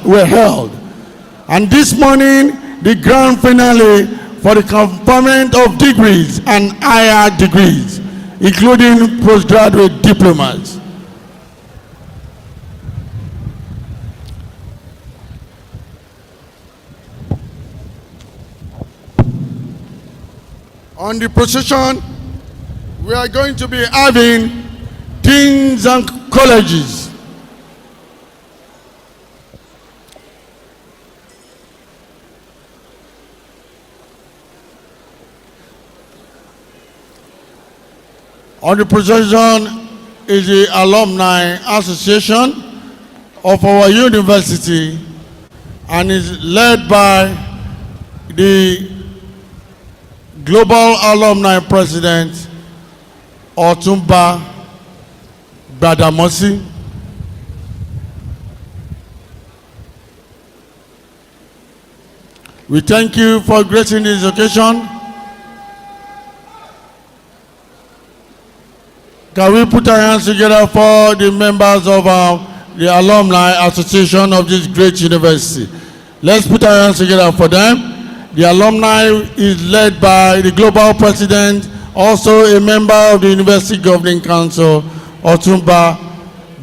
were held. And this morning, the grand finale for the conferment of degrees and higher degrees, including postgraduate diplomas. On the procession, we are going to be having deans and colleges. On the procession is the Alumni Association of our university and is led by the Global Alumni President, Otumba Gbadamosi. We thank you for gracing this occasion. Can we put our hands together for the members of the Alumni Association of this great university? Let's put our hands together for them. The alumni is led by the Global President, also a member of the University Governing Council, Otumba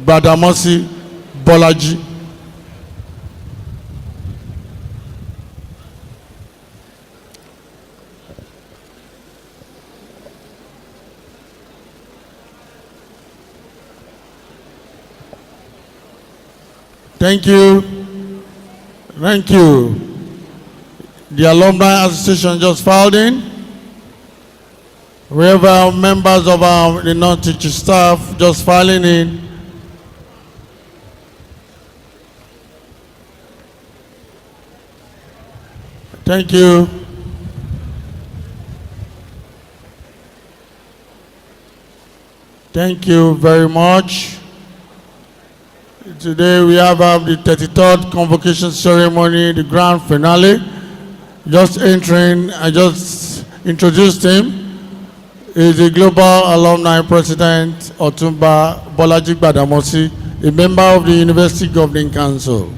Gbadamosi Bolaji. Thank you. Thank you. The Alumni Association just filed in. We have members of the non-teaching staff just filing in. Thank you. Thank you very much. Today we have the 33rd Convocation Ceremony, the grand finale. Just entering, I just introduced him. He's the Global Alumni President, Otumba Bolaji Gbadamosi, a member of the University Governing Council.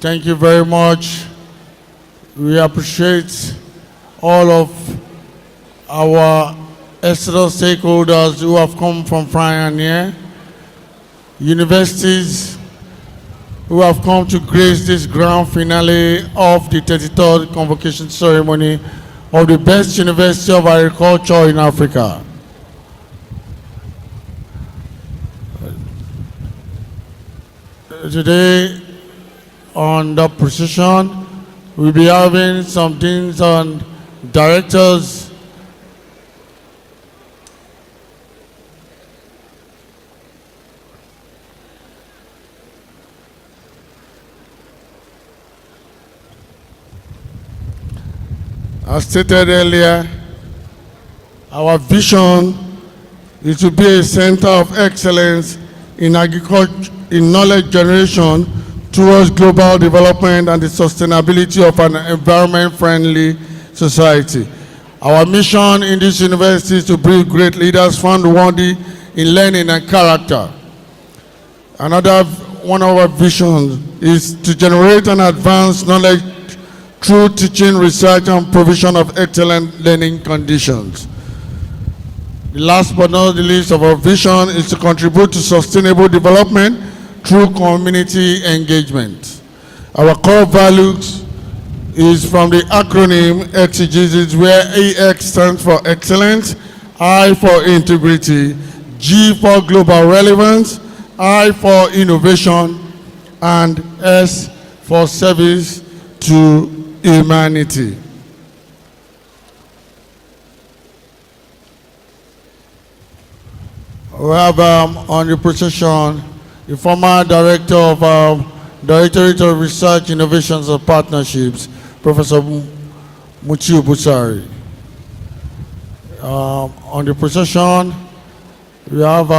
Thank you very much. We appreciate all of our external stakeholders who have come from far and near, universities who have come to grace this grand finale of the 33rd Convocation Ceremony of the best University of Agriculture in Africa. Today, on the procession, we'll be having some things on directors, as stated earlier, our vision is to be a center of excellence in agriculture, in knowledge generation towards global development and the sustainability of an environment-friendly society. Our mission in this university is to bring great leaders found worthy in learning and character. Another one of our visions is to generate and advance knowledge through teaching, research, and provision of excellent learning conditions. The last but not the least of our vision is to contribute to sustainable development through community engagement. Our core values is from the acronym EXIGIS, where AX stands for excellence, I for integrity, G for global relevance, I for innovation, and S for service to humanity. We have on the procession the former director of Directorate of Research, Innovations and Partnerships, Professor Mutiu Busari. On the procession, we have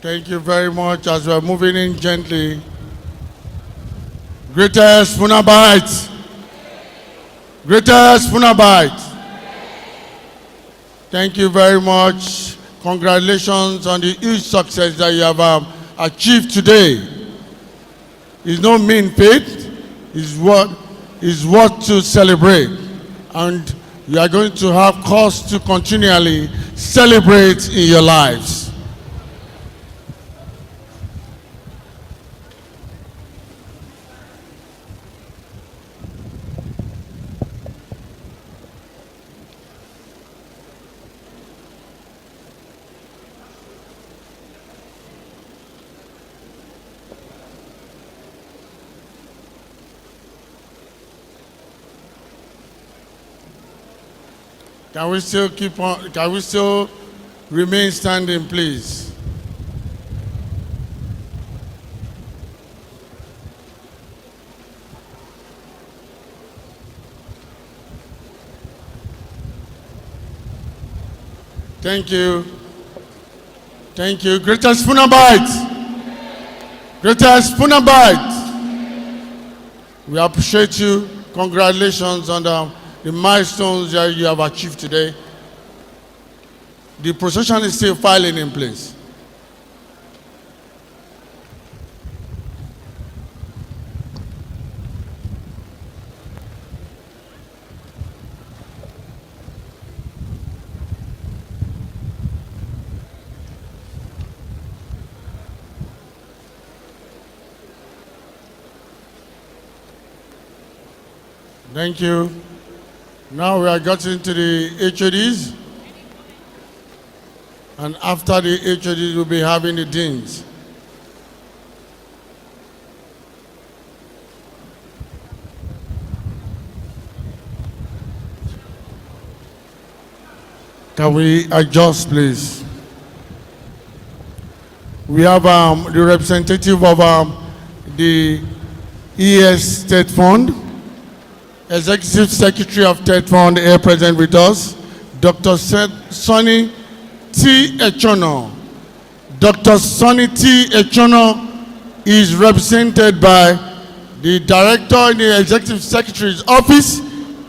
Thank you very much. As we're moving in gently, greatest FUNAAB, greatest FUNAAB. Thank you very much. Congratulations on the huge success that you have achieved today. It's no mean feat. It's what to celebrate, and you are going to have cause to continually celebrate in your lives. Can we still keep on? Can we still remain standing, please? Thank you. Thank you. Greatest FUNAAB. Greatest FUNAAB. We appreciate you. Congratulations on the milestones that you have achieved today. The procession is still filing in place. Thank you. Now we are getting to the HODs, and after the HODs we'll be having the deans. Can we adjust, please? We have the representative of the ES State Fund, Executive Secretary of State Fund, here present with us, Dr. Sonny T. Echono. Dr. Sonny T. Echono is represented by the Director in the Executive Secretary's Office,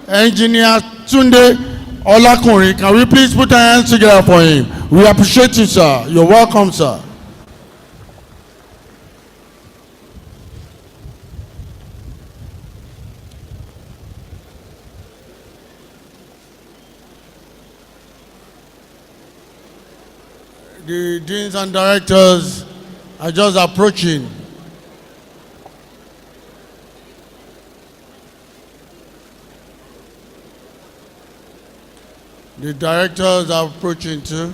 Engineer Tunde Olakunrin. Can we please put our hands together for him? We appreciate you, sir. You're welcome, sir. The deans and directors are just approaching. The directors are approaching too.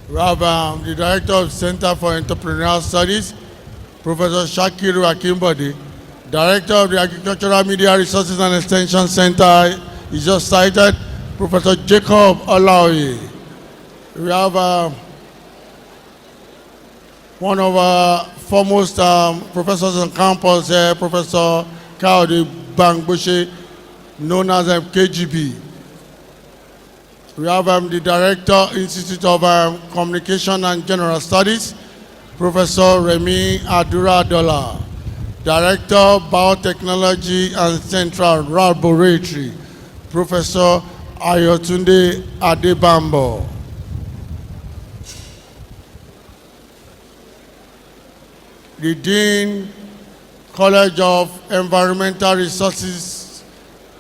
We have the Director of Center for Entrepreneurial Studies, Professor Shakiru Akimbodi. Director of the Agricultural Media Resources and Extension Center is just cited, Professor Jacob Olaoye. We have one of our foremost professors on campus here, Professor Kaode Bangboshe, known as KGB. We have the Director, Institute of Communication and General Studies, Professor Remi Aduradola. Director, Biotechnology and Central Laboratory, Professor Ayotunde Adebambo. The Dean, College of Environmental Resources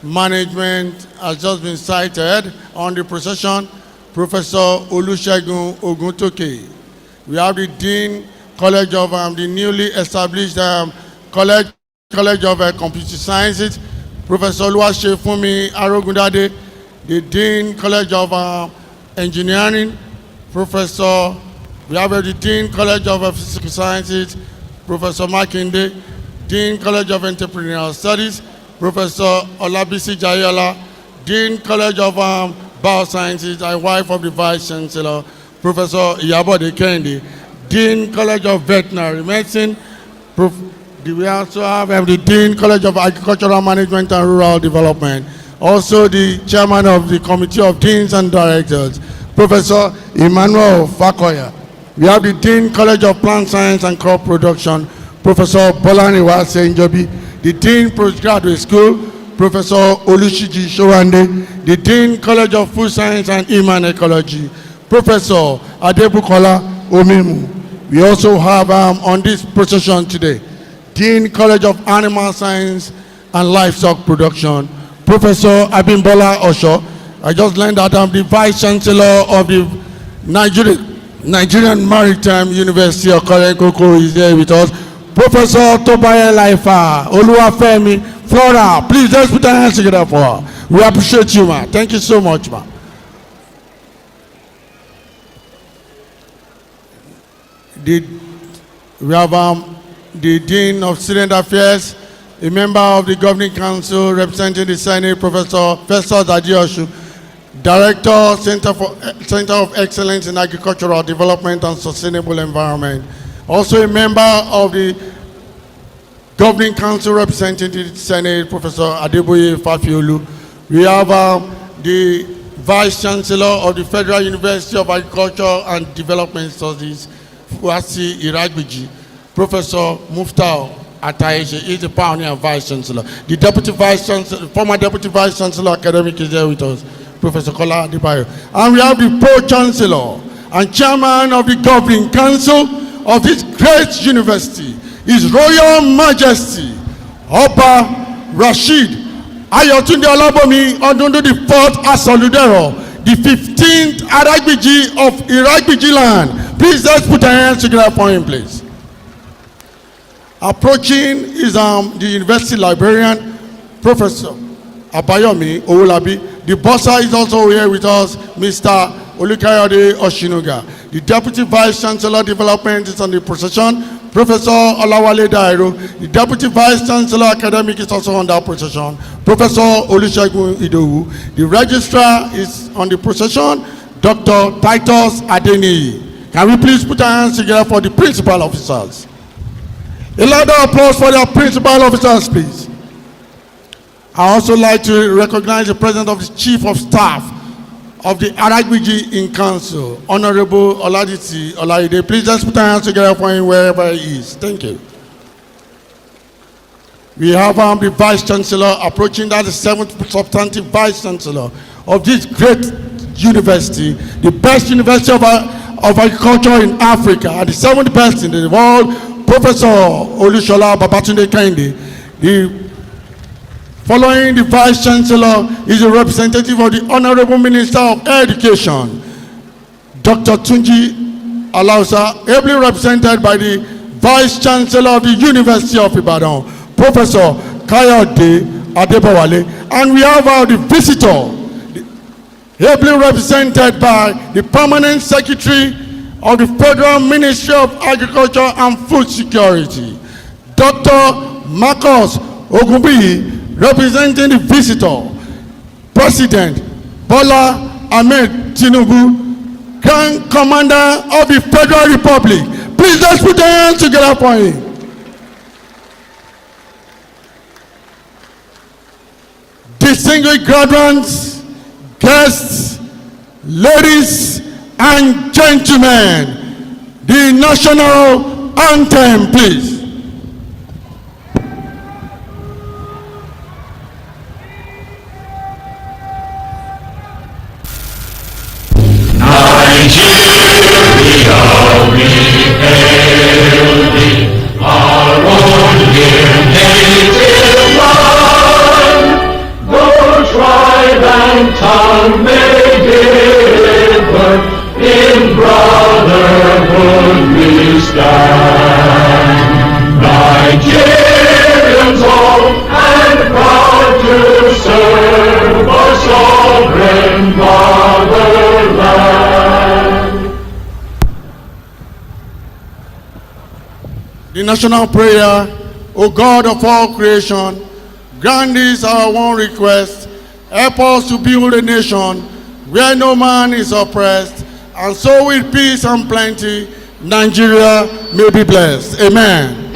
Management has just been cited on the procession, Professor Olusegun Oguntoke. We have the Dean, College of the newly established College of Computer Sciences, Professor Oluwafemi Arogundade. The Dean, College of Engineering, Professor, we have the Dean, College of Physical Sciences, Professor Makinde. Dean, College of Entrepreneurial Studies, Professor Olabisi Jayola. Dean, College of Biosciences, and wife of the Vice-Chancellor, Professor Babatunde Kehinde. Dean, College of Veterinary Medicine. We also have the Dean, College of Agricultural Management and Rural Development. Also the Chairman of the Committee of Deans and Directors, Professor Emmanuel Fakoya. We have the Dean, College of Plant Science and Crop Production, Professor Bolaniwa Senjobi, the Dean, Postgraduate School, Professor Olushiji Showande, the Dean, College of Food Science and Human Ecology, Professor Adebukola Omimu. We also have on this procession today, Dean, College of Animal Science and Livestock Production, Professor Abimbola Osho. I just learned that I'm the Vice-Chancellor of the Nigerian Maritime University of Koko is here with us. Professor Tobaye Laifa, Oluwafemi, Flora, please let's put our hands together for her. We appreciate you, man. Thank you so much, man. We have the Dean of Student Affairs, a member of the Governing Council representing the Senate, Professor Festus Ajioshu, Director, Center of Excellence in Agricultural Development and Sustainable Environment. Also a member of the Governing Council representing the Senate, Professor Adeboye Fafiolu. We have the Vice-Chancellor of the Federal University of Agriculture and Development Studies, Fuasi Iragbiji, Professor Muftau Atayeche is the pioneer Vice-Chancellor. The Deputy Vice-Chancellor, former Deputy Vice-Chancellor Academic is there with us, Professor Kola Adebayo. And we have the Pro-Chancellor and Chairman of the Governing Council of this great university, His Royal Majesty, Oba Rashid Ayotunde Olabomi Odundo the 4th Asoludero, the 15th Aragbiji of Iragbiji land. Please let's put our hands together for him, please. Approaching is the university librarian, Professor Abayomi Owolabi. The bursar is also here with us, Mr. Olukayode Oshinuga. The Deputy Vice-Chancellor Development is on the procession, Professor Olawale Dairo. The Deputy Vice-Chancellor Academic is also on that procession, Professor Olusegun Idowu. The Registrar is on the procession, Dr. Titus Adeniyi. Can we please put our hands together for the principal officers? A loud applause for their principal officers, please. I also like to recognize the President of the Chief of Staff of the Aragbiji in Council, Honorable Oladiti Olaide. Please just put our hands together for him wherever he is. Thank you. We have the Vice-Chancellor approaching, that the 7th substantive Vice-Chancellor of this great university, the best university of agriculture in Africa, and the 7th best in the world, Professor Olushola Babatunde Kehinde. Following the Vice-Chancellor is a representative of the Honorable Minister of Education, Dr. Tunji Alausa, ably represented by the Vice-Chancellor of the University of Ibadan, Professor Kayode Adebowale. And we have the visitor, ably represented by the Permanent Secretary of the Federal Ministry of Agriculture and Food Security, Dr. Marcus Ogunbiyi, representing the visitor, President Bola Ahmed Tinubu, Grand Commander of the Federal Republic. Please let's put our hands together for him. Distinguished graduates, guests, ladies and gentlemen, the national anthem, please. In brotherhood we stand, Nigerians all, and proud to serve our sovereign fatherland. The national prayer, O God of all creation, grant this our one request, help us to build a nation where no man is oppressed, and so with peace and plenty, Nigeria may be blessed. Amen.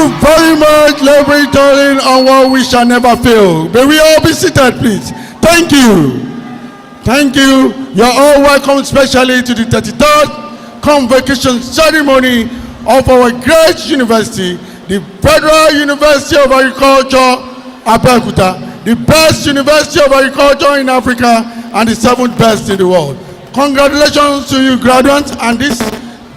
you very much, laborating on what we shall never fail. May we all be seated, please. Thank you. Thank you. You're all welcome, especially to the 33rd Convocation Ceremony of our great university, the Federal University of Agriculture, Abeokuta, the best university of agriculture in Africa and the 7th best in the world. Congratulations to you, graduates, and this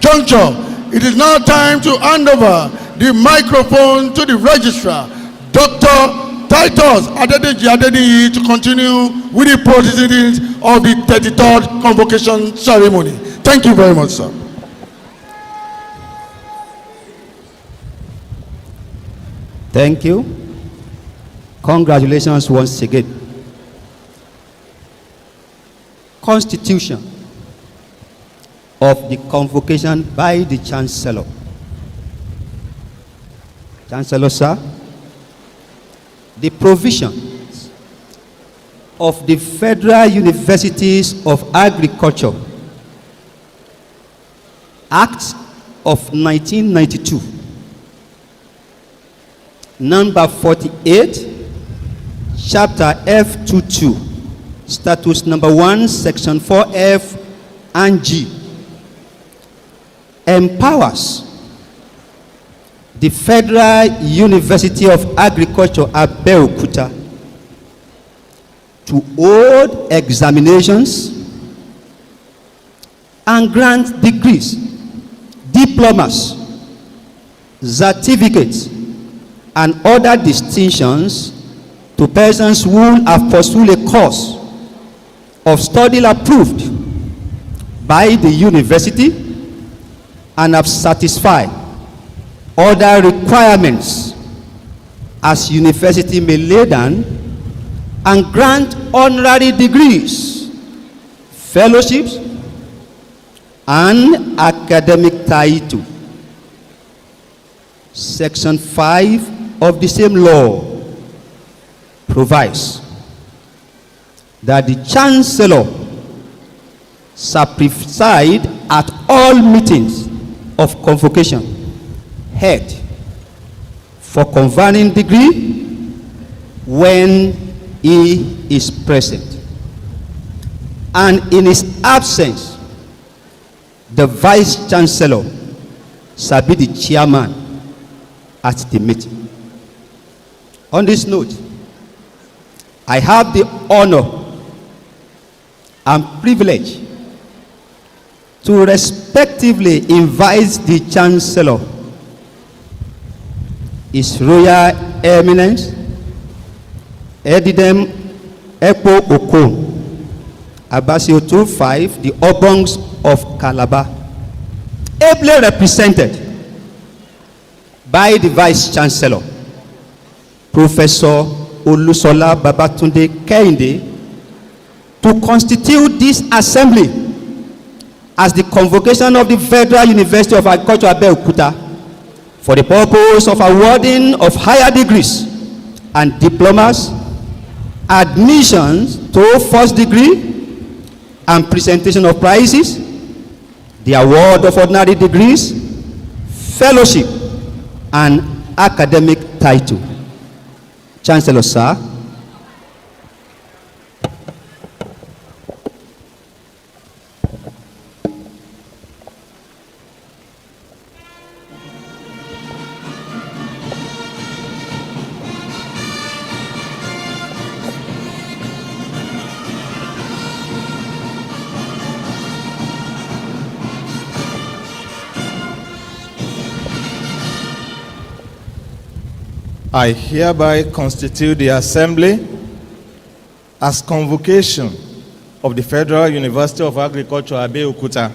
juncture. It is now time to hand over the microphone to the registrar, Dr. Titus Adediyi, to continue with the proceedings of the 33rd Convocation Ceremony. Thank you very much, sir. Thank you. Congratulations once again. Constitution of the convocation by the Chancellor. Chancellor, sir, the provisions of the Federal Universities of Agriculture Act of 1992, number 48, chapter F22, status number 1, section 4F and G, empowers the Federal University of Agriculture, Abeokuta, to hold examinations and grant degrees, diplomas, certificates, and other distinctions to persons who have pursued a course of study approved by the university and have satisfied other requirements as university may lay down, and grant honorary degrees, fellowships, and academic title. Section 5 of the same law provides that the Chancellor shall preside at all meetings of convocation held for conferring degree when he is present, and in his absence the Vice-Chancellor shall be the chairman at the meeting. On this note, I have the honor and privilege to respectively invite the Chancellor, His Royal Eminence Edidem Ekpo Okon Abasio 25, the Obongs of Calabar, ably represented by the Vice-Chancellor, Professor Olusola Babatunde Kehinde, to constitute this assembly as the convocation of the Federal University of Agriculture, Abeokuta, for the purpose of awarding of higher degrees and diplomas, admissions to first degree, and presentation of prizes, the award of ordinary degrees, fellowship, and academic title. Chancellor, sir. I hereby constitute the Assembly as convocation of the Federal University of Agriculture, Abeokuta,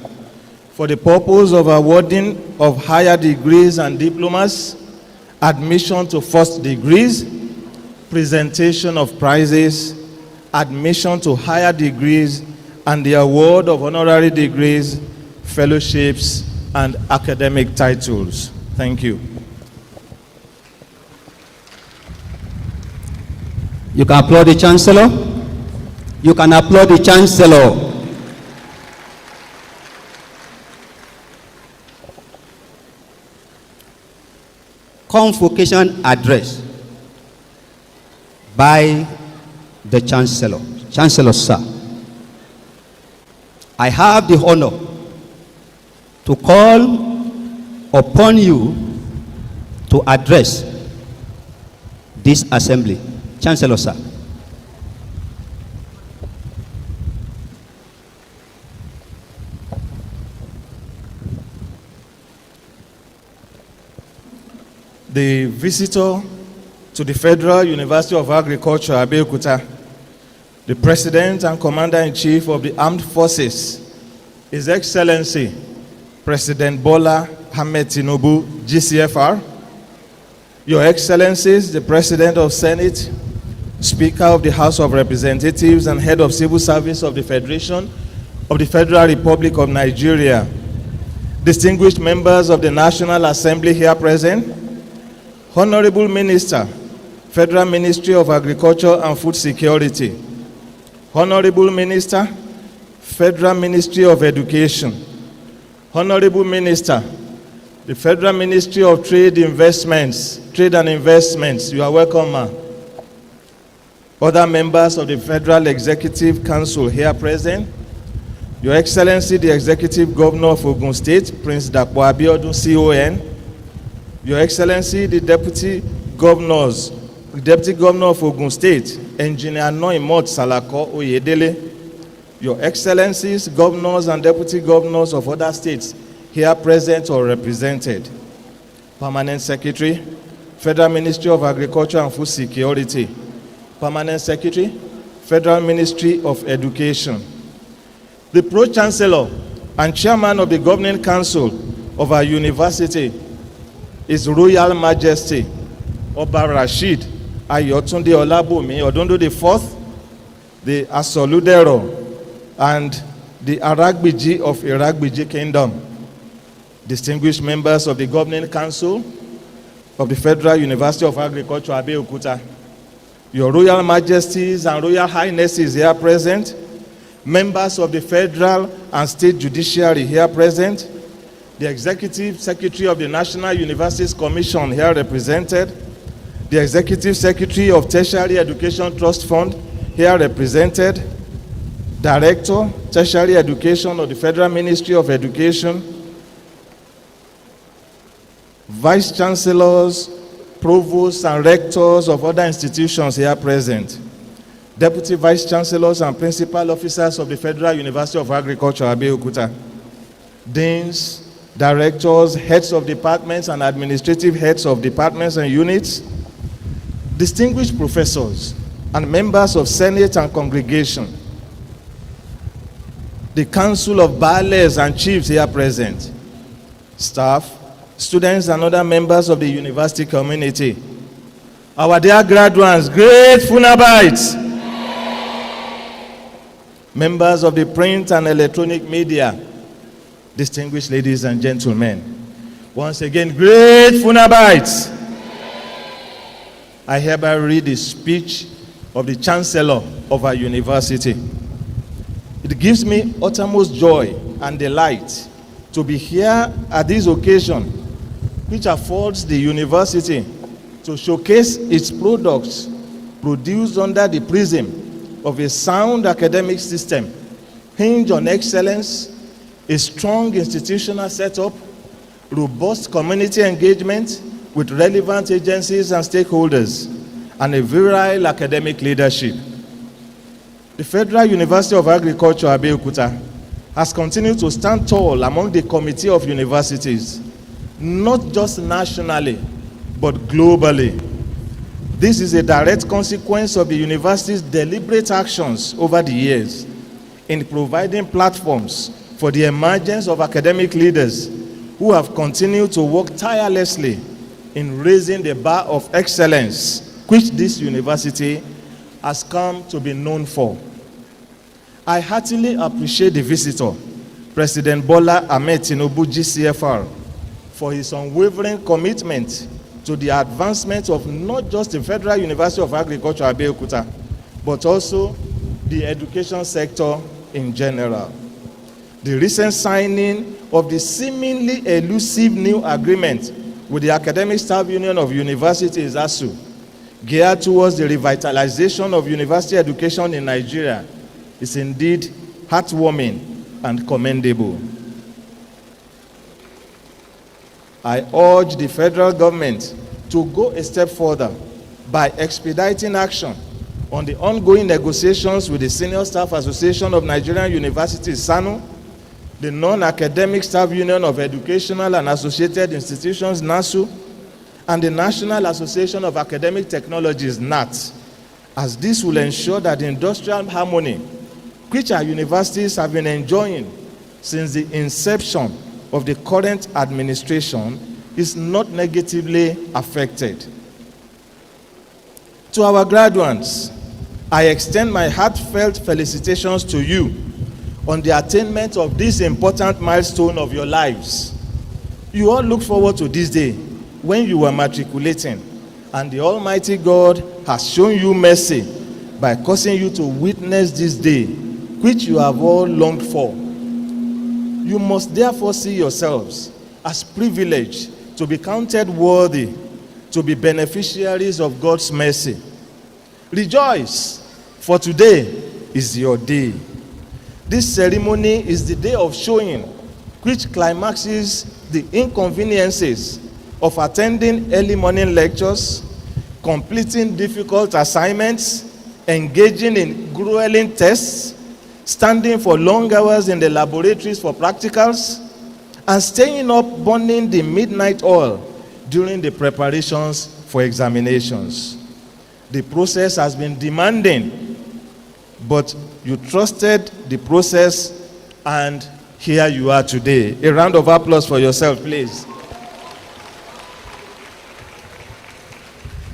for the purpose of awarding of higher degrees and diplomas, admission to first degrees, presentation of prizes, admission to higher degrees, and the award of honorary degrees, fellowships, and academic titles. Thank you. You can applaud the Chancellor. You can applaud the Chancellor. convocation address by the Chancellor. Chancellor, sir, I have the honor to call upon you to address this assembly. Chancellor, sir. The visitor to the Federal University of Agriculture, Abeokuta, the President and Commander-in-Chief of the Armed Forces, His Excellency, President Bola Ahmed Tinubu, GCFR, Your Excellencies, the President of Senate, Speaker of the House of Representatives, and Head of Civil Service of the Federation of the Federal Republic of Nigeria, distinguished members of the National Assembly here present, Honorable Minister, Federal Ministry of Agriculture and Food Security, Honorable Minister, Federal Ministry of Education, Honorable Minister, the Federal Ministry of Trade and Investments, you are welcome, ma'am. Other members of the Federal Executive Council here present, Your Excellency, the Executive Governor of Ogun State, Prince Dapo Abiodun, CON, Your Excellency, the Deputy Governor of Ogun State, Engineer Noimot Salako Oyedele, Your Excellencies, Governors and Deputy Governors of other states here present or represented, Permanent Secretary, Federal Ministry of Agriculture and Food Security, Permanent Secretary, Federal Ministry of Education, the Pro-Chancellor and Chairman of the Governing Council of our university, His Royal Majesty Oba Rashid Ayotunde Olabumi Odondo IV, the Asoludero and the Aragbiji of Iragbiji Kingdom, distinguished members of the Governing Council of the Federal University of Agriculture, Abeokuta, Your Royal Majesties and Royal Highnesses here present, members of the Federal and State Judiciary here present, the Executive Secretary of the National Universities Commission here represented, the Executive Secretary of Tertiary Education Trust Fund here represented, Director, Tertiary Education of the Federal Ministry of Education, Vice-Chancellors, Provosts, and Rectors of other institutions here present, Deputy Vice-Chancellors and Principal Officers of the Federal University of Agriculture, Abeokuta, Deans, Directors, Heads of Departments and Administrative Heads of Departments and Units, distinguished professors and members of Senate and Congregation, the Council of Baales and Chiefs here present, staff, students and other members of the university community, our dear graduates, great FUNAABites, members of the print and electronic media, distinguished ladies and gentlemen, once again, great FUNAABites. I hereby read the speech of the Chancellor of our university. It gives me uttermost joy and delight to be here at this occasion, which affords the university to showcase its products produced under the prism of a sound academic system hinged on excellence, a strong institutional setup, robust community engagement with relevant agencies and stakeholders, and a virile academic leadership. The Federal University of Agriculture, Abeokuta, has continued to stand tall among the Committee of Universities, not just nationally, but globally. This is a direct consequence of the university's deliberate actions over the years in providing platforms for the emergence of academic leaders who have continued to work tirelessly in raising the bar of excellence, which this university has come to be known for. I heartily appreciate the visitor, President Bola Ahmed Tinubu, GCFR, for his unwavering commitment to the advancement of not just the Federal University of Agriculture, Abeokuta, but also the education sector in general. The recent signing of the seemingly elusive new agreement with the Academic Staff Union of Universities, ASU, geared towards the revitalization of university education in Nigeria is indeed heartwarming and commendable. I urge the federal government to go a step further by expediting action on the ongoing negotiations with the Senior Staff Association of Nigerian Universities, SANU, the Non-Academic Staff Union of Educational and Associated Institutions, NASU, and the National Association of Academic Technologies, NAT, as this will ensure that the industrial harmony which our universities have been enjoying since the inception of the current administration is not negatively affected. To our graduates, I extend my heartfelt felicitations to you on the attainment of this important milestone of your lives. You all look forward to this day when you are matriculating, and the Almighty God has shown you mercy by causing you to witness this day, which you have all longed for. You must therefore see yourselves as privileged to be counted worthy to be beneficiaries of God's mercy. Rejoice, for today is your day. This ceremony is the day of showing, which climaxes the inconveniences of attending early morning lectures, completing difficult assignments, engaging in grueling tests, standing for long hours in the laboratories for practicals, and staying up burning the midnight oil during the preparations for examinations. The process has been demanding, but you trusted the process, and here you are today. A round of applause for yourself, please.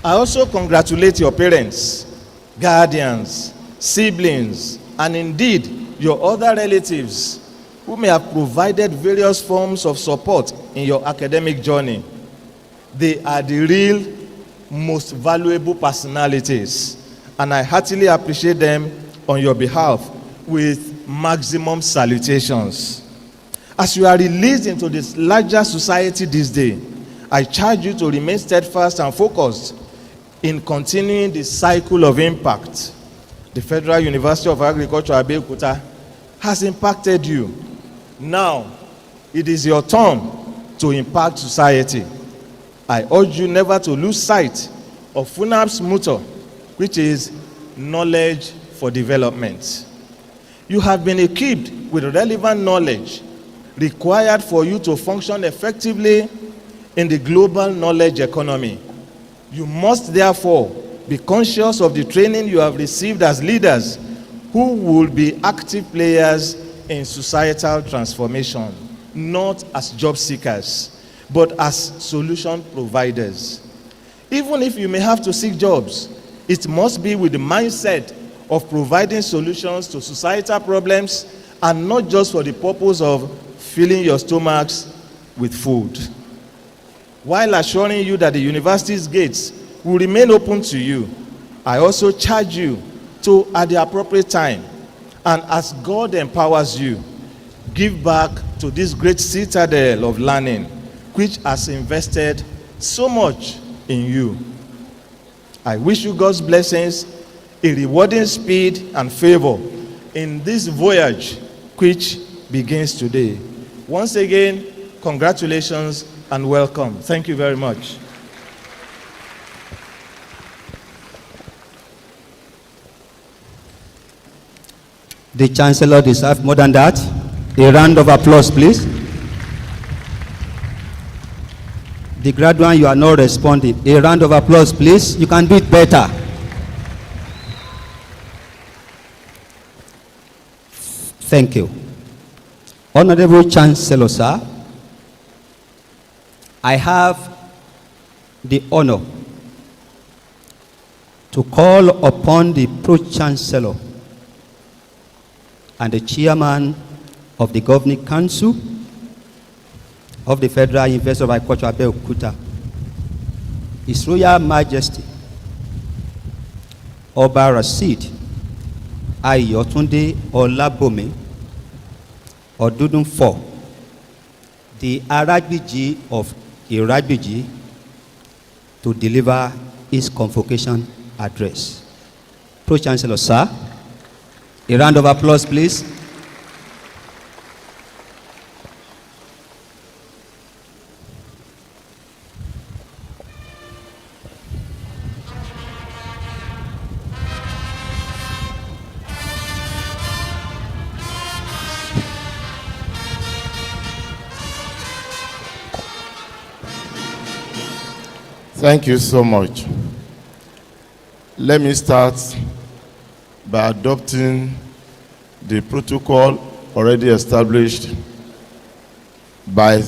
I also congratulate your parents, guardians, siblings, and indeed your other relatives who may have provided various forms of support in your academic journey. They are the real, most valuable personalities, and I heartily appreciate them on your behalf with maximum salutations. As you are released into this larger society this day, I charge you to remain steadfast and focused in continuing the cycle of impact. The Federal University of Agriculture, Abeokuta, has impacted you. Now, it is your turn to impact society. I urge you never to lose sight of FUNAAB's motto, which is knowledge for development. You have been equipped with relevant knowledge required for you to function effectively in the global knowledge economy. You must therefore be conscious of the training you have received as leaders who will be active players in societal transformation, not as job seekers, but as solution providers. Even if you may have to seek jobs, it must be with the mindset of providing solutions to societal problems and not just for the purpose of filling your stomachs with food. While assuring you that the university's gates will remain open to you, I also charge you to, at the appropriate time, and as God empowers you, give back to this great citadel of learning, which has invested so much in you. I wish you God's blessings, a rewarding speed and favor in this voyage which begins today. Once again, congratulations and welcome. Thank you very much. The Chancellor deserves more than that. A round of applause, please. The graduate, you are not responding. A round of applause, please. You can do it better. Thank you. Honorable Chancellor, sir, I have the honor to call upon the Pro-Chancellor and the Chairman of the Governing Council of the Federal University of Agriculture, Abeokuta, His Royal Majesty, Oba Rasheed Ayotunde Olabome Odudun IV, the Aragbiji of Irabiji to deliver his convocation address. Pro-Chancellor, sir. A round of applause, please. Thank you so much. Let me start by adopting the protocol already established by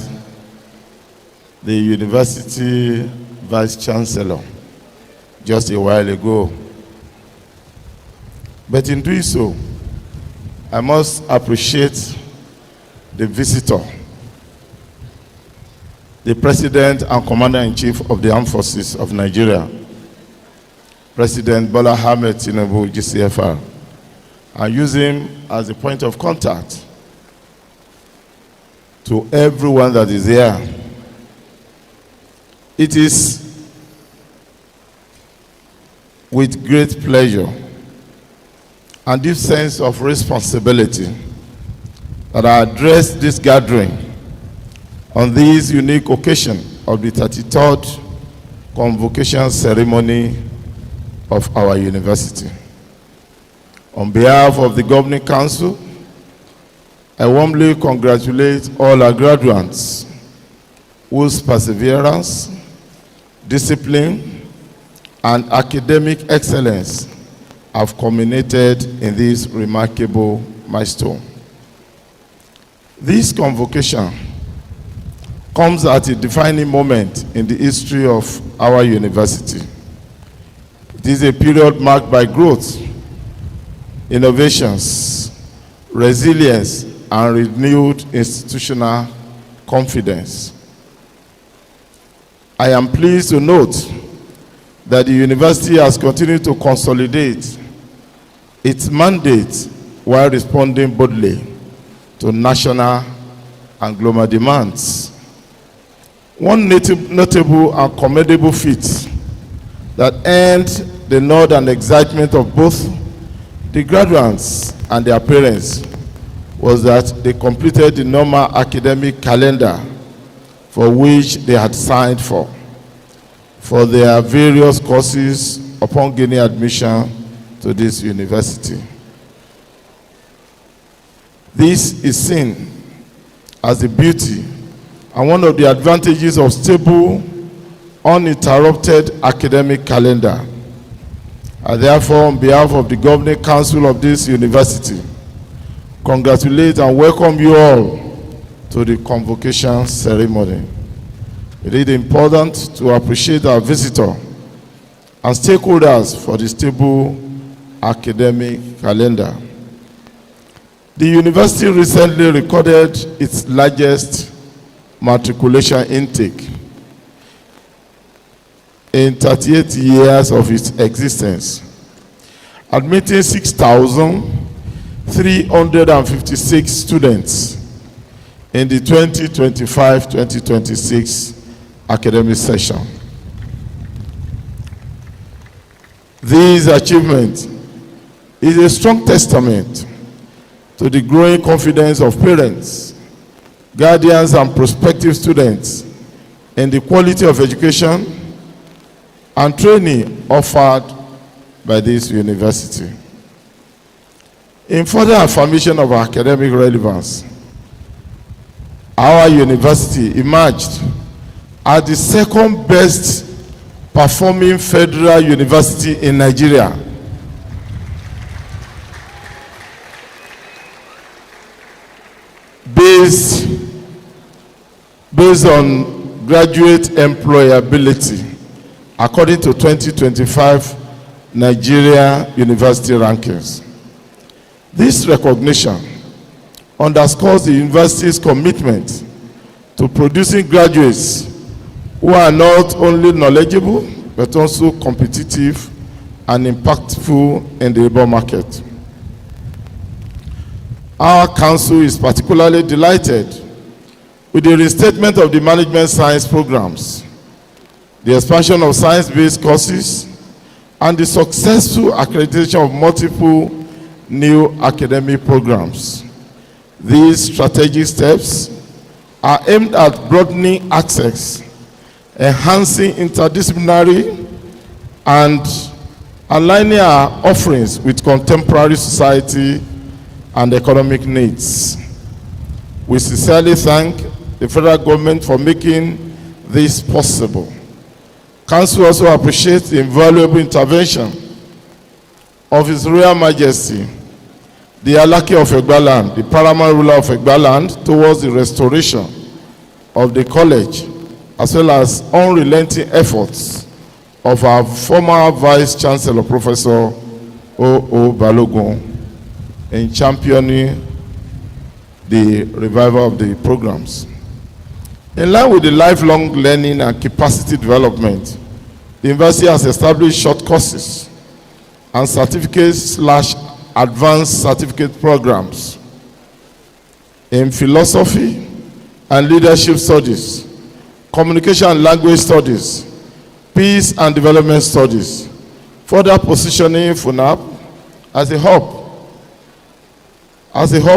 the University Vice-Chancellor just a while ago. But in doing so, I must appreciate the visitor, the President and Commander-in-Chief of the Armed Forces of Nigeria, President Bola Ahmed Tinubu, GCFR, and use him as a point of contact to everyone that is here. It is with great pleasure and deep sense of responsibility that I address this gathering on this unique occasion of the 33rd Convocation Ceremony of our university. On behalf of the Governing Council, I warmly congratulate all our graduates whose perseverance, discipline, and academic excellence have culminated in this remarkable milestone. This convocation comes at a defining moment in the history of our university. It is a period marked by growth, innovations, resilience, and renewed institutional confidence. I am pleased to note that the university has continued to consolidate its mandate while responding boldly to national and global demands. One notable and commendable feat that earned the nod and excitement of both the graduates and their parents was that they completed the normal academic calendar for which they had signed for their various courses upon gaining admission to this university. This is seen as the beauty and one of the advantages of stable, uninterrupted academic calendar. I therefore, on behalf of the Governing Council of this university, congratulate and welcome you all to the Convocation Ceremony. It is important to appreciate our visitor and stakeholders for the stable academic calendar. The university recently recorded its largest matriculation intake in 38 years of its existence, admitting 6,356 students in the 2025-2026 academic session. This achievement is a strong testament to the growing confidence of parents, guardians, and prospective students in the quality of education and training offered by this university. In further affirmation of our academic relevance, our university emerged as the second best performing federal university in Nigeria. Based on graduate employability, according to 2025 Nigeria University Rankings. This recognition underscores the university's commitment to producing graduates who are not only knowledgeable, but also competitive and impactful in the labor market. Our council is particularly delighted with the restatement of the management science programs, the expansion of science-based courses, and the successful accreditation of multiple new academic programs. These strategic steps are aimed at broadening access, enhancing interdisciplinary, and aligning our offerings with contemporary society and economic needs. We sincerely thank the federal government for making this possible. Council also appreciates the invaluable intervention of His Royal Majesty, the Alake of Egbaland, the paramount ruler of Egbaland, towards the restoration of the college, as well as unrelenting efforts of our former Vice-Chancellor, Professor Balogun, in championing the revival of the programs. In line with the lifelong learning and capacity development, the university has established short courses and certificate/advanced certificate programs in philosophy and leadership studies, communication and language studies, peace and development studies, further positioning FUNAAB as a hub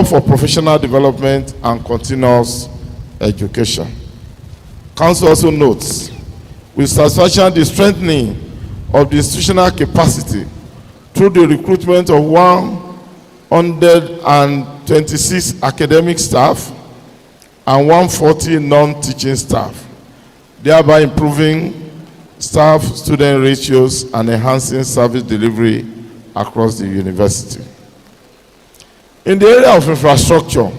for professional development and continuous education. Council also notes with satisfaction the strengthening of the institutional capacity through the recruitment of 126 academic staff and 140 non-teaching staff, thereby improving staff-student ratios and enhancing service delivery across the university. In the area of infrastructure,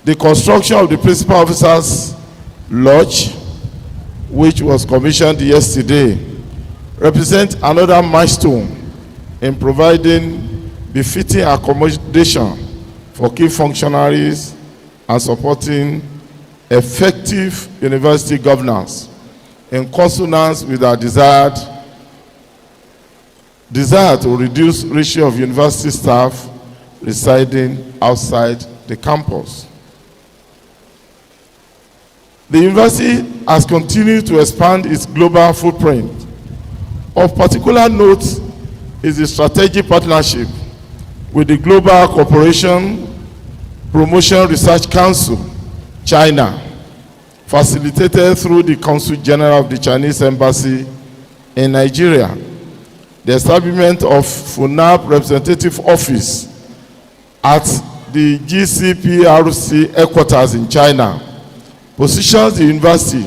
the construction of the Principal Officers Lodge, which was commissioned yesterday, represents another milestone in providing befitting accommodation for key functionaries and supporting effective university governance in consonance with our desire to reduce ratio of university staff residing outside the campus. The university has continued to expand its global footprint. Of particular note is the strategic partnership with the Global Cooperation Promotion Research Council, China, facilitated through the Consul General of the Chinese Embassy in Nigeria. The establishment of FUNAAB representative office at the GCPRC headquarters in China positions the university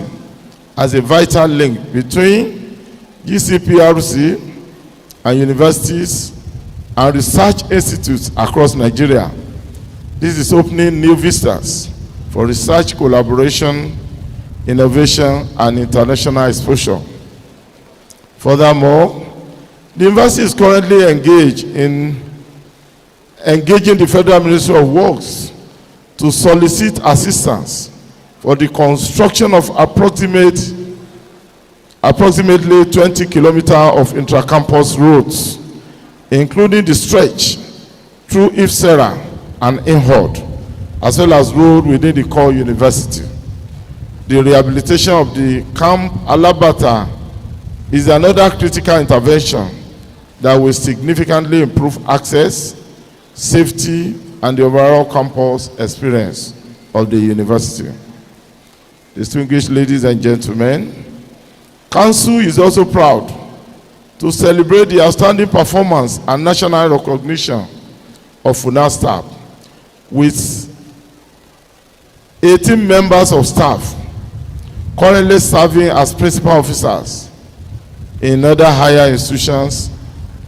as a vital link between GCPRC and universities and research institutes across Nigeria. This is opening new vistas for research collaboration, innovation, and international exposure. Furthermore, the university is currently engaging the Federal Ministry of Works to solicit assistance for the construction of approximately 20 kilometers of intra-campus roads, including the stretch through Ifsera and Inhod, as well as road within the core university. The rehabilitation of the Camp Alabata is another critical intervention that will significantly improve access, safety, and the overall campus experience of the university. Distinguished ladies and gentlemen, Council is also proud to celebrate the outstanding performance and national recognition of FUNAAB staff, with 18 members of staff currently serving as principal officers in other higher institutions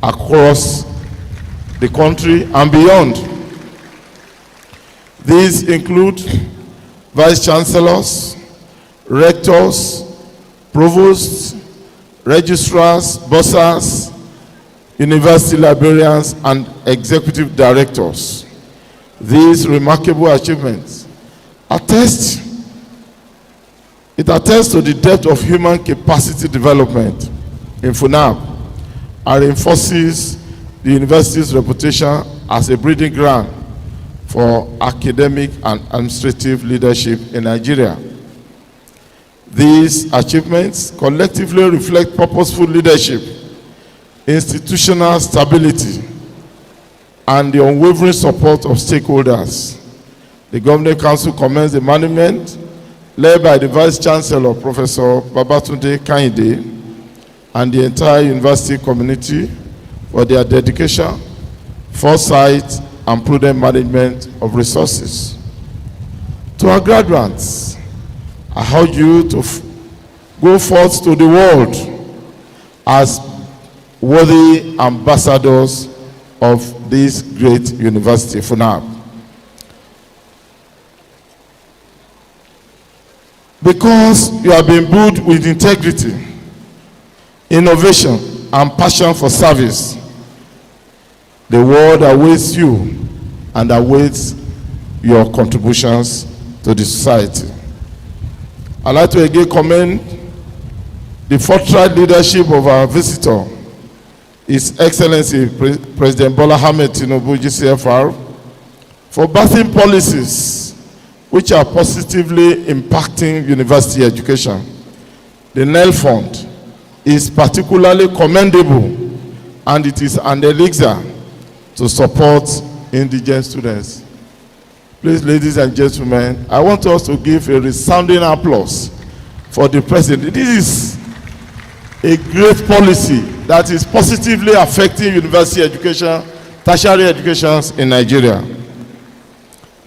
across the country and beyond. These include vice-chancellors, rectors, provosts, registrars, bursars, university librarians, and executive directors. These remarkable achievements attests to the depth of human capacity development in FUNAAB and reinforces the university's reputation as a breeding ground for academic and administrative leadership in Nigeria. These achievements collectively reflect purposeful leadership, institutional stability, and the unwavering support of stakeholders. The Governing Council commends the management led by the Vice-Chancellor, Professor Babatunde Kehinde, and the entire university community for their dedication, foresight, and prudent management of resources. To our graduates, I urge you to go forth to the world as worthy ambassadors of this great university, FUNAAB. Because you have been imbued with integrity, innovation, and passion for service, the world awaits you and awaits your contributions to the society. I'd like to again commend the forthright leadership of our visitor, His Excellency President Bola Ahmed Tinubu, GCFR, for birthing policies which are positively impacting university education. The NEL Fund is particularly commendable, and it is an elixir to support indigent students. Please, ladies and gentlemen, I want us to give a resounding applause for the President. This is a great policy that is positively affecting university education, tertiary education in Nigeria.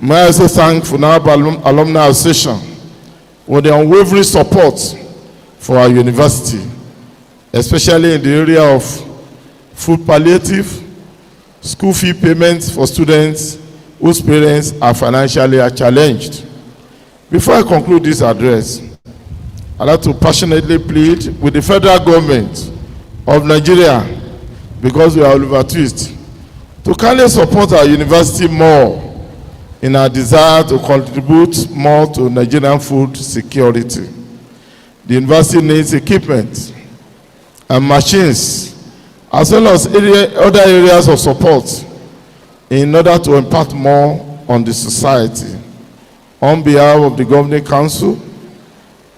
May I also thank FUNAAB Alumni Association for the unwavering support for our university, especially in the area of food palliative, school fee payments for students whose parents are financially challenged. Before I conclude this address, I'd like to passionately plead with the federal government of Nigeria, because we are Oliver Twist, to kindly support our university more in our desire to contribute more to Nigerian food security. The university needs equipment and machines, as well as other areas of support, in order to impact more on the society. On behalf of the Governing Council,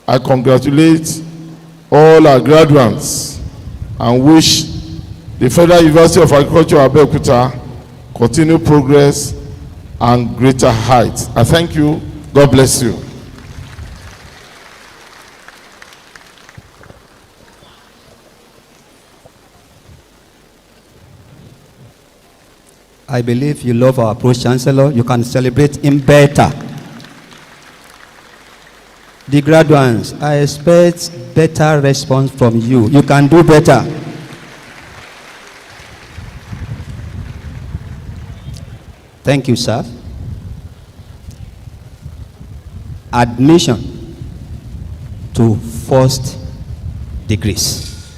I congratulate all our graduates and wish the Federal University of Agriculture, Abeokuta, continued progress and greater heights. I thank you. God bless you. I believe you love our Pro-Chancellor. You can celebrate him better. The graduates, I expect better response from you. You can do better. Thank you, sir. Admission to first degrees.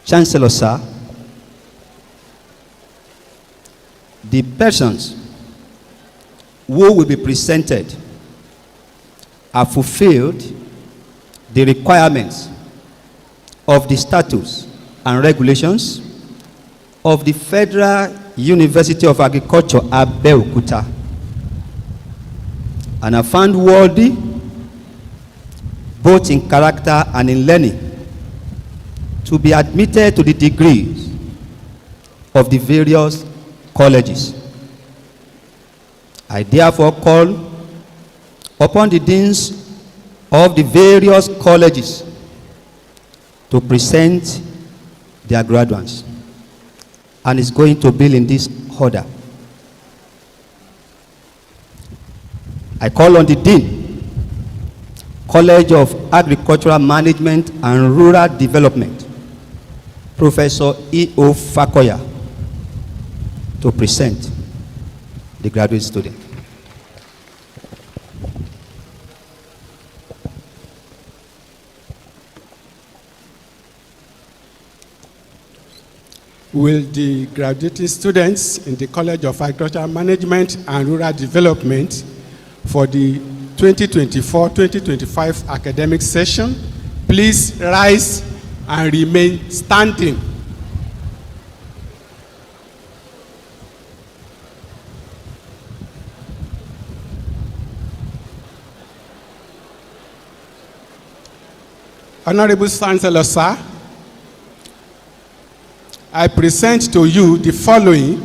Chancellor, sir, the persons who will be presented have fulfilled the requirements of the statutes and regulations of the Federal University of Agriculture, Abeokuta, and are found worthy both in character and in learning to be admitted to the degrees of the various colleges. I therefore call upon the deans of the various colleges to present their graduates, and it's going to be in this order. I call on the Dean, College of Agricultural Management and Rural Development, Professor E.O. Fakoya, to present the graduate student. Will the graduating students in the College of Agricultural Management and Rural Development for the 2024-2025 academic session please rise and remain standing? Honorable Chancellor, sir, I present to you the following,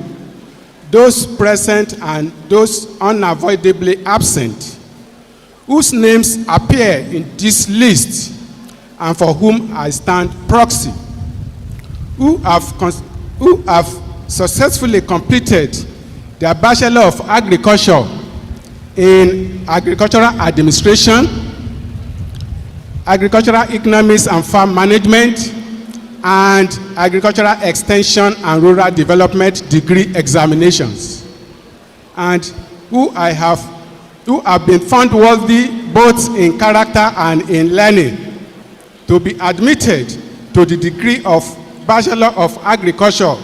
those present and those unavoidably absent, whose names appear in this list and for whom I stand proxy, who have successfully completed their Bachelor of Agriculture in Agricultural Administration, Agricultural Economics and Farm Management, and Agricultural Extension and Rural Development degree examinations, and who have been found worthy both in character and in learning to be admitted to the degree of Bachelor of Agriculture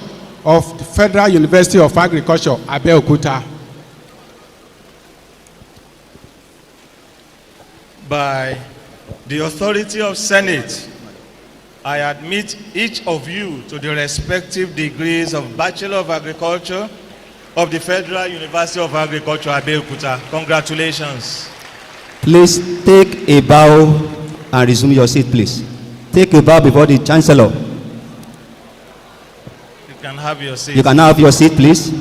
of the Federal University of Agriculture, Abeokuta. By the authority of Senate, I admit each of you to the respective degrees of Bachelor of Agriculture of the Federal University of Agriculture, Abeokuta. Congratulations. Please take a bow and resume your seat, please. Take a bow before the Chancellor. You can have your seat. You can now have your seat, please.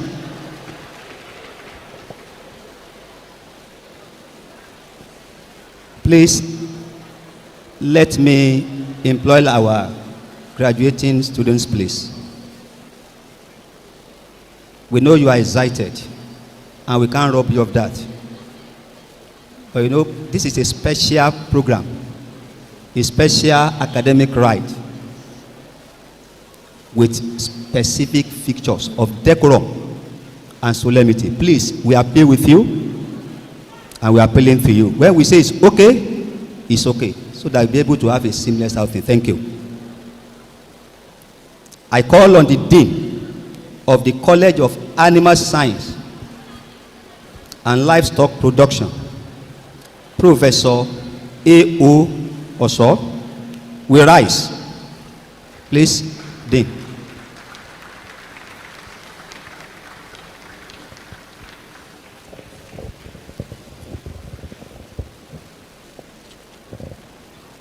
Please, let me employ our graduating students, please. We know you are excited, and we can't rob you of that. But you know, this is a special program, a special academic right with specific features of decorum and solemnity. Please, we appeal with you, and we are appealing to you. When we say it's okay, so that we'll be able to have a seamless outing. Thank you. I call on the Dean of the College of Animal Science and Livestock Production, Professor A.O. Oso, will rise. Please, Dean.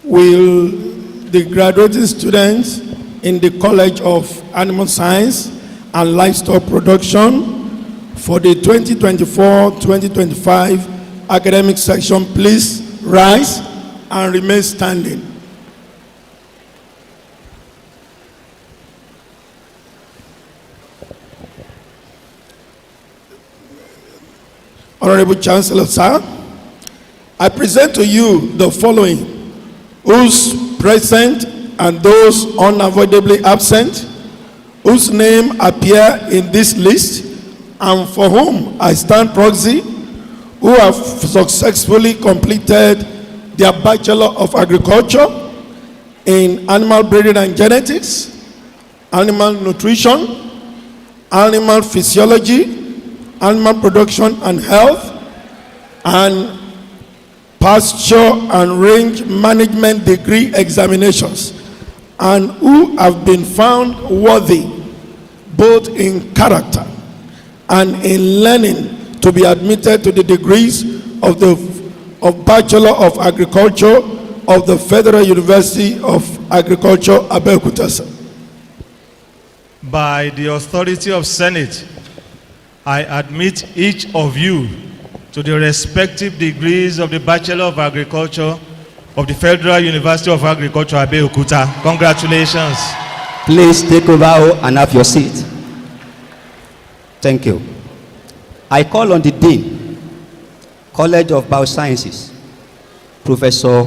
Will the graduating students in the College of Animal Science and Livestock Production for the 2024-2025 academic section please rise and remain standing. Honorable Chancellor, sir, I present to you the following, whose present and those unavoidably absent, whose name appear in this list and for whom I stand proxy, who have successfully completed their Bachelor of Agriculture in Animal Breeding and Genetics, Animal Nutrition, Animal Physiology, Animal Production and Health, and Pasture and Range Management degree examinations, and who have been found worthy both in character and in learning to be admitted to the degrees of Bachelor of Agriculture of the Federal University of Agriculture, Abeokuta. By the authority of Senate, I admit each of you to the respective degrees of the Bachelor of Agriculture of the Federal University of Agriculture, Abeokuta. Congratulations. Please take over and have your seat. Thank you. I call on the Dean, College of Biosciences, Professor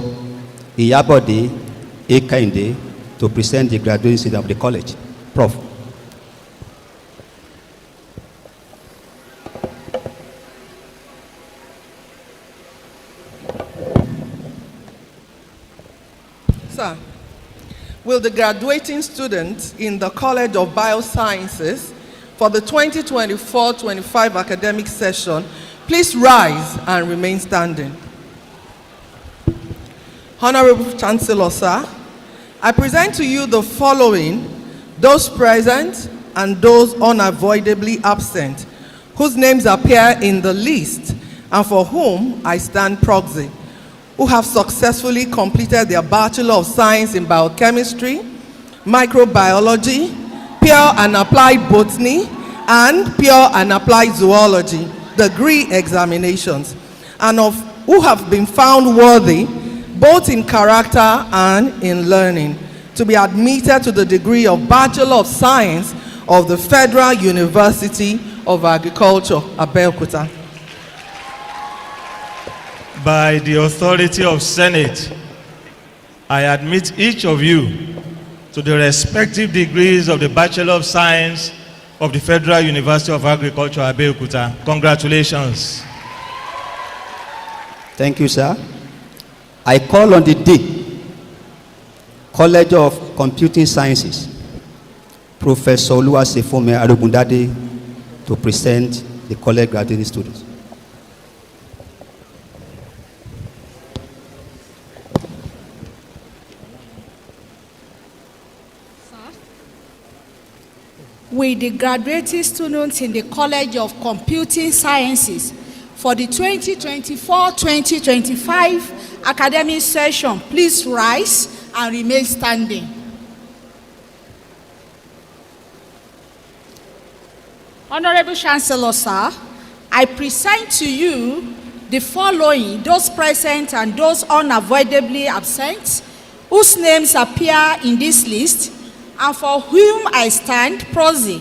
Iyabode Kehinde, to present the graduating student of the college. Prof. Sir, will the graduating students in the College of Biosciences for the 2024-25 academic session please rise and remain standing? Honorable Chancellor, sir, I present to you the following, those present and those unavoidably absent, whose names appear in the list and for whom I stand proxy, who have successfully completed their Bachelor of Science in Biochemistry, Microbiology, Pure and Applied Botany, and Pure and Applied Zoology degree examinations, and of who have been found worthy, both in character and in learning, to be admitted to the degree of Bachelor of Science of the Federal University of Agriculture, Abeokuta. By the authority of Senate, I admit each of you to the respective degrees of the Bachelor of Science of the Federal University of Agriculture, Abeokuta. Congratulations. Thank you, sir. I call on the Dean, College of Computing Sciences, Professor Oluwafemi, to present the college graduating students. With the graduating students in the College of Computing Sciences for the 2024-2025 academic session, please rise and remain standing. Honorable Chancellor, sir, I present to you the following, those present and those unavoidably absent, whose names appear in this list, and for whom I stand proxy,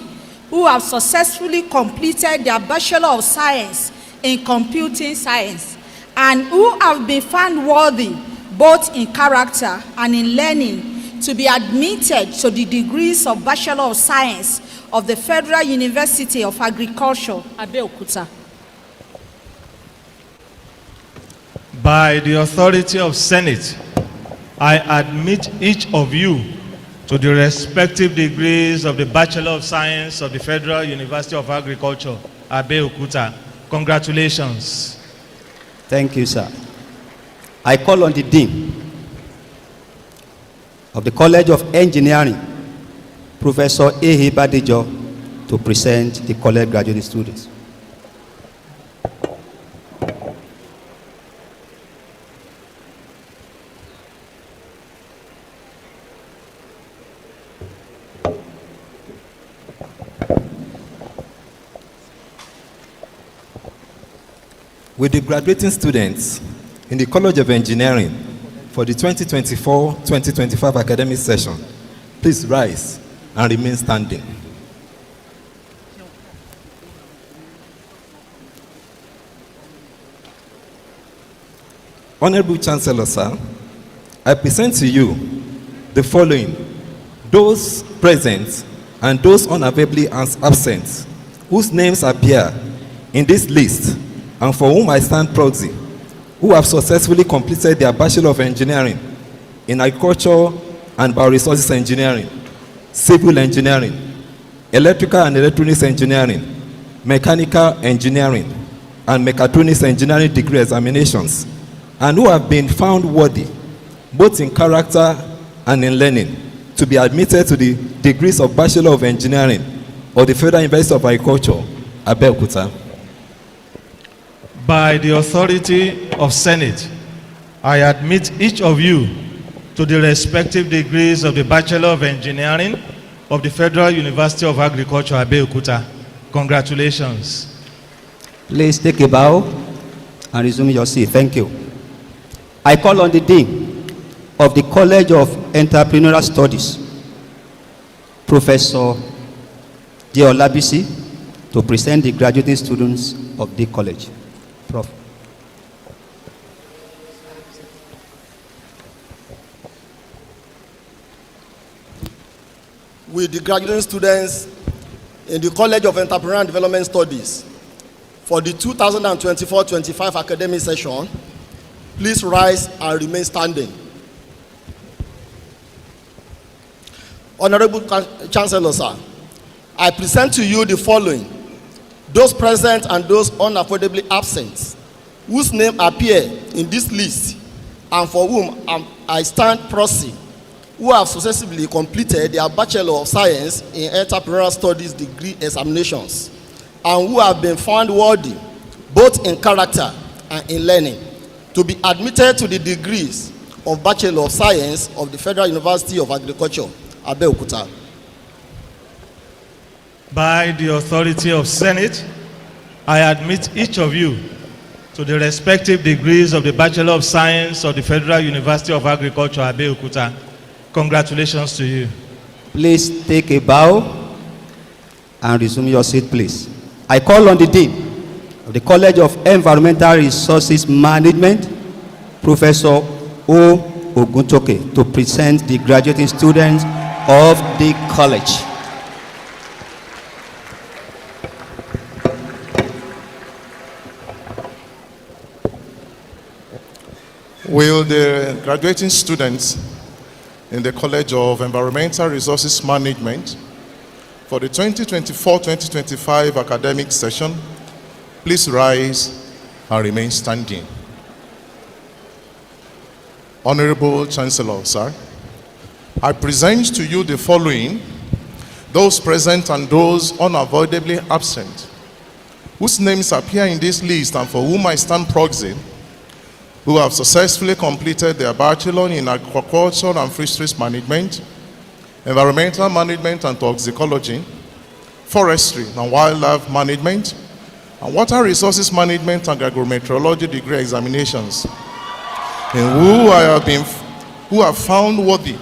who have successfully completed their Bachelor of Science in Computing Science, and who have been found worthy, both in character and in learning, to be admitted to the degrees of Bachelor of Science of the Federal University of Agriculture, Abeokuta. By the authority of Senate, I admit each of you to the respective degrees of the Bachelor of Science of the Federal University of Agriculture, Abeokuta. Congratulations. Thank you, sir. I call on the Dean of the College of Engineering, Professor Ehi Badijo, to present the college graduate students. With the graduating students in the College of Engineering for the 2024-2025 academic session, please rise and remain standing. Honorable Chancellor, sir, I present to you the following, those present and those unavailably absent, whose names appear in this list, and for whom I stand proxy, who have successfully completed their Bachelor of Engineering in Agriculture and Bioresources Engineering, Civil Engineering, Electrical and Electronics Engineering, Mechanical Engineering, and Mechatronics Engineering degree examinations, and who have been found worthy, both in character and in learning, to be admitted to the degrees of Bachelor of Engineering of the Federal University of Agriculture, Abeokuta. By the authority of Senate, I admit each of you to the respective degrees of the Bachelor of Engineering of the Federal University of Agriculture, Abeokuta. Congratulations. Please take a bow and resume your seat. Thank you. I call on the Dean of the College of Entrepreneurial Studies, Professor Olabisi, to present the graduating students of the college. Prof. With the graduating students in the College of Entrepreneurial and Development Studies for the 2024-25 academic session, please rise and remain standing. Honorable Chancellor, sir, I present to you the following, those present and those unavoidably absent, whose name appear in this list, and for whom I stand proxy, who have successfully completed their Bachelor of Science in Entrepreneurial Studies degree examinations, and who have been found worthy, both in character and in learning, to be admitted to the degrees of Bachelor of Science of the Federal University of Agriculture, Abeokuta. By the authority of Senate, I admit each of you to the respective degrees of the Bachelor of Science of the Federal University of Agriculture, Abeokuta. Congratulations to you. Please take a bow and resume your seat, please. I call on the Dean of the College of Environmental Resources Management, Professor Oguntoke, to present the graduating students of the college. Will the graduating students in the College of Environmental Resources Management for the 2024-2025 academic session please rise and remain standing? Honorable Chancellor, sir, I present to you the following, those present and those unavoidably absent, whose names appear in this list and for whom I stand proxy, who have successfully completed their Bachelor in Agriculture and Fisheries Management, Environmental Management and Toxicology, Forestry and Wildlife Management, and Water Resources Management and Agrometeorology degree examinations, and who have found worthy,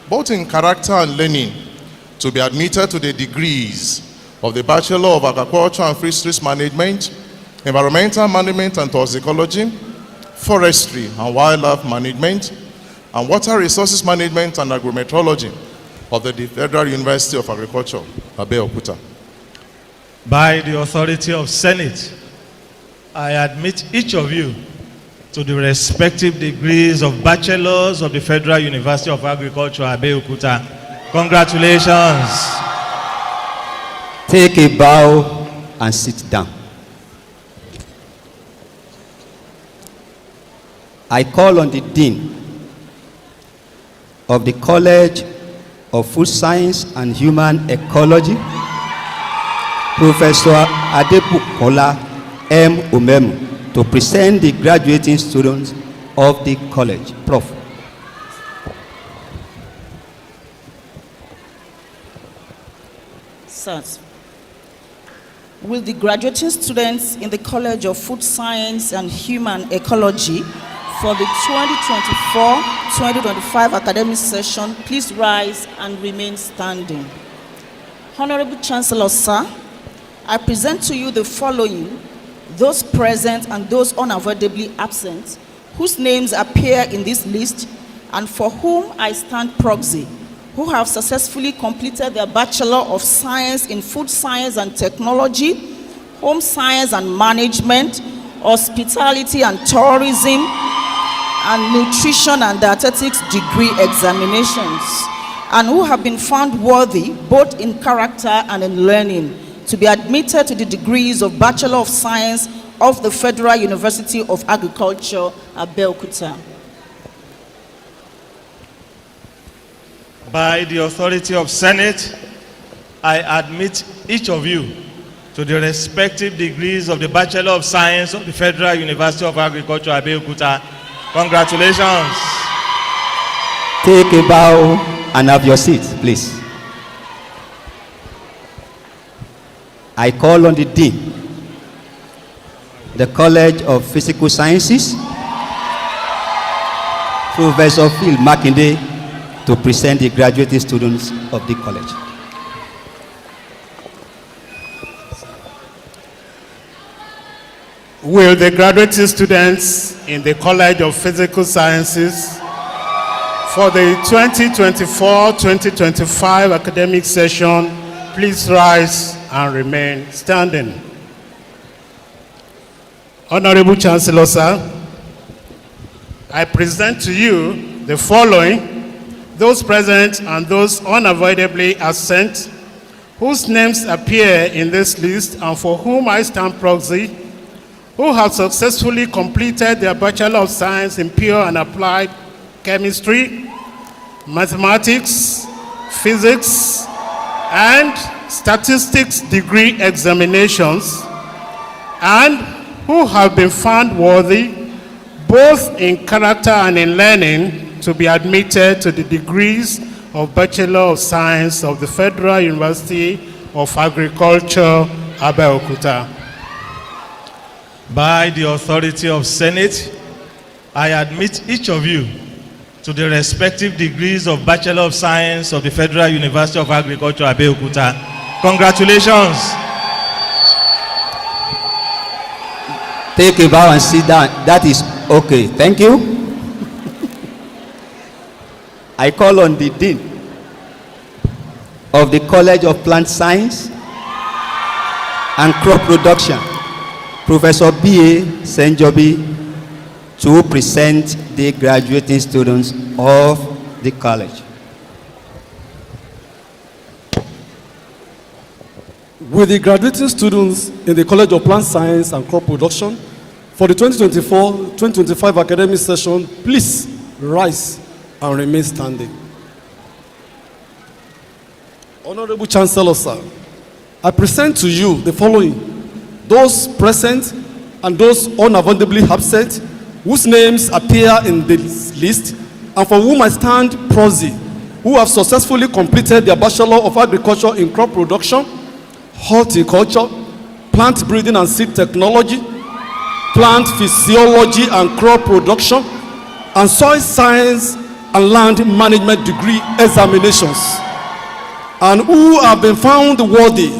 both in character and learning, to be admitted to the degrees of the Bachelor of Agriculture and Fisheries Management, Environmental Management and Toxicology, Forestry and Wildlife Management, and Water Resources Management and Agrometeorology of the Federal University of Agriculture, Abeokuta. By the authority of Senate, I admit each of you to the respective degrees of Bachelors of the Federal University of Agriculture, Abeokuta. Congratulations. Take a bow and sit down. I call on the Dean of the College of Food Science and Human Ecology, Professor Adebukola M. Umemu, to present the graduating students of the college. Prof. Sirs, will the graduating students in the College of Food Science and Human Ecology for the 2024-2025 academic session please rise and remain standing? Honorable Chancellor, sir, I present to you the following, those present and those unavoidably absent, whose names appear in this list and for whom I stand proxy, who have successfully completed their Bachelor of Science in Food Science and Technology, Home Science and Management, Hospitality and Tourism, and Nutrition and Dietetics degree examinations, and who have been found worthy both in character and in learning to be admitted to the degrees of Bachelor of Science of the Federal University of Agriculture, Abeokuta. By the authority of Senate, I admit each of you to the respective degrees of the Bachelor of Science of the Federal University of Agriculture, Abeokuta. Congratulations. Take a bow and have your seat, please. I call on the Dean, the College of Physical Sciences, Professor Phil Makinde, to present the graduating students of the college. Will the graduating students in the College of Physical Sciences for the 2024-2025 academic session please rise and remain standing? Honorable Chancellor, sir, I present to you the following, those present and those unavoidably absent, whose names appear in this list and for whom I stand proxy, who have successfully completed their Bachelor of Science in Pure and Applied Chemistry, Mathematics, Physics, and Statistics degree examinations, and who have been found worthy both in character and in learning, to be admitted to the degrees of Bachelor of Science of the Federal University of Agriculture, Abeokuta. By the authority of Senate, I admit each of you to the respective degrees of Bachelor of Science of the Federal University of Agriculture, Abeokuta. Congratulations. Take a bow and sit down. That is okay. Thank you. I call on the Dean of the College of Plant Science and Crop Production, Professor B.A. Senjobi, to present the graduating students of the college. With the graduating students in the College of Plant Science and Crop Production for the 2024-2025 academic session, please rise and remain standing. Honorable Chancellor, sir, I present to you the following: those present and those unavoidably absent whose names appear in this list and for whom I stand proxy, who have successfully completed their Bachelor of Agriculture in Crop Production, Horticulture, Plant Breeding and Seed Technology, Plant Physiology and Crop Production, and Soil Science and Land Management degree examinations, and who have been found worthy,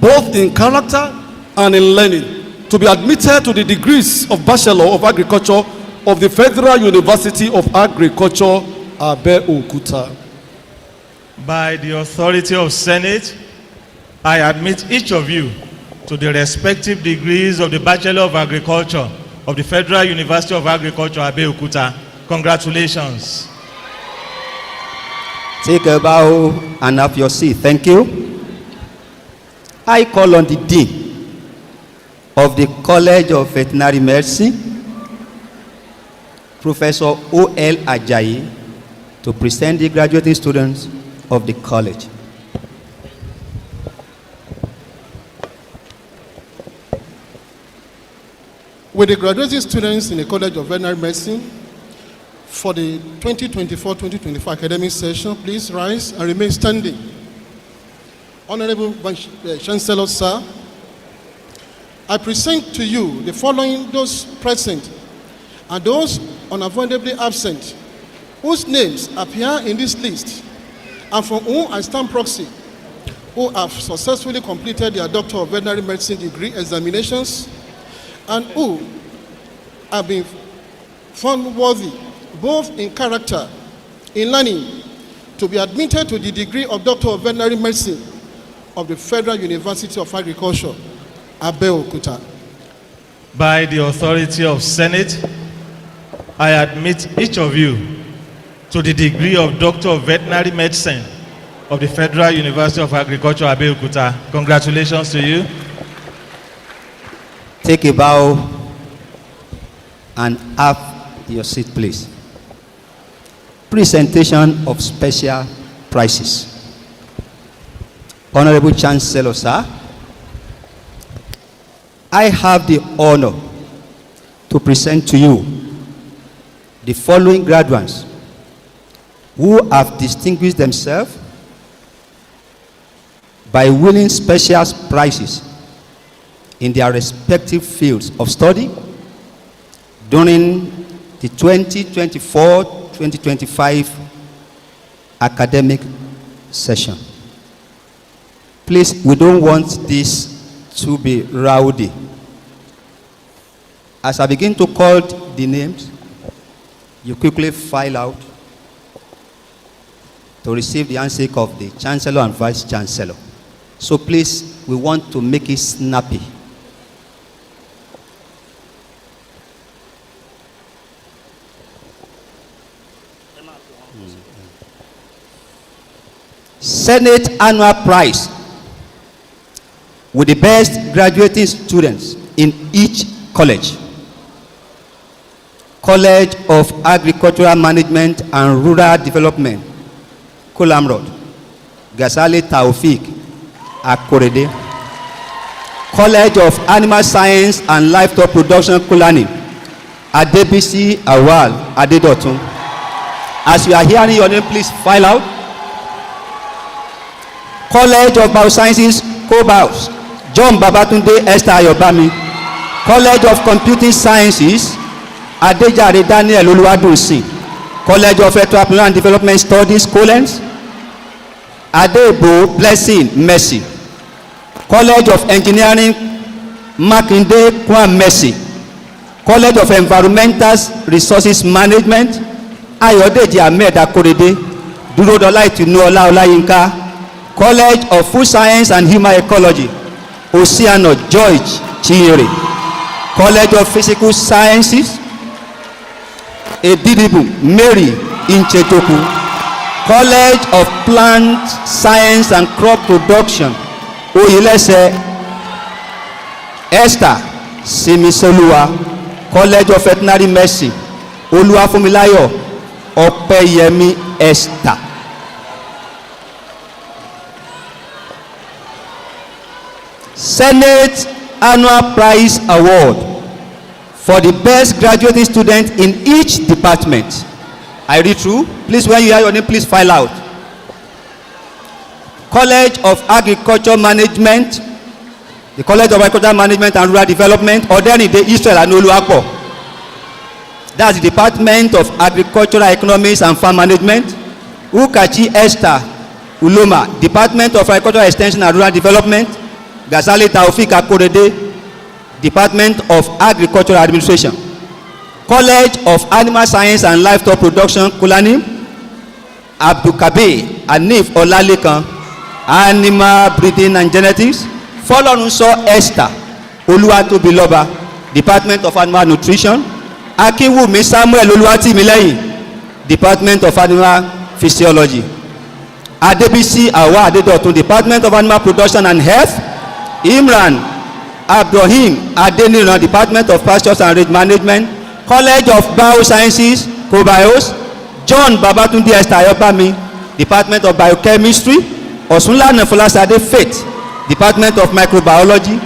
both in character and in learning, to be admitted to the degrees of Bachelor of Agriculture of the Federal University of Agriculture, Abeokuta. By the authority of Senate, I admit each of you to the respective degrees of the Bachelor of Agriculture of the Federal University of Agriculture, Abeokuta. Congratulations. Take a bow and have your seat. Thank you. I call on the Dean of the College of Veterinary Medicine, Professor O.L. Ajayi, to present the graduating students of the college. With the graduating students in the College of Veterinary Medicine for the 2024-2025 academic session, please rise and remain standing. Honorable Vice-Chancellor, sir, I present to you the following: those present and those unavoidably absent whose names appear in this list and for whom I stand proxy, who have successfully completed their Doctor of Veterinary Medicine degree examinations and who have been found worthy, both in character, in learning, to be admitted to the degree of Doctor of Veterinary Medicine of the Federal University of Agriculture, Abeokuta. By the authority of Senate, I admit each of you to the degree of Doctor of Veterinary Medicine of the Federal University of Agriculture, Abeokuta. Congratulations to you. Take a bow and have your seat, please. Presentation of special prizes. Honorable Chancellor, sir, I have the honor to present to you the following graduates who have distinguished themselves by winning special prizes in their respective fields of study during the 2024-2025 academic session. Please, we don't want this to be rowdy. As I begin to call the names, you quickly file out to receive the handshake of the Chancellor and Vice-Chancellor. So please, we want to make it snappy. Senate annual prize with the best graduating students in each college. College of Agricultural Management and Rural Development, Kulamrod, Gasali Taufik, Akorede. College of Animal Science and Livestock Production, Kulani, Adebisi Awal Adedotun. As you are hearing your name, please file out. College of Biosciences, Cobaus, John Babatunde Esther Ayobami. College of Computing Sciences, Adejare Daniel Oluwadunsin. College of Entrepreneurial and Development Studies, Collins, Adebo Blessing Mercy. College of Engineering, Makinde Kwan Mercy. College of Environmental Resources Management, Ayodeji Ahmed Akorede, Durodola Itunuola Olayinka. College of Food Science and Human Ecology, Oceano George Chinyere. College of Physical Sciences, Edidibu Mary Inchetoku. College of Plant Science and Crop Production, Oyelese Esther Simisoluwa. College of Veterinary Medicine, Oluwafemi Opeyemi Esther. Senate Annual Prize Award for the best graduating student in each department. I read through. Please, when you hear your name, please file out. College of Agriculture Management, the College of Agricultural Management and Rural Development, Odenide Israel Anoluapo. That's the Department of Agricultural Economics and Farm Management. Ukachi Esther Uloma, Department of Agricultural Extension and Rural Development. Gazali Taufik Akorede, Department of Agricultural Administration. College of Animal Science and Livestock Production, Kulani. Abdulkabir Anif Olalekan, Animal Breeding and Genetics. Fọlọ́runṣọ́ Esther Oluwatobiloba, Department of Animal Nutrition. Akinwumi Samuel Oluwatimileyin, Department of Animal Physiology. Adebisi Awa Adedotun, Department of Animal Production and Health. Imran Abdulrahim Adeniran, Department of Pastures and Range Management. College of Biosciences, Cobios. John Babatunde Esther Ayobami, Department of Biochemistry. Osunlana Folasade Faith, Department of Microbiology.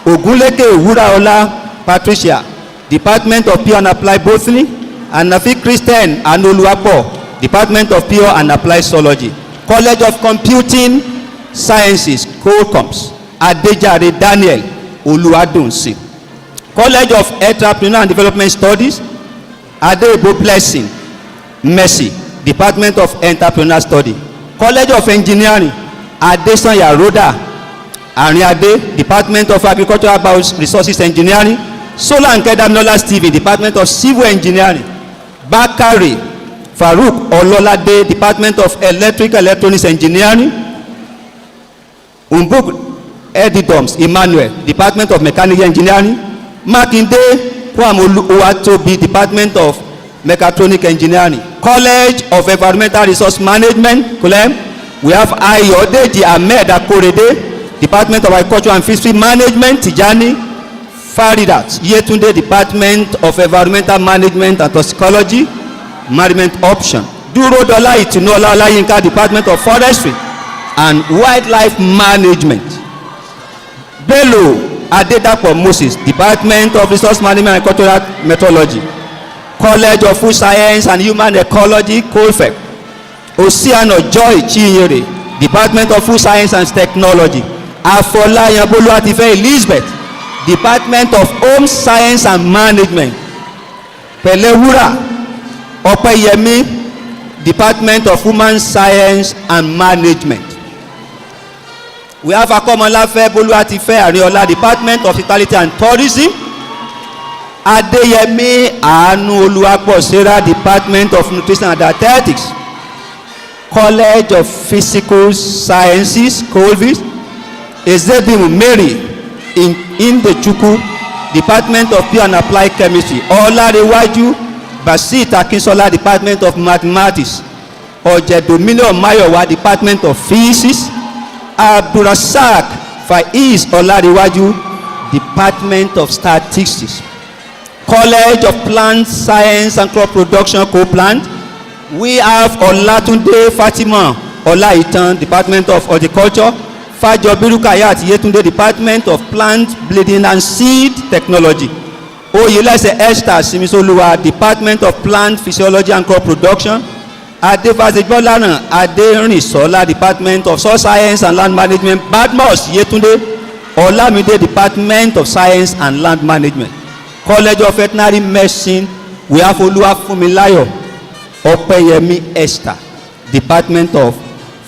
Ogunleke Owuraola Patricia, Department of Pure and Applied Botany. And Nafi Christian Anoluwapo, Department of Pure and Applied Zoology. College of Computing Sciences, Colcoms, Adejare Daniel Oluwadunsin. College of Entrepreneurial and Development Studies, Adebo Blessing Mercy, Department of Entrepreneurial Study. College of Engineering, Adesanya Roda Ariade, Department of Agricultural Resources Engineering. Solar and Kedaminola Stephen, Department of Civil Engineering. Bakari Farouk Ololade, Department of Electrical Electronics Engineering. Umbuk Edidoms Emmanuel, Department of Mechanical Engineering. Makinde Kwamolu Uwatobi, Department of Mechatronic Engineering. College of Environmental Resource Management, Kulem. We have Ayodeji Ahmed Akorede, Department of Agriculture and Fishery Management. Tijani Faridat Yetunde, Department of Environmental Management and Toxicology Management Option. Durodola Itunuola Olayinka, Department of Forestry and Wildlife Management. Bello Adedapo Moses, Department of Resource Management and Cultural Methodology. College of Food Science and Human Ecology, Colfec. Oceano Joy Chinyere, Department of Food Science and Technology. Afolayan Boluwatife Elizabeth, Department of Home Science and Management. Pelewura Opeyemi, Department of Human Science and Management. We have Akomolafe Boluwatife Ariola, Department of Hospitality and Tourism. Adeyemi Anu Oluwapo Sarah, Department of Nutrition and Dietetics. College of Physical Sciences, Colvis. Ezebimu Mary Indechukwu, Department of Pure and Applied Chemistry. Olarewaju Basit Akinsola, Department of Mathematics. Ojedomino Mayowa, Department of Physics. Abdurasak Faiz Olarewaju, Department of Statistics. College of Plant Science and Crop Production, Co-Plant. We have Olatunde Fatima Olaitan, Department of Horticulture. Fajobiru Kayat Yetunde, Department of Plant Breeding and Seed Technology. Oyelese Esther Simisoluwa, Department of Plant Physiology and Crop Production. Adefase Gbolaran Aderinsola, Department of Soil Science and Land Management. Badmus Yetunde Olamide, Department of Science and Land Management. College of Veterinary Medicine, we have Oluwafemi Opeyemi Esther, Department of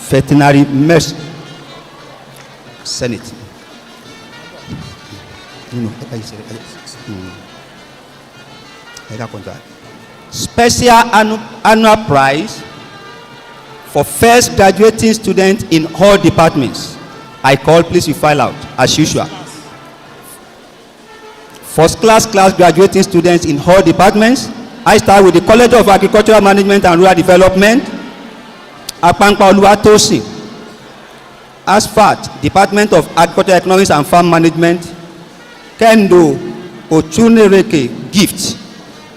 Veterinary Medicine. Senate. Special annual prize for first graduating students in all departments. I call, please you file out as usual. First class graduating students in all departments. I start with the College of Agricultural Management and Rural Development. Apanpa Oluwatosin. ASFAT, Department of Agricultural Economics and Farm Management. Kendo Ochunereke Gift,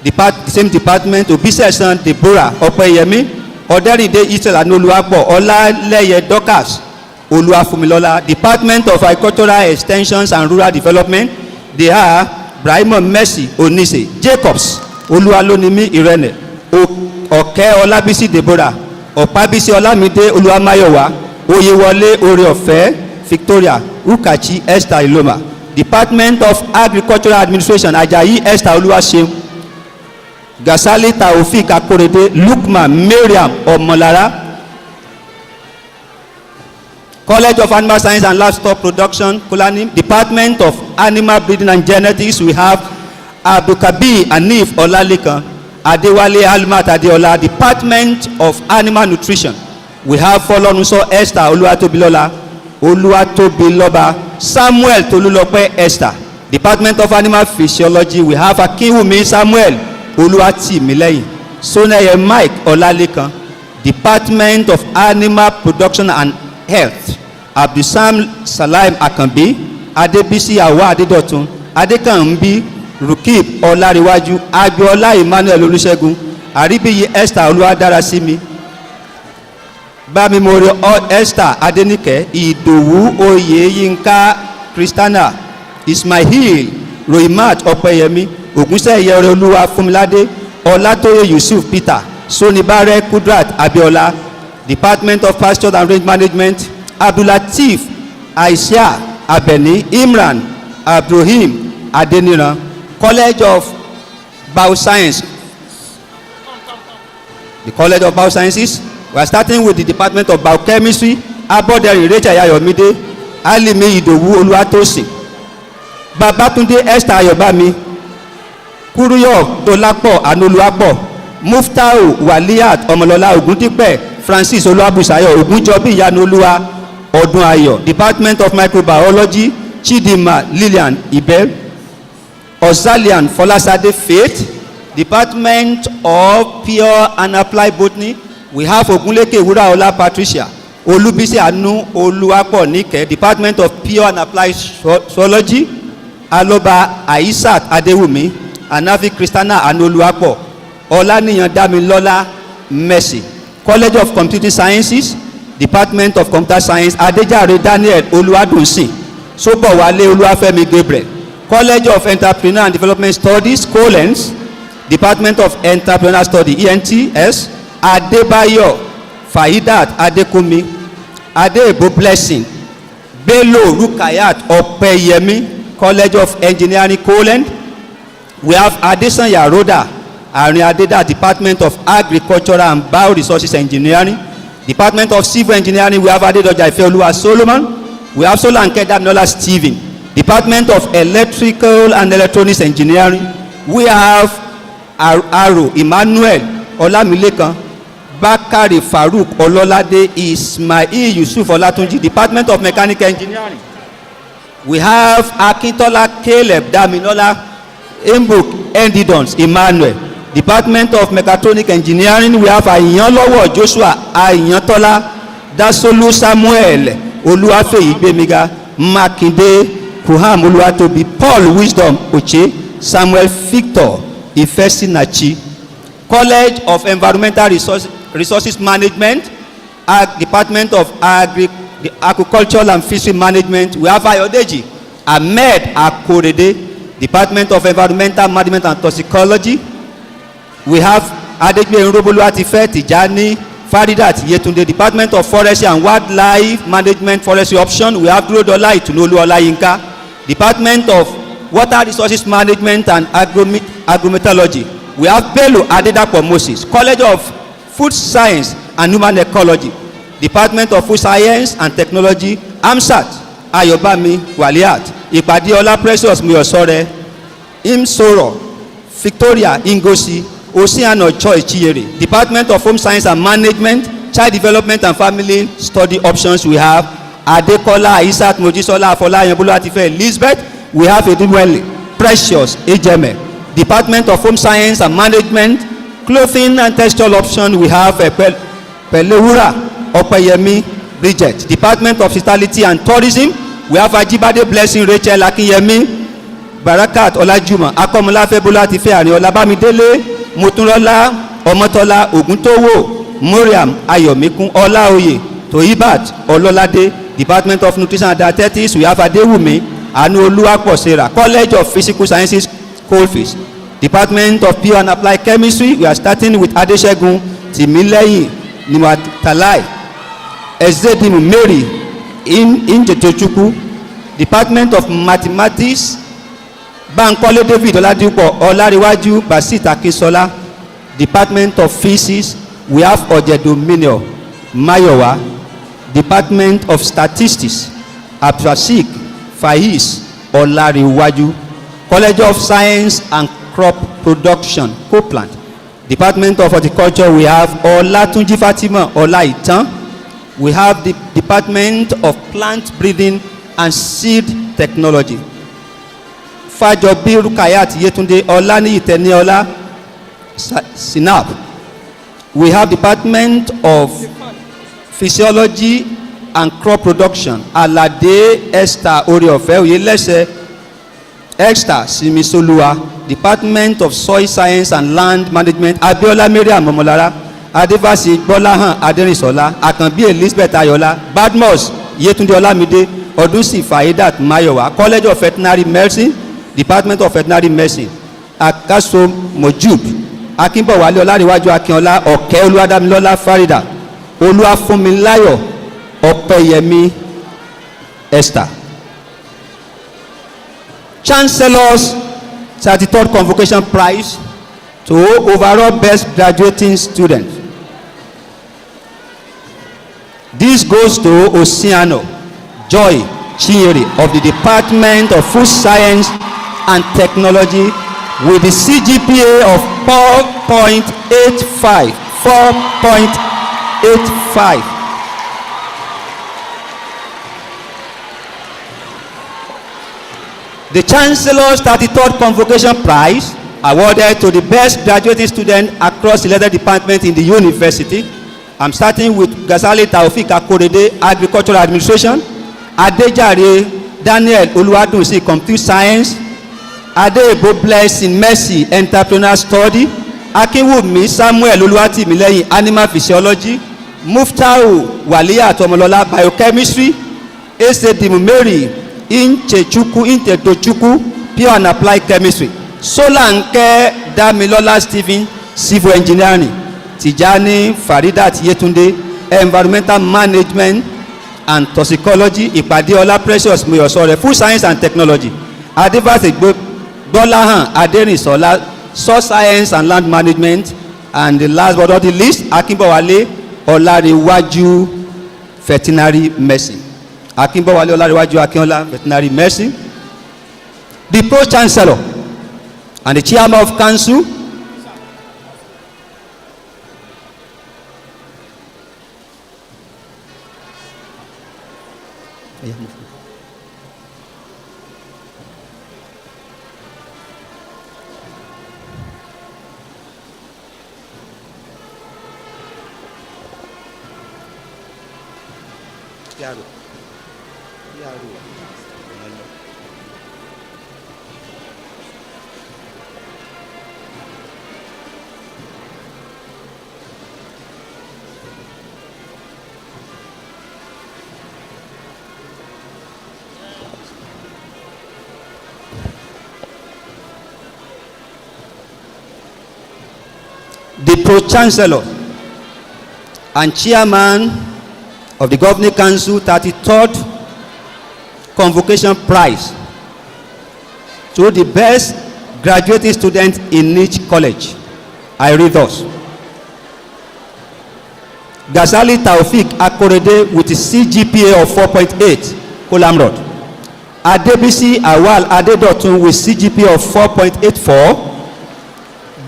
the same department. Obisesan Deborah Opeyemi. Oderide Israel Anoluwapo. Olaleye Dorcas Oluwafumilola, Department of Agricultural Extensions and Rural Development. They are Brahima Mercy Onise, Jacobs Oluwalonimi Irene, Oke Olabisi Deborah, Opabisi Olamide Oluwamayowa, Oyewole Oreofe Victoria, Ukachi Esther Iloma, Department of Agricultural Administration Ajayi Esther Oluwaseun, Gasali Taofik Akorede, Lukman Mariam Omolara. College of Animal Science and Livestock Production, Kulanim. Department of Animal Breeding and Genetics, we have Abdulkabir Anif Olalekan, Adewale Almat Adeola. Department of Animal Nutrition, we have Folonuso Esther Oluwatobiloba, Samuel Tolulope Esther. Department of Animal Physiology, we have Akinwumi Samuel Oluwatimileyin, Soneye Mike Olalekan. Department of Animal Production and Health, Abdusam Salaim Akambi, Adebisi Awa Adedotun, Adekanbi Rukib Olariwaju, Abiola Emmanuel Olusegun, Aribiyi Esther Oluwadarasimi, Bamimori Esther Adenike, Idowu Oyeyinka Christiana, Ismail Roimat Opeyemi, Ogunseye Oluwafumilade, Olatoye Yusuf Peter, Sonibare Kudrat Abiola. Department of Pasture and Range Management, Abdulatif Aisha Abeni, Imran Abdulrahim Adenira. College of Bioscience, the College of Biosciences, we are starting with the Department of Biochemistry. Aboderi Rachel Ayomide, Alimi Idowu Oluwatosin, Babatunde Esther Ayobami, Kuruyo Dolapo Anoluwapo, Muftau Waliat Omolola Ogundipe, Francis Oluwabusayo Ogunjobi Iyanoluwa Odunayo. Department of Microbiology, Chidima Lillian Ibe, Ozalian Folasade Faith. Department of Pure and Applied Botany, we have Ogunleke Wuraola Patricia, Olubisi Anu Oluwapo Nike. Department of Pure and Applied Zoology, Aloba Aisat Adewumi, Anafi Christiana Anoluwapo, Olaniyan Damilola Mercy. College of Computing Sciences, Department of Computer Science, Adejare Daniel Oluwadunsin, Sobowale Oluwafemi Gabriel. College of Entrepreneur and Development Studies, Collins, Department of Entrepreneur Study, ENTS, Adebayo Faidat Adekumi, Adebo Blessing, Bello Rukayat Opeyemi. College of Engineering, Collins, we have Adesanya Roda Arin Adeda, Department of Agricultural and Bioresources Engineering. Department of Civil Engineering, we have Adedoja Ifeoluwa Solomon. We have Solanke Damilola Stephen. Department of Electrical and Electronics Engineering, we have Aro Emmanuel Olamilekan, Bakari Farouk Ololade, Ismail Yusuf Olatunji. Department of Mechanical Engineering, we have Akintola Caleb Damilola, Mbok Endidons Emmanuel. Department of Mechatronic Engineering, we have Ayanlowo Joshua Ayantola, Dasolu Samuel Oluwafeyi Gbemiga, Makinde Kuham Oluwatobi, Paul Wisdom Oche, Samuel Victor Ifesinachi. College of Environmental Resources Management, Department of Agricultural and Fishery Management, we have Ayodeji Ahmed Akorede. Department of Environmental Management and Toxicology. We have Adegbe Nroboluwatife Tijani Faridat Yetunde, Department of Forestry and Wildlife Management Forestry Option. We have Durodola Itunolu Olayinka, Department of Water Resources Management and Agrometallurgy. We have Bello Adedapo Moses, College of Food Science and Human Ecology, Department of Food Science and Technology, AMSAT Ayobami Waliat, Ipadiola Precious Muyosore, Imsoro, Victoria Ingosi, Oceano Choi Chiere, Department of Home Science and Management, Child Development and Family Study Options. We have Adekola Isat Mojisola Afola Yambuluatife Elizabeth. We have Edwin Precious Ejeme, Department of Home Science and Management, Clothing and Textile Option. We have Pelewura Opeyemi Bridget, Department of Hospitality and Tourism. We have Ajibade Blessing Rachel Akinyemi, Barakat Olajuma Akomolafe Bolatife Ariola Bamidele Motunrola Omotola Oguntowo Moriam Ayomikun Olaoye Toyibat Ololade, Department of Nutrition and Dietetics. We have Adewumi Anu Oluwaposera, College of Physical Sciences Coalfields, Department of Pure and Applied Chemistry. We are starting with Adesegun Timileyin Niwatalai Ezedimu Mary Injetochukwu, Department of Mathematics Bankole David Oladipo Olariwaju Basit Akisola, Department of Physics. We have Ojedominio Mayowa, Department of Statistics Abdulrasheed Faiz Olariwaju, College of Science and Crop Production Copeland, Department of Horticulture. We have Olatunji Fatima Olaitan. We have the Department of Plant Breeding and Seed Technology, Fajobi Rukayat Yetunde Olani Iteniola Sinap. We have Department of Physiology and Crop Production, Alade Esther Oriofe Oyelese Esther Simisolua, Department of Soil Science and Land Management, Abiola Mariam Momolara, Adevasi Bolahan Adenisola, Akanbi Elizabeth Ayola, Badmus Yetunde Olamide, Odusi Faidat Mayowa, College of Veterinary Medicine, Department of Veterinary Medicine, Akaso Mojub, Akinbowale Olariwaju Akinola, Oke Oluwadamilola Farida, Oluwafunmilayo Opeyemi Esther. Chancellor's 33rd Convocation Prize to overall best graduating student. This goes to Oceano Joy Chiere of the Department of Food Science and Technology with the CGPA of 4.85. 4.85. The Chancellor's 33rd Convocation Prize awarded to the best graduating student across 11 departments in the university. I'm starting with Gasali Taufik Akorede, Agricultural Administration, Adejare Daniel Oluwadunsi, Computer Science, Adebo Bless in Mercy, Entrepreneurial Study, Akinwumi Samuel Oluwatimileyin, Animal Physiology, Muftau Waliya Tomolola, Biochemistry, Esedimu Mary Intetochukwu, Pure and Applied Chemistry, Solanke Damilola Stephen, Civil Engineering, Tijani Faridat Yetunde, Environmental Management and Toxicology, Ipadiola Precious Muyosore, Food Science and Technology, Adevasi Gbolahan Adenisola, Soil Science and Land Management, and the last but not the least, Akinbowale Olariwaju Veterinary Medicine. Akinbowale Olariwaju Akinola Veterinary Medicine. The Pro-Chancellor and the Chairman of Council, the Pro-Chancellor and Chairman of the Governing Council 33rd Convocation Prize to the best graduating student in each college. I read thus. Ghazali Taufik Akorede with a CGPA of 4.8, Kolam Road. Adebisi Awal Adedotun with CGPA of 4.84.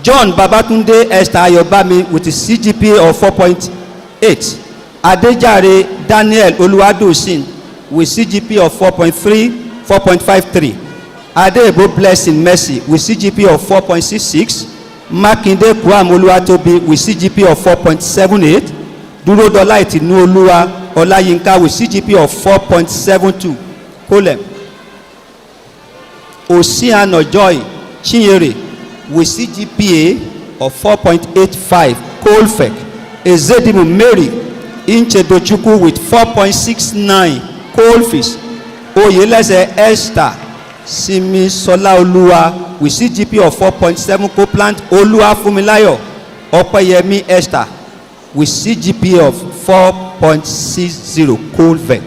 John Babatunde Esther Ayobami with a CGPA of 4.8. Adejare Daniel Oluwadosin with CGPA of 4.53. Adebo Blessing Mercy with CGPA of 4.66. Makinde Kwam Oluwatobi with CGPA of 4.78. Durodola Itinuoluwa Olayinka with CGPA of 4.72. Colem. Oceano Joy Chinyere with CGPA of 4.85. Colfec. Ezedimu Mary Inchedochukwu with 4.69. Coalfish. Oyelese Esther Simi Solaoluwa with CGPA of 4.7. Copeland Oluwafumilayo Opeyemi Esther with CGPA of 4.60. Colvet.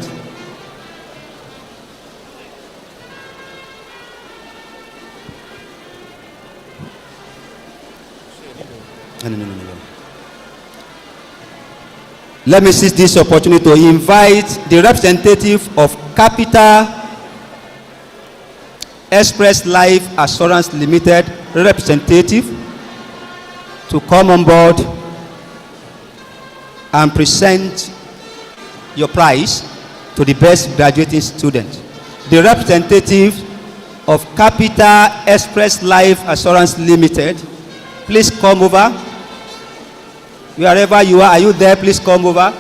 No. Let me seize this opportunity to invite the representative of Capital Express Life Assurance Limited representative to come on board and present your prize to the best graduating student. The representative of Capital Express Life Assurance Limited, please come over. Wherever you are you there? Please come over.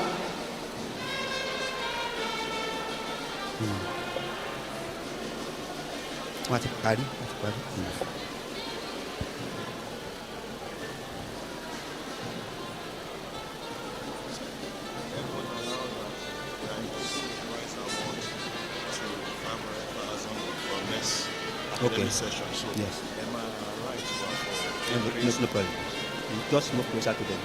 Okay. Yes. No problem. Just move closer to them.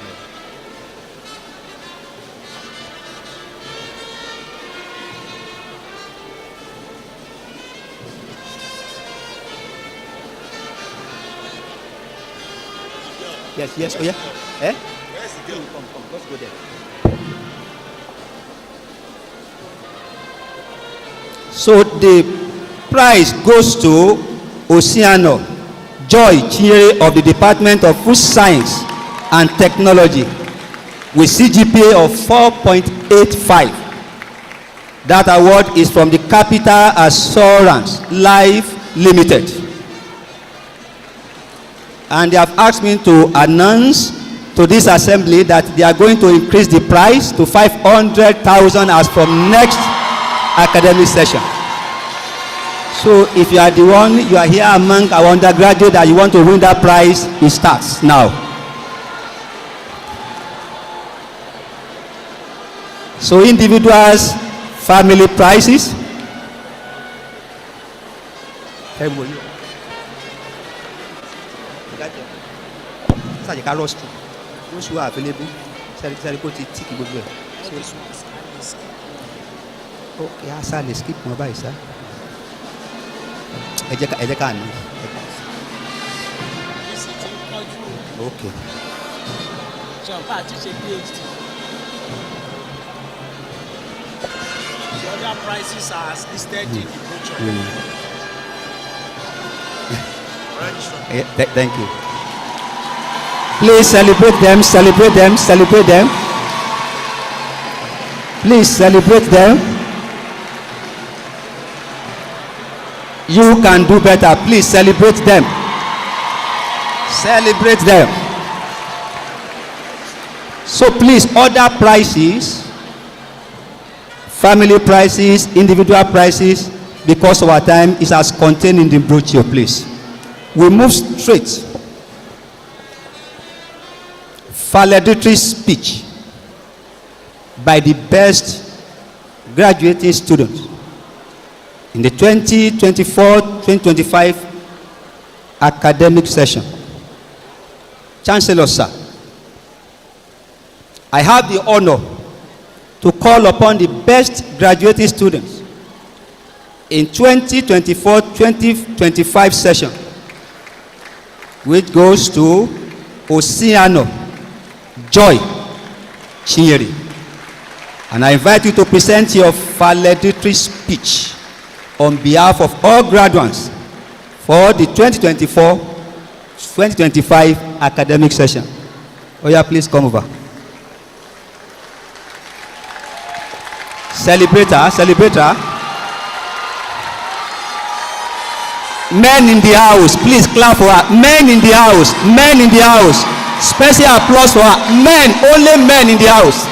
Yes. Oh yeah. Eh? Where's the girl? Come. Let's go there. So the prize goes to Oceano Joy Chinyere of the Department of Food Science and Technology with CGPA of 4.85. That award is from the Capital Assurance Life Limited. And they have asked me to announce to this assembly that they are going to increase the price to 500,000 as from next academic session. So if you are the one, you are here among our undergraduate that you want to win that prize, it starts now. So individuals, family prizes. Those who are available, okay, let's skip mobile, sir. Okay. The other prices are listed in the brochure. Thank you. Please celebrate them. Please celebrate them. You can do better. Please celebrate them. So please, other prices, family prices, individual prices, because of our time, is as contained in the brochure, please. We move straight. Valedictory speech by the best graduating students in the 2024-2025 academic session. Chancellor, sir, I have the honor to call upon the best graduating students in 2024-2025 session, which goes to Oceano Joy Chinyere. And I invite you to present your valedictory speech on behalf of all graduates for the 2024-2025 academic session. Oya, please come over. Celebrator, celebrator. Men in the house, please clap for her. Men in the house, men in the house. Special applause for her. Men, only men in the house.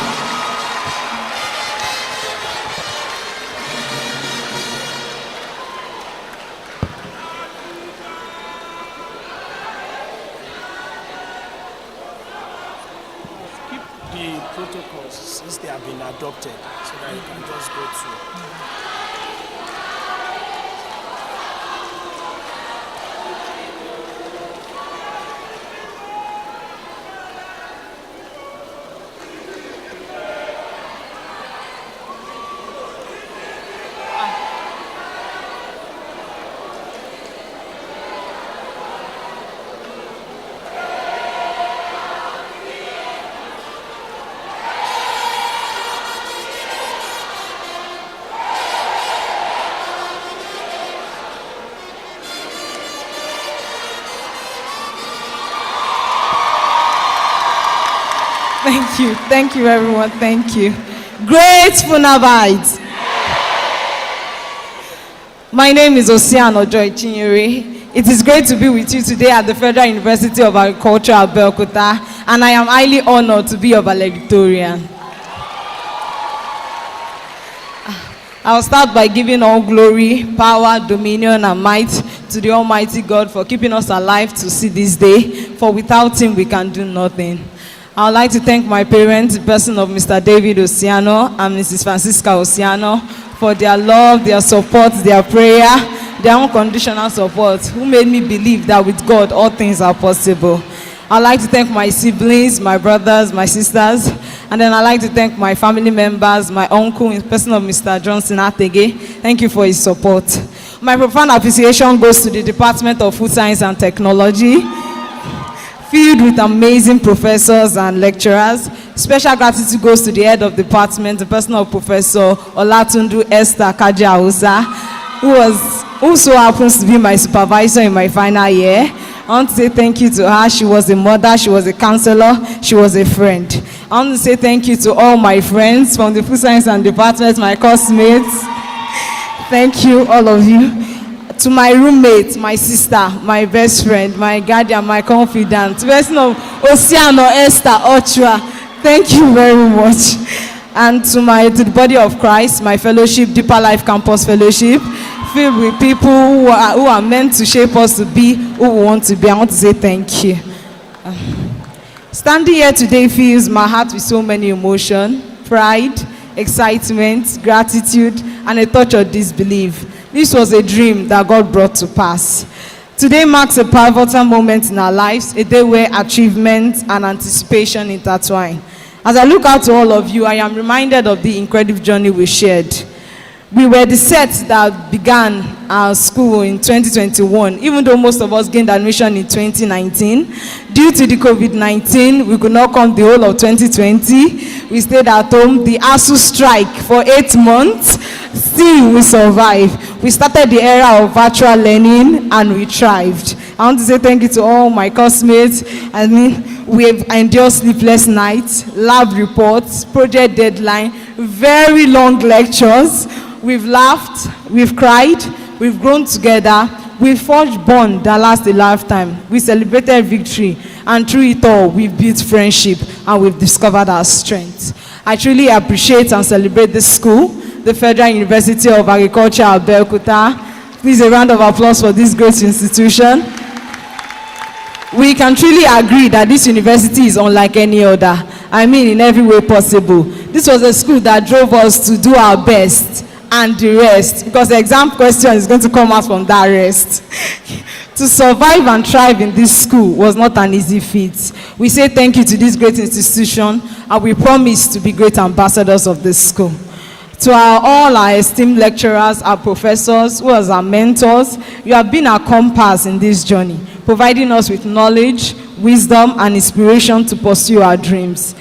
Keep the protocols since they have been adopted so that you can just go through. Thank you everyone, thank you. Great FUNAABites. My name is Oceano Joy Chinyere. It is great to be with you today at the Federal University of Agriculture, Abeokuta, and I am highly honored to be your valedictorian. I'll start by giving all glory, power, dominion, and might to the Almighty God for keeping us alive to see this day, for without Him we can do nothing. I would like to thank my parents, the person of Mr. David Oceano and Mrs. Francisca Oceano, for their love, their support, their prayer, their unconditional support, who made me believe that with God all things are possible. I'd like to thank my siblings, my brothers, my sisters, and then I'd like to thank my family members, my uncle, in the person of Mr. Johnson Atege. Thank you for his support. My profound appreciation goes to the Department of Food Science and Technology, filled with amazing professors and lecturers. Special gratitude goes to the head of the department, the person of Professor Olatundu Esther Kaja-Osa, who so happens to be my supervisor in my final year. I want to say thank you to her. She was a mother, she was a counselor, she was a friend. I want to say thank you to all my friends from the Food Science and Department, my classmates. Thank you, all of you. To my roommate, my sister, my best friend, my guardian, my confidant, person of Oceano Esther Ochua, thank you very much. And to the body of Christ, my fellowship, Deeper Life Campus Fellowship, filled with people who are meant to shape us to be who we want to be. I want to say thank you. Standing here today fills my heart with so many emotions, pride, excitement, gratitude, and a touch of disbelief. This was a dream that God brought to pass. Today marks a pivotal moment in our lives, a day where achievement and anticipation intertwine. As I look out to all of you, I am reminded of the incredible journey we shared. We were the set that began our school in 2021, even though most of us gained admission in 2019. Due to the COVID-19, we could not come the whole of 2020. We stayed at home. The ASU strike for 8 months. Still, we survived. We started the era of virtual learning and we thrived. I want to say thank you to all my classmates. I mean, we have endured sleepless nights, lab reports, project deadline, very long lectures. We've laughed, we've cried, we've grown together, we've forged bonds that last a lifetime. We celebrated victory, and through it all, we've built friendship and we've discovered our strength. I truly appreciate and celebrate this school, the Federal University of Agriculture, Abeokuta. Please, a round of applause for this great institution. We can truly agree that this university is unlike any other. I mean, in every way possible. This was a school that drove us to do our best and the rest, because the exam question is going to come out from that rest. To survive and thrive in this school was not an easy feat. We say thank you to this great institution, and we promise to be great ambassadors of this school. To all our esteemed lecturers, our professors, who are our mentors, you have been our compass in this journey, providing us with knowledge, wisdom, and inspiration to pursue our dreams.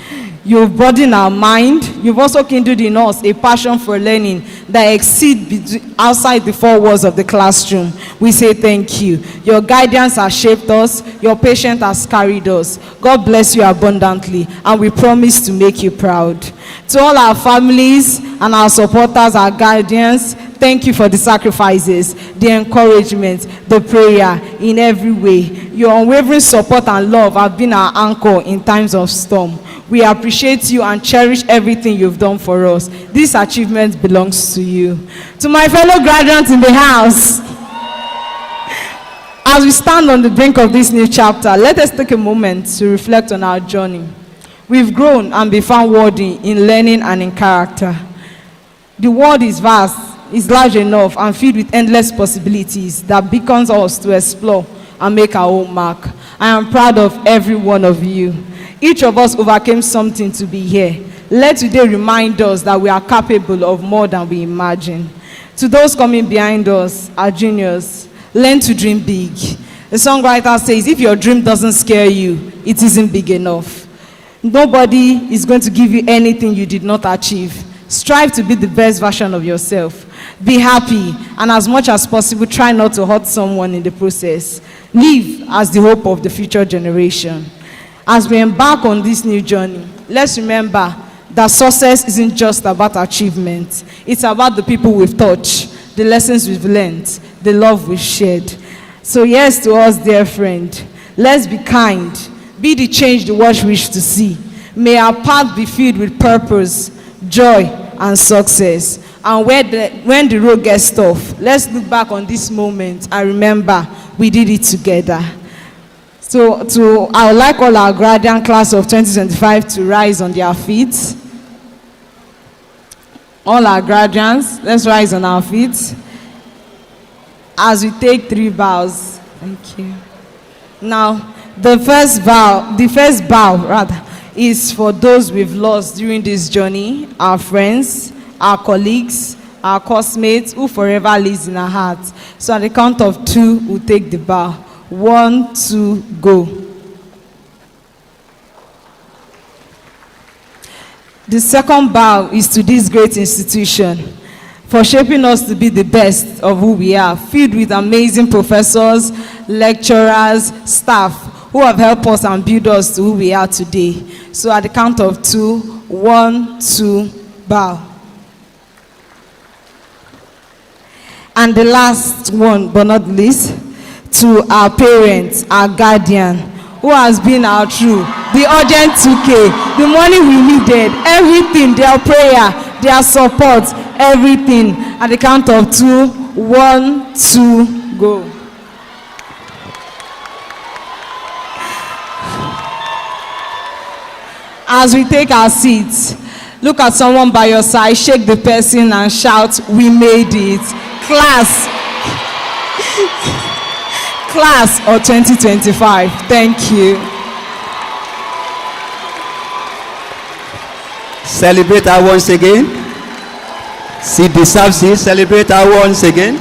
You've broadened our mind. You've also kindled in us a passion for learning that exceeds outside the four walls of the classroom. We say thank you. Your guidance has shaped us. Your patience has carried us. God bless you abundantly, and we promise to make you proud. To all our families and our supporters, our guardians, thank you for the sacrifices, the encouragement, the prayer in every way. Your unwavering support and love have been our anchor in times of storm. We appreciate you and cherish everything you've done for us. This achievement belongs to you. To my fellow graduates in the house, as we stand on the brink of this new chapter, let us take a moment to reflect on our journey. We've grown and been found worthy in learning and in character. The world is vast, is large enough, and filled with endless possibilities that beckons us to explore and make our own mark. I am proud of every one of you. Each of us overcame something to be here. Let today remind us that we are capable of more than we imagine. To those coming behind us, our juniors, learn to dream big. The songwriter says, if your dream doesn't scare you, it isn't big enough. Nobody is going to give you anything you did not achieve. Strive to be the best version of yourself. Be happy, and as much as possible, try not to hurt someone in the process. Live as the hope of the future generation. As we embark on this new journey, let's remember that success isn't just about achievement. It's about the people we've touched, the lessons we've learned, the love we've shared. So yes to us, dear friend. Let's be kind. Be the change the world wishes to see. May our path be filled with purpose, joy, and success. And when the road gets tough, let's look back on this moment and remember we did it together. So I would like all our graduate class of 2025 to rise on their feet. All our graduates, let's rise on our feet as we take 3 bows. Thank you. Now, the first bow is for those we've lost during this journey, our friends, our colleagues, our classmates who forever lives in our hearts. So at the count of 2, we'll take the bow. 1, 2, go. The second bow is to this great institution for shaping us to be the best of who we are, filled with amazing professors, lecturers, staff who have helped us and built us to who we are today. So at the count of 2, 1, 2, bow. And the last one, but not least, to our parents, our guardian, who has been our true, the urgent 2K, the money we needed, everything, their prayer, their support, everything. At the count of 2, 1, 2, go. As we take our seats, look at someone by your side, shake the person and shout, we made it. Class of 2025. Thank you. Celebrate her once again. She deserves it. Celebrate her once again.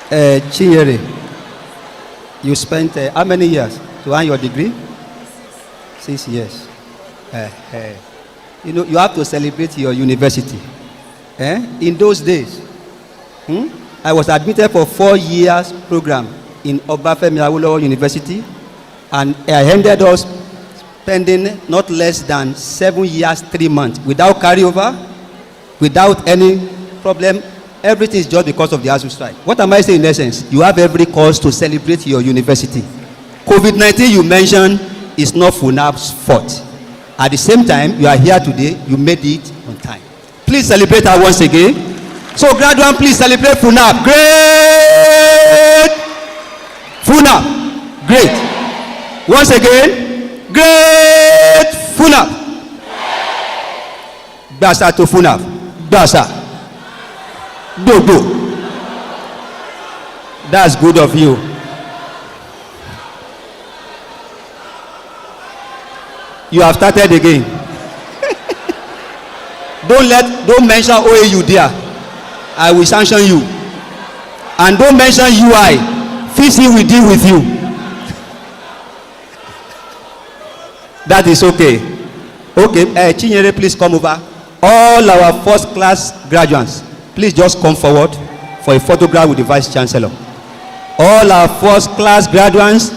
Chinyere, you spent how many years to earn your degree? 6 years. You know, you have to celebrate your university. In those days, I was admitted for 4 years program in Oluwafemi University, and I ended up spending not less than 7 years, 3 months without carryover, without any problem. Everything is just because of the ASUU strike. What am I saying in essence? You have every cause to celebrate your university. COVID-19 you mentioned is not FUNAAB's fault. At the same time, you are here today, you made it on time. Please celebrate her once again. So graduate, please celebrate FUNAAB. Great! FUNAAB. Great. Once again, great FUNAAB. Basa to FUNAAB. Basa. Do. That's good of you. You have started again. Don't mention OAU there. I will sanction you. And don't mention UI. Fisi will deal with you. That is okay. Okay, Chinyere, please come over. All our first class graduates, please just come forward for a photograph with the Vice-Chancellor. All our first class graduates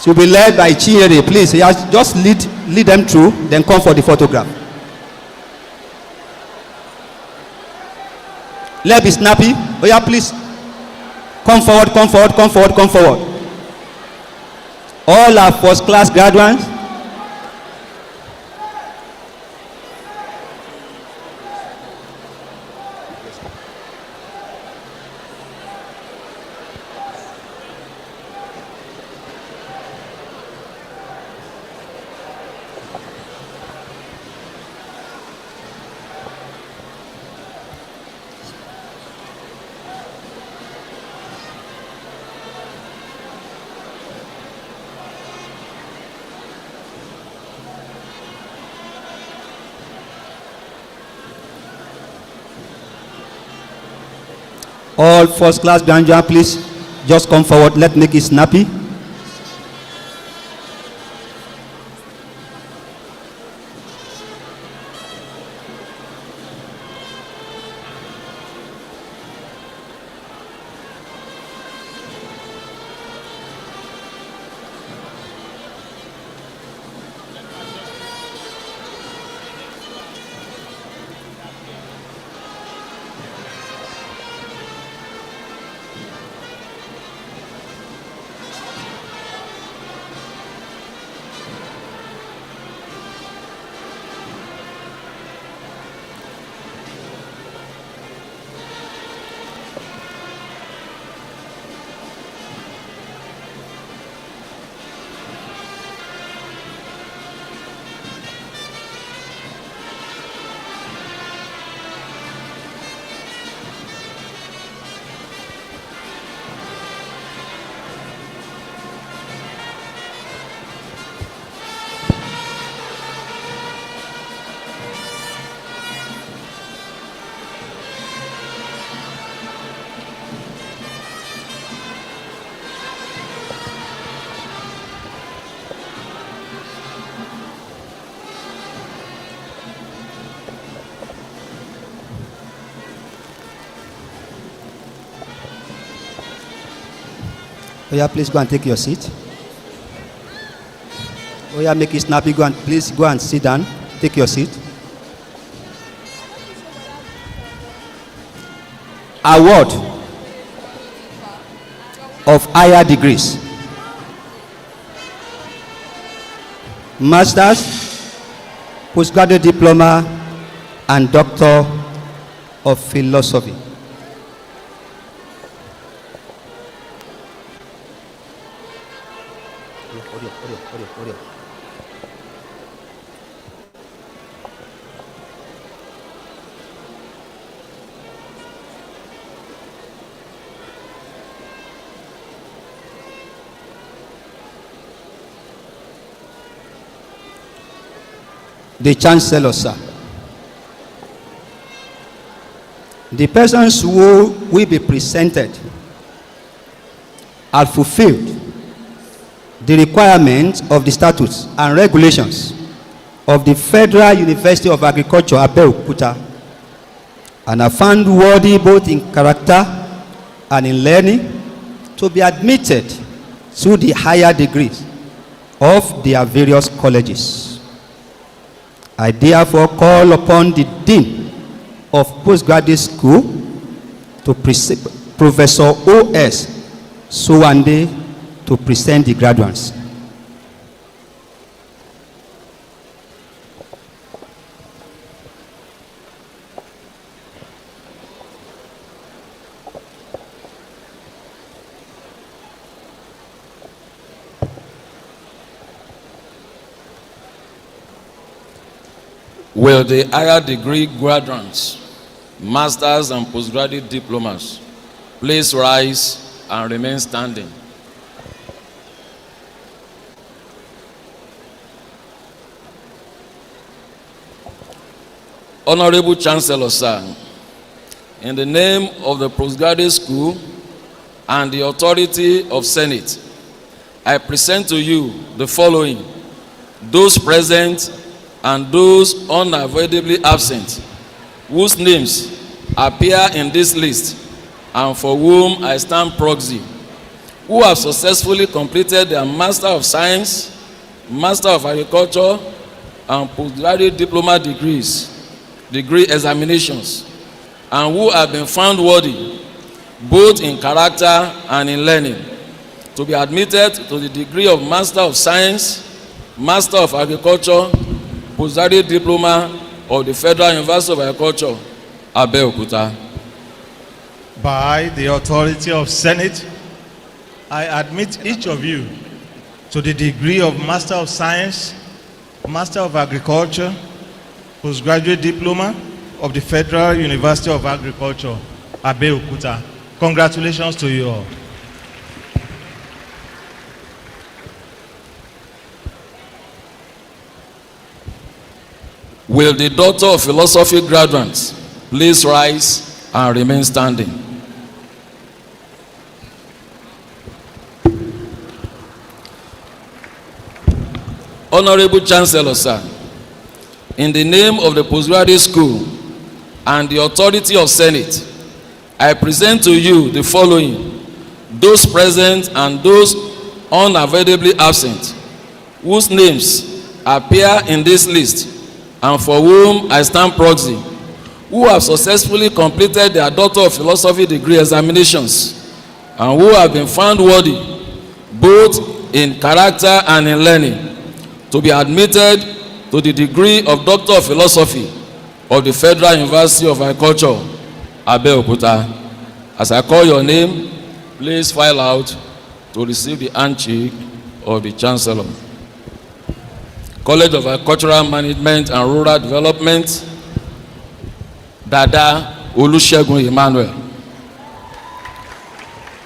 should be led by Chinyere. Please, just lead them through, then come for the photograph. Let's be snappy. Oh yeah, please. Come forward, come forward, come forward, come forward. All our first class graduates. All first class graduates, please just come forward. Let's make it snappy. Oh yeah, please go and take your seat. Oh yeah, make it snappy. Please go and sit down. Take your seat. Award of higher degrees. Masters, postgraduate diploma, and Doctor of Philosophy. The Chancellor, sir. The persons who will be presented have fulfilled the requirements of the statutes and regulations of the Federal University of Agriculture, Abeokuta, and are found worthy both in character and in learning to be admitted to the higher degrees of their various colleges. I therefore call upon the Dean of Postgraduate School, to Professor O.S. Sowande, to present the graduates. Will the higher degree graduates, masters and postgraduate diplomas Please rise and remain standing. Honorable Chancellor, sir, in the name of the postgraduate school and the authority of Senate, I present to you the following: those present and those unavoidably absent, whose names appear in this list and for whom I stand proxy, who have successfully completed their Master of Science, Master of Agriculture, and postgraduate diploma degree examinations, and who have been found worthy, both in character and in learning, to be admitted to the degree of Master of Science, Master of Agriculture, postgraduate diploma of the Federal University of Agriculture, Abeokuta. By the authority of Senate, I admit each of you to the degree of Master of Science, Master of Agriculture, postgraduate diploma of the Federal University of Agriculture, Abeokuta. Congratulations to you all. Will the Doctor of Philosophy graduates please rise and remain standing? Honorable Chancellor, sir, in the name of the postgraduate school and the authority of Senate, I present to you the following: those present and those unavoidably absent, whose names appear in this list and for whom I stand proxy, who have successfully completed their Doctor of Philosophy degree examinations and who have been found worthy, both in character and in learning, to be admitted to the degree of Doctor of Philosophy of the Federal University of Agriculture, Abeokuta. As I call your name, please file out to receive the handshake of the Chancellor. College of Agricultural Management and Rural Development, Dada Olusegun Emmanuel.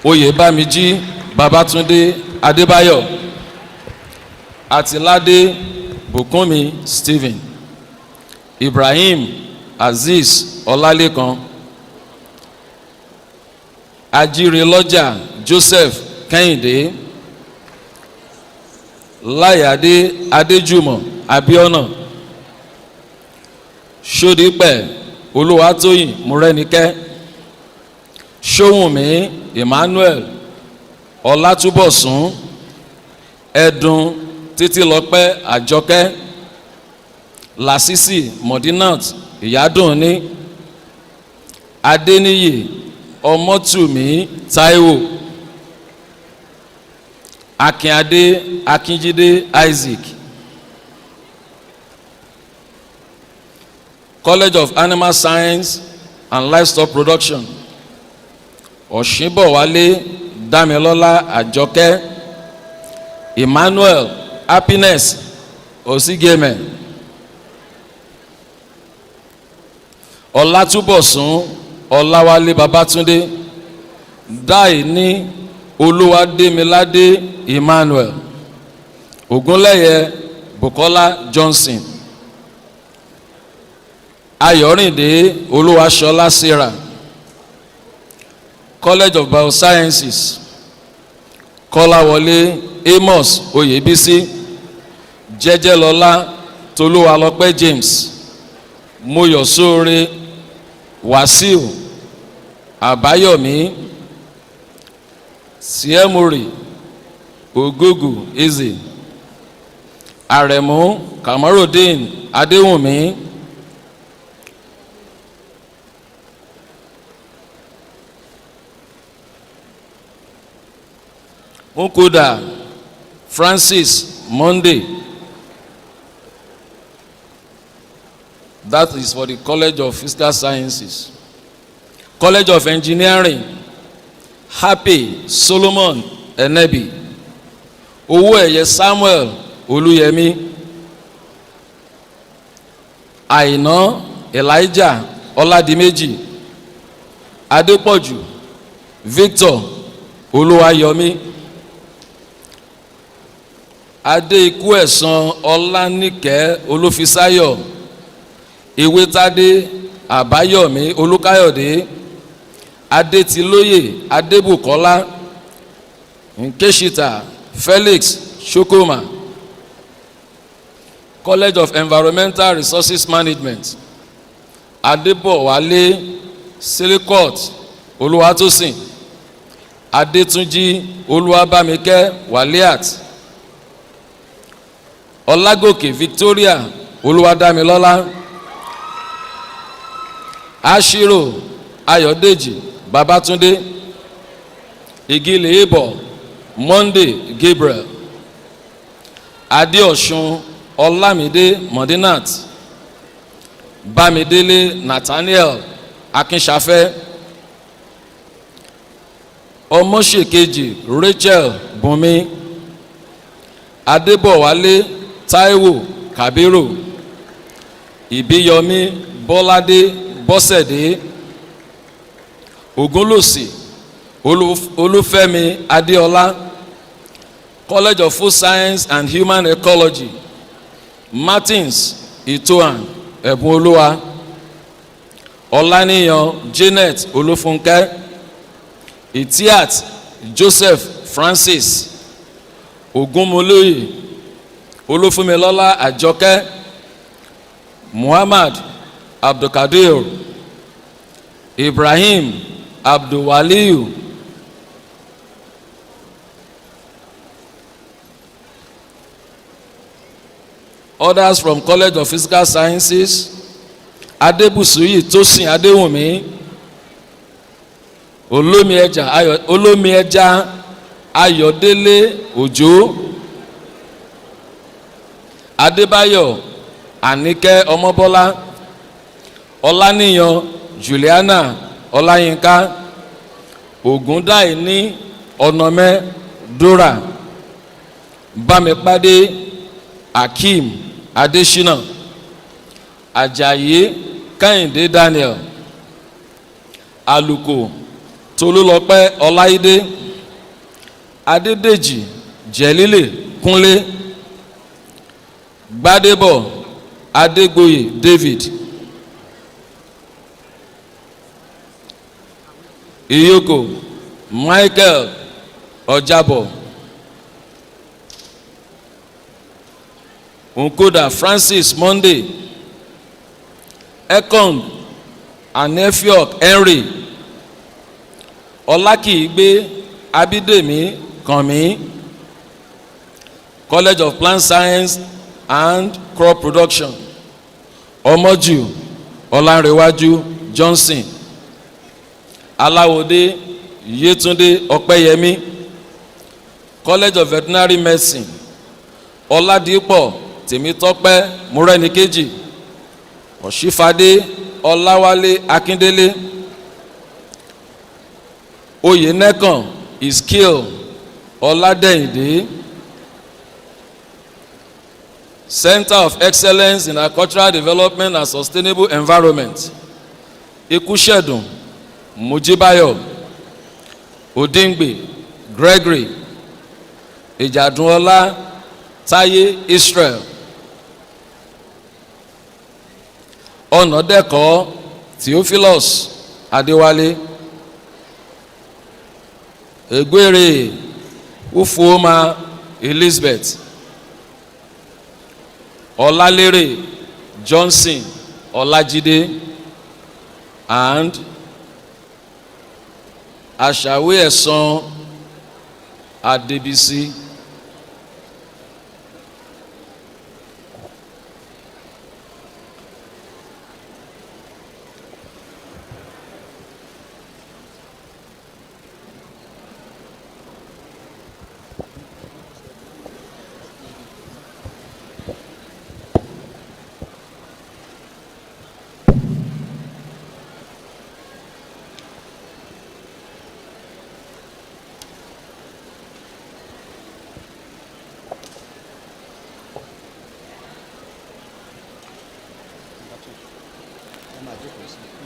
Oyebamiji Babatunde Adebayo. Atilade Bukunmi Stephen. Ibrahim Aziz Olalekan. Ajireloja Joseph Kehinde. Láyàdé Adéjùmọ̀ Abiona. Ṣódípẹ̀ Olúwatóyìn Múrẹ́nikẹ́. Ṣóhùnmí Emmanuel Ọlátúbọ̀sún. Ẹ̀dùn Títílọpẹ́ Àjọkẹ́. Lásìsì Mọ̀dínàt Ìyádùnní. Adéníyì Ọmọ́tùmí Táíwò. Akínadé Akínjídé Isaac. College of Animal Science and Livestock Production, Ọ̀ṣínbọ̀wálé Dámilọ́lá Àjọkẹ́. Emmanuel Happiness Osigeme. Ọlátúbọ̀sún Ọláwálé Babátúndé. Dáìní Olúwadémiládé Emmanuel. Ògúnlẹ́yẹ Bukola Johnson. Ayọ̀rìndé Olúwaṣọlá Sarah. College of Biosciences, Kọ́láwọlé Amos Oyèbísí. Jẹ́jẹ́lọ́lá Tolúwalọ́pẹ́ James. Mọ́yọ̀sóore Wàsíù Àbáyọ̀mí. Siemuri Ogogu Eze. Aremu Kamarudin Adéwùnmí. Nkoda Francis Monday. That is for the College of Physical Sciences. College of Engineering, Happy Solomon Enebi. Owóẹ̀yẹ Samuel Olúyẹmí. Àìná Elijah Ọládìméjì. Adépọ̀jù Victor Oluwayomi. Adé ikú ẹ̀san Ọlánìkẹ́ Olúfisáyọ̀. Ìwétádé Àbáyọ̀mí Olúkáyọ̀dé. Adétilóyè Adébùkọ́lá. Nkeshita Felix Shokoma. College of Environmental Resources Management. Adébọ̀wálé Silikot Olúwatósìn. Adétúnjí Olúwabámikẹ́ Waliat. Ọlágòkè Victoria Olúwadámilọ́lá. Ashiro Ayọ̀dèjì Babatunde. Igile Ebo Monday Gabriel. Adéọ̀ṣun Ọlámídé Modinat. Bámidélé Nathaniel Akínṣafẹ́. Ọmọṣèkejì Rachel Bùnmi. Adébọ̀wálé Táíwò Kàbírù. Ìbíyọmí Bọ́ládé Bọ́sẹ̀dé. Ògúnlòsì Olúfẹ́mi Adéọlá. College of Food Science and Human Ecology. Martins Itoan Ẹ̀bùnolúwa. Ọláníyan Janet Olúfúnkẹ́. Itiat Joseph Francis. Ògúnmolóyè Olúfúnmilọ́lá Àjọkẹ́. Muhammad Abdulkadir. Ibrahim Abdulwaliyu. Others from College of Physical Sciences. Adébùsúyì Tósìn Adéwùnmí. Olómiẹja Ayọ̀délé Òjó. Adébáyọ̀ Àníkẹ́ Ọmọbọ́lá. Ọláníyan Juliana Ọláyínká. Ògúndáìní Ọ̀nàmẹ́ Dora. Bámipádé Akeem Adésínà. Àjàyí Kẹ́hìndé Daniel. Àlùkò Tolúlọpẹ́ Ọláídé. Adédèjì Jẹ̀lílè Kúnlé. Gbádébọ̀ Adégbòyè David. Iyoko Michael Ọ̀jábọ̀. Nkoda Francis Monday. Ekong Anefiok Henry. Ọlákìígbé Abídèmí Kànmí. College of Plant Science and Crop Production. Ọmọjù Ọlánrewájú Johnson. Aláwòdé Yétúndé Ọpẹ́yẹmí. College of Veterinary Medicine. Ọládìpọ̀ Tèmítọ́pẹ́ Múrẹ́nikejì. Ọ̀ṣífadé Ọláwálé Akíndélé. Oyènẹ́kàn Iskil Ọládẹ́yìndé. Center of Excellence in Agricultural Development and Sustainable Environment. Ikuṣẹ́dùn Mojíbáyọ̀. Odingbe Gregory. Ìjàdùnọlá Táyé Israel. Ọ̀nàdẹ́kọ̀ Theophilus Adéwálé. Ègbére Ufuoma Elizabeth. Ọlálérè Johnson Ọlájídé. And Àṣàwé Ẹ̀sán Adébísí.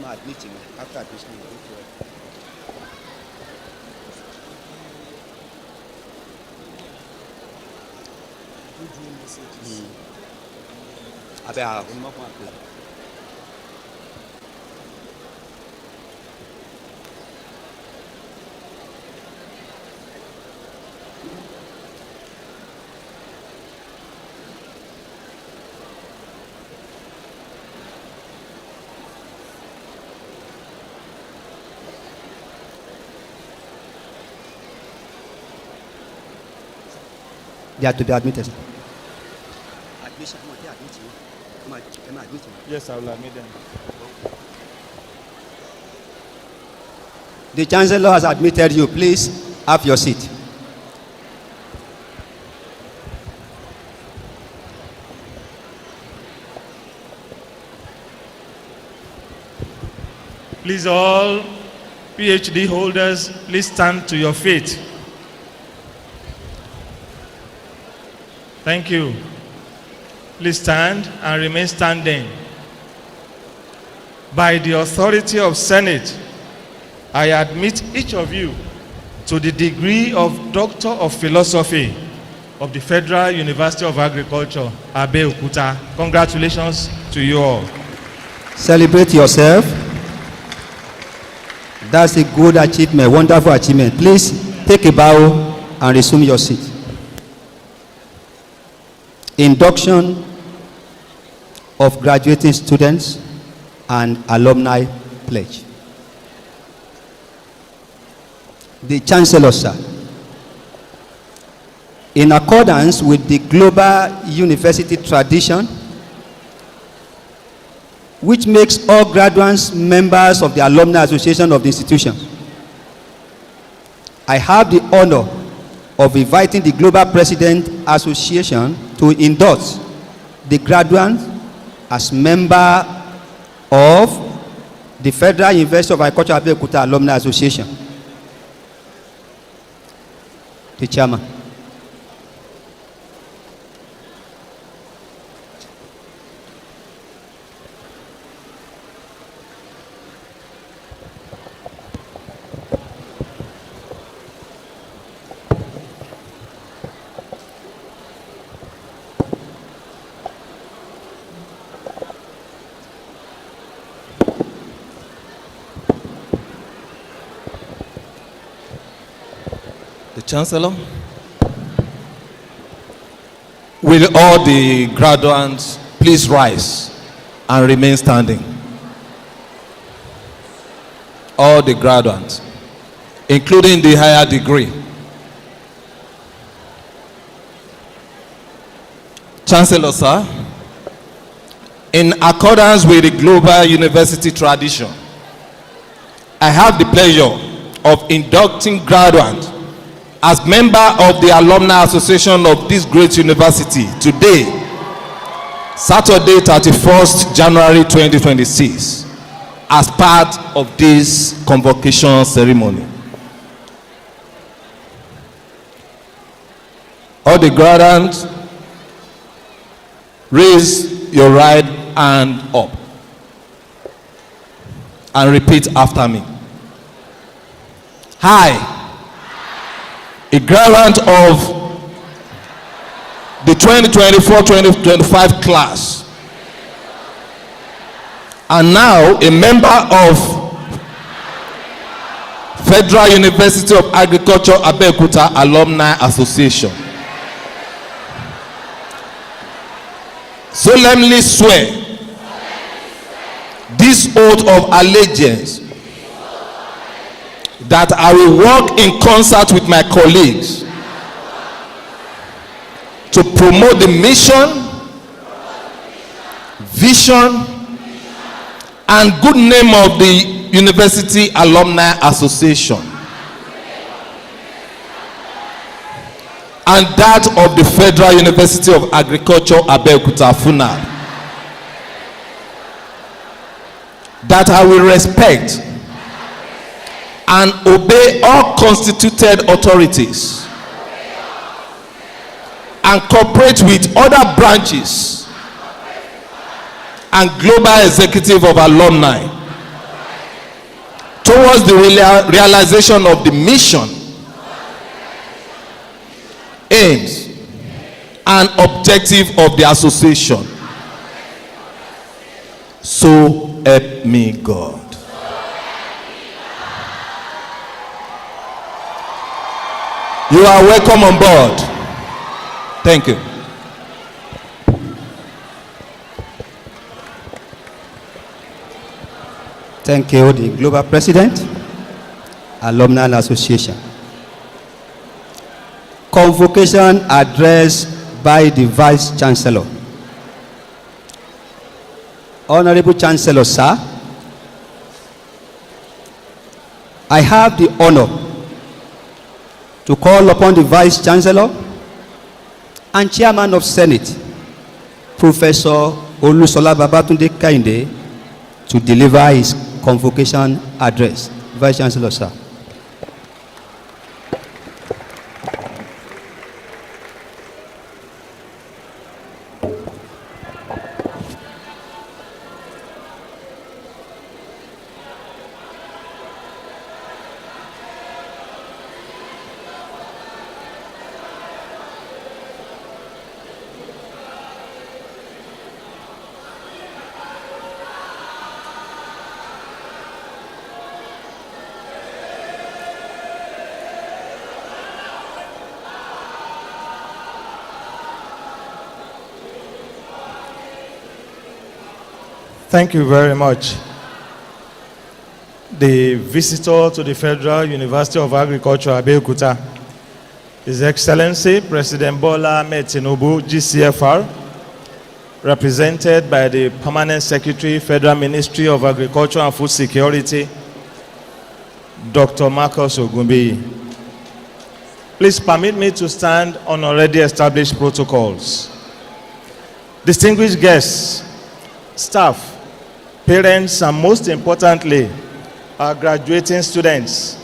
Admit him after this meeting. They are to be admitted. Yes, I will admit them. The Chancellor has admitted you. Please have your seat. Please, all PhD holders, please stand to your feet. Thank you. Please stand and remain standing. By the authority of Senate, I admit each of you to the degree of Doctor of Philosophy of the Federal University of Agriculture, Abeokuta. Congratulations to you all. Celebrate yourself. That's a good achievement, wonderful achievement. Please take a bow and resume your seat. Induction of graduating students and alumni pledge. The Chancellor, sir, in accordance with the global university tradition, which makes all graduates members of the Alumni Association of the institution, I have the honor of inviting the Global President Association to endorse the graduates as member of the Federal University of Agriculture Abeokuta Alumni Association. The chairman. Chancellor, will all the graduates please rise and remain standing? All the graduates, including the higher degree. Chancellor, sir, in accordance with the global university tradition, I have the pleasure of inducting graduates as member of the Alumni Association of this great university today, Saturday, 31st January 2026, as part of this convocation ceremony. All the graduates, raise your right hand up and repeat after me. Hi. A graduate of the 2024-2025 class, and now a member of Federal University of Agriculture Abeokuta Alumni Association, solemnly swear this oath of allegiance that I will work in concert with my colleagues to promote the mission, vision, and good name of the University Alumni Association and that of the Federal University of Agriculture Abeokuta FUNAAB, that I will respect and obey all constituted authorities and cooperate with other branches and global executive of alumni towards the realization of the mission, aims, and objective of the association. So help me God. You are welcome on board. Thank you. Thank you, the Global President, Alumni Association. Convocation address by the Vice-Chancellor. Honorable Chancellor, sir, I have the honor to call upon the Vice-Chancellor and Chairman of Senate, Professor Babatunde Kehinde, to deliver his convocation address. Vice-Chancellor, sir. Thank you very much. The visitor to the Federal University of Agriculture, Abeokuta, His Excellency President Bola Ahmed Tinubu, GCFR, represented by the Permanent Secretary, Federal Ministry of Agriculture and Food Security, Dr. Marcus Ogumbi. Please permit me to stand on already established protocols. Distinguished guests, staff, parents, and most importantly, our graduating students,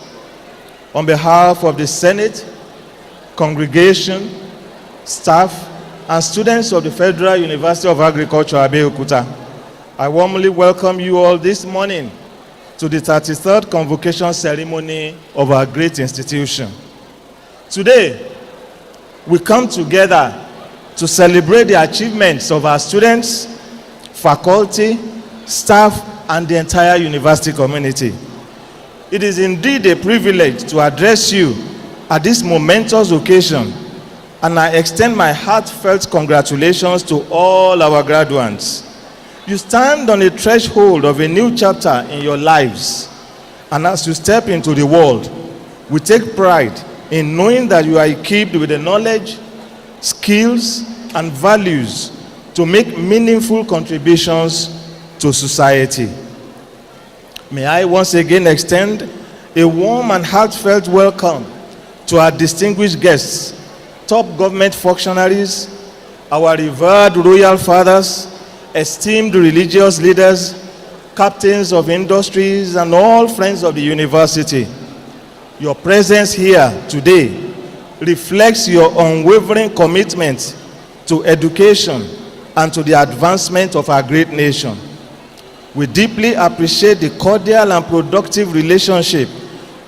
on behalf of the Senate, congregation, staff, and students of the Federal University of Agriculture, Abeokuta, I warmly welcome you all this morning to the 33rd Convocation Ceremony of our great institution. Today, we come together to celebrate the achievements of our students, faculty, staff, and the entire university community. It is indeed a privilege to address you at this momentous occasion, and I extend my heartfelt congratulations to all our graduates. You stand on the threshold of a new chapter in your lives, and as you step into the world, we take pride in knowing that you are equipped with the knowledge, skills, and values to make meaningful contributions to society. May I once again extend a warm and heartfelt welcome to our distinguished guests, top government functionaries, our revered royal fathers, esteemed religious leaders, captains of industries, and all friends of the university. Your presence here today reflects your unwavering commitment to education and to the advancement of our great nation. We deeply appreciate the cordial and productive relationship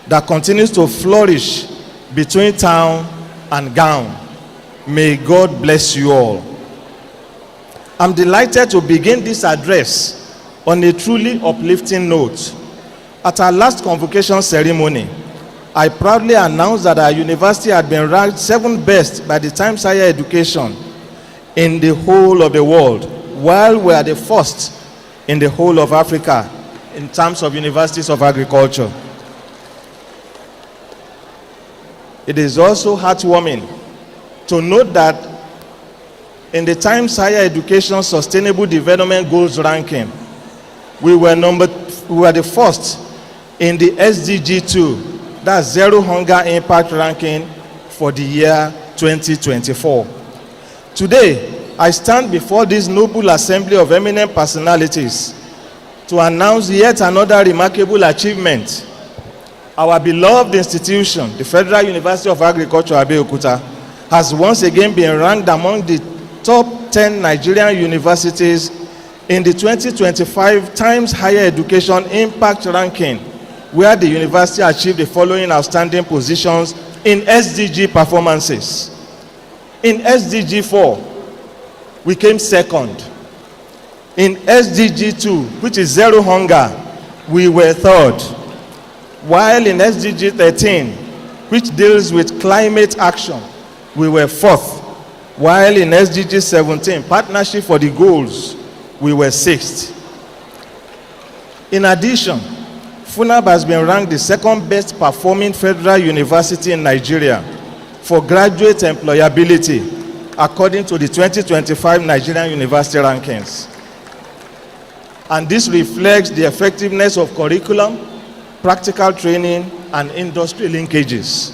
that continues to flourish between town and gown. May God bless you all. I'm delighted to begin this address on a truly uplifting note. At our last convocation ceremony, I proudly announced that our university had been ranked 7th best by the Times Higher Education in the whole of the world, while we are the first in the whole of Africa in terms of universities of agriculture. It is also heartwarming to note that in the Times Higher Education Sustainable Development Goals ranking, we were the first in the SDG 2, that's Zero Hunger Impact ranking for the year 2024. Today, I stand before this noble assembly of eminent personalities to announce yet another remarkable achievement. Our beloved institution, the Federal University of Agriculture, Abeokuta, has once again been ranked among the top 10 Nigerian universities in the 2025 Times Higher Education Impact ranking, where the university achieved the following outstanding positions in SDG performances. In SDG 4, we came second. In SDG 2, which is zero hunger, we were third. While in SDG 13, which deals with climate action, we were fourth. While in SDG 17, partnership for the goals, we were sixth. In addition, FUNAAB has been ranked the second best performing federal university in Nigeria for graduate employability, according to the 2025 Nigerian University Rankings. And this reflects the effectiveness of curriculum, practical training, and industry linkages.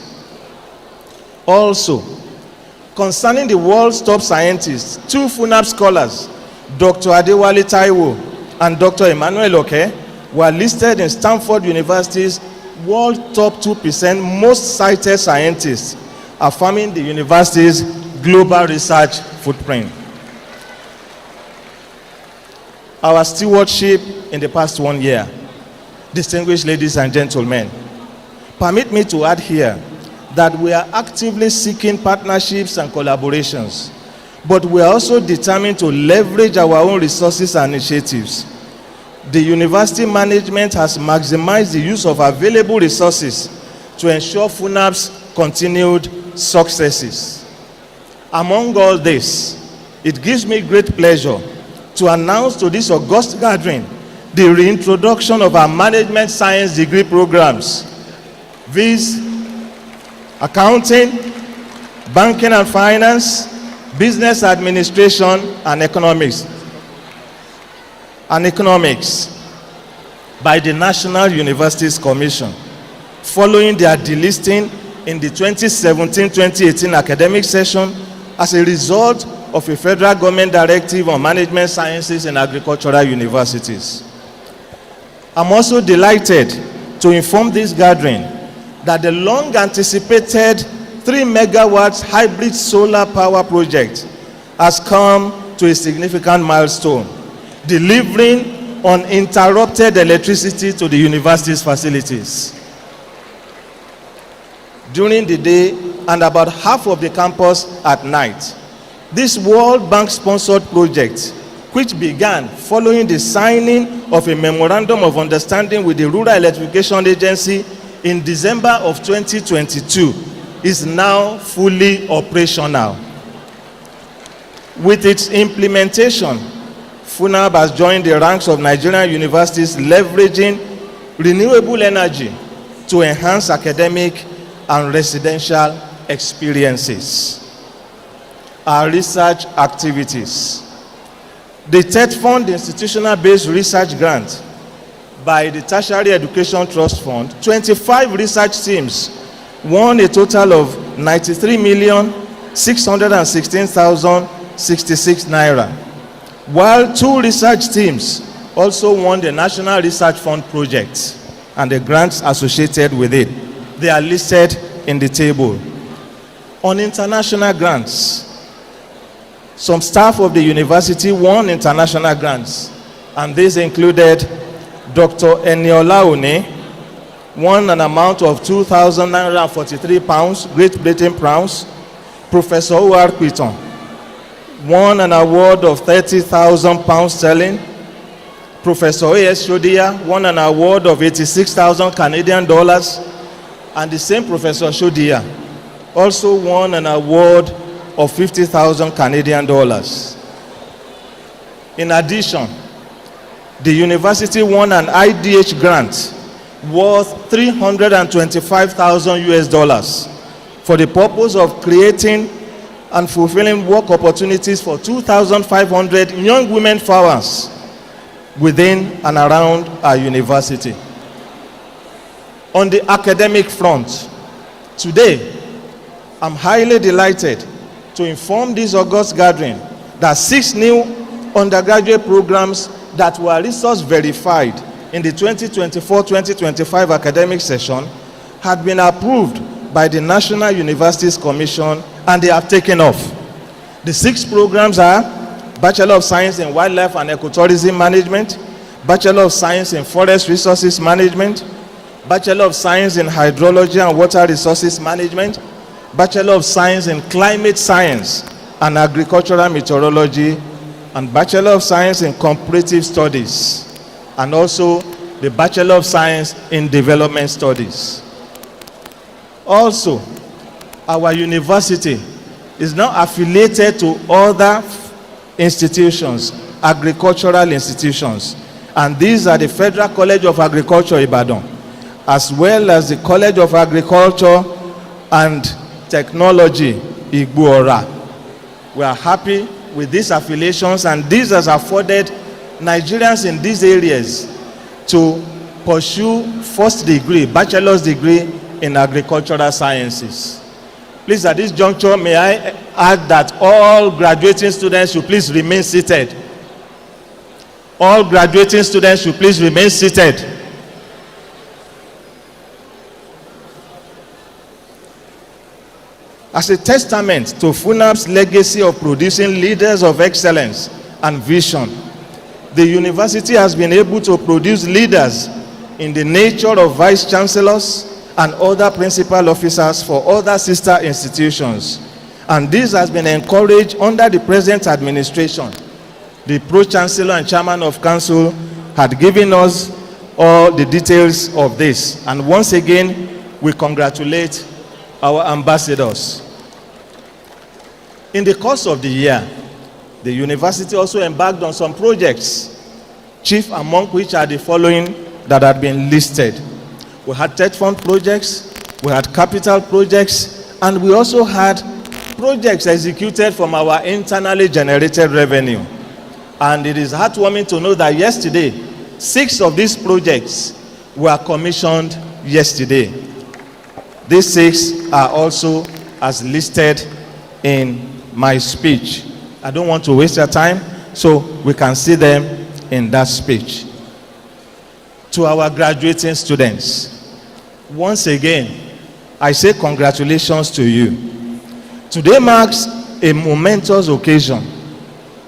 Also, concerning the world's top scientists, 2 FUNAAB scholars, Dr. Adewale Taiwo and Dr. Emmanuel Oke, were listed in Stanford University's world top 2% most cited scientists, affirming the university's global research footprint. Our stewardship in the past 1 year. Distinguished ladies and gentlemen, permit me to add here that we are actively seeking partnerships and collaborations, but we are also determined to leverage our own resources and initiatives. The university management has maximized the use of available resources to ensure FUNAAB's continued successes. Among all this, it gives me great pleasure to announce to this august gathering the reintroduction of our management science degree programs, viz. Accounting, banking and finance, business administration, and economics. By the National Universities Commission, following their delisting in the 2017-2018 academic session as a result of a federal government directive on management sciences in agricultural universities. I'm also delighted to inform this gathering that the long-anticipated 3 megawatts hybrid solar power project has come to a significant milestone, delivering uninterrupted electricity to the university's facilities. During the day and about half of the campus at night, this World Bank-sponsored project, which began following the signing of a memorandum of understanding with the Rural Electrification Agency in December of 2022, is now fully operational. With its implementation, FUNAAB has joined the ranks of Nigerian universities leveraging renewable energy to enhance academic and residential experiences. Our research activities. The TED Fund institutional-based research grant by the Tertiary Education Trust Fund, 25 research teams won a total of 93,616,066 naira, while 2 research teams also won the National Research Fund project and the grants associated with it. They are listed in the table. On international grants, some staff of the university won international grants, and these included Dr. Eniola One, won an amount of £2,943, Great Britain pounds. Professor O.R. Quiton won an award of £30,000 sterling. Professor A.S. Shodia won an award of 86,000 Canadian dollars, and the same Professor Shodia also won an award of 50,000 Canadian dollars. In addition, the university won an IDH grant worth 325,000 US dollars for the purpose of creating and fulfilling work opportunities for 2,500 young women farmers within and around our university. On the academic front, today, I'm highly delighted to inform this august gathering that 6 new undergraduate programs that were resource verified in the 2024-2025 academic session had been approved by the National Universities Commission, and they have taken off. The 6 programs are Bachelor of Science in Wildlife and Ecotourism Management, Bachelor of Science in Forest Resources Management, Bachelor of Science in Hydrology and Water Resources Management, Bachelor of Science in Climate Science and Agricultural Meteorology, and Bachelor of Science in Comparative Studies, and also the Bachelor of Science in Development Studies. Also, our university is now affiliated to other institutions, agricultural institutions, and these are the Federal College of Agriculture, Ibadan, as well as the College of Agriculture and Technology, Igboora. We are happy with these affiliations, and this has afforded Nigerians in these areas to pursue first degree, bachelor's degree in agricultural sciences. Please, at this juncture, may I add that all graduating students should please remain seated. All graduating students should please remain seated. As a testament to FUNAAB's legacy of producing leaders of excellence and vision, the university has been able to produce leaders in the nature of vice-chancellors and other principal officers for other sister institutions. And this has been encouraged under the present administration. The Pro-Chancellor and Chairman of Council had given us all the details of this. And once again, we congratulate our ambassadors. In the course of the year, the university also embarked on some projects, chief among which are the following that had been listed. We had TED Fund projects, we had capital projects, and we also had projects executed from our internally generated revenue. And it is heartwarming to know that yesterday, 6 of these projects were commissioned yesterday. These 6 are also as listed in my speech. I don't want to waste your time, so we can see them in that speech. To our graduating students, once again, I say congratulations to you. Today marks a momentous occasion,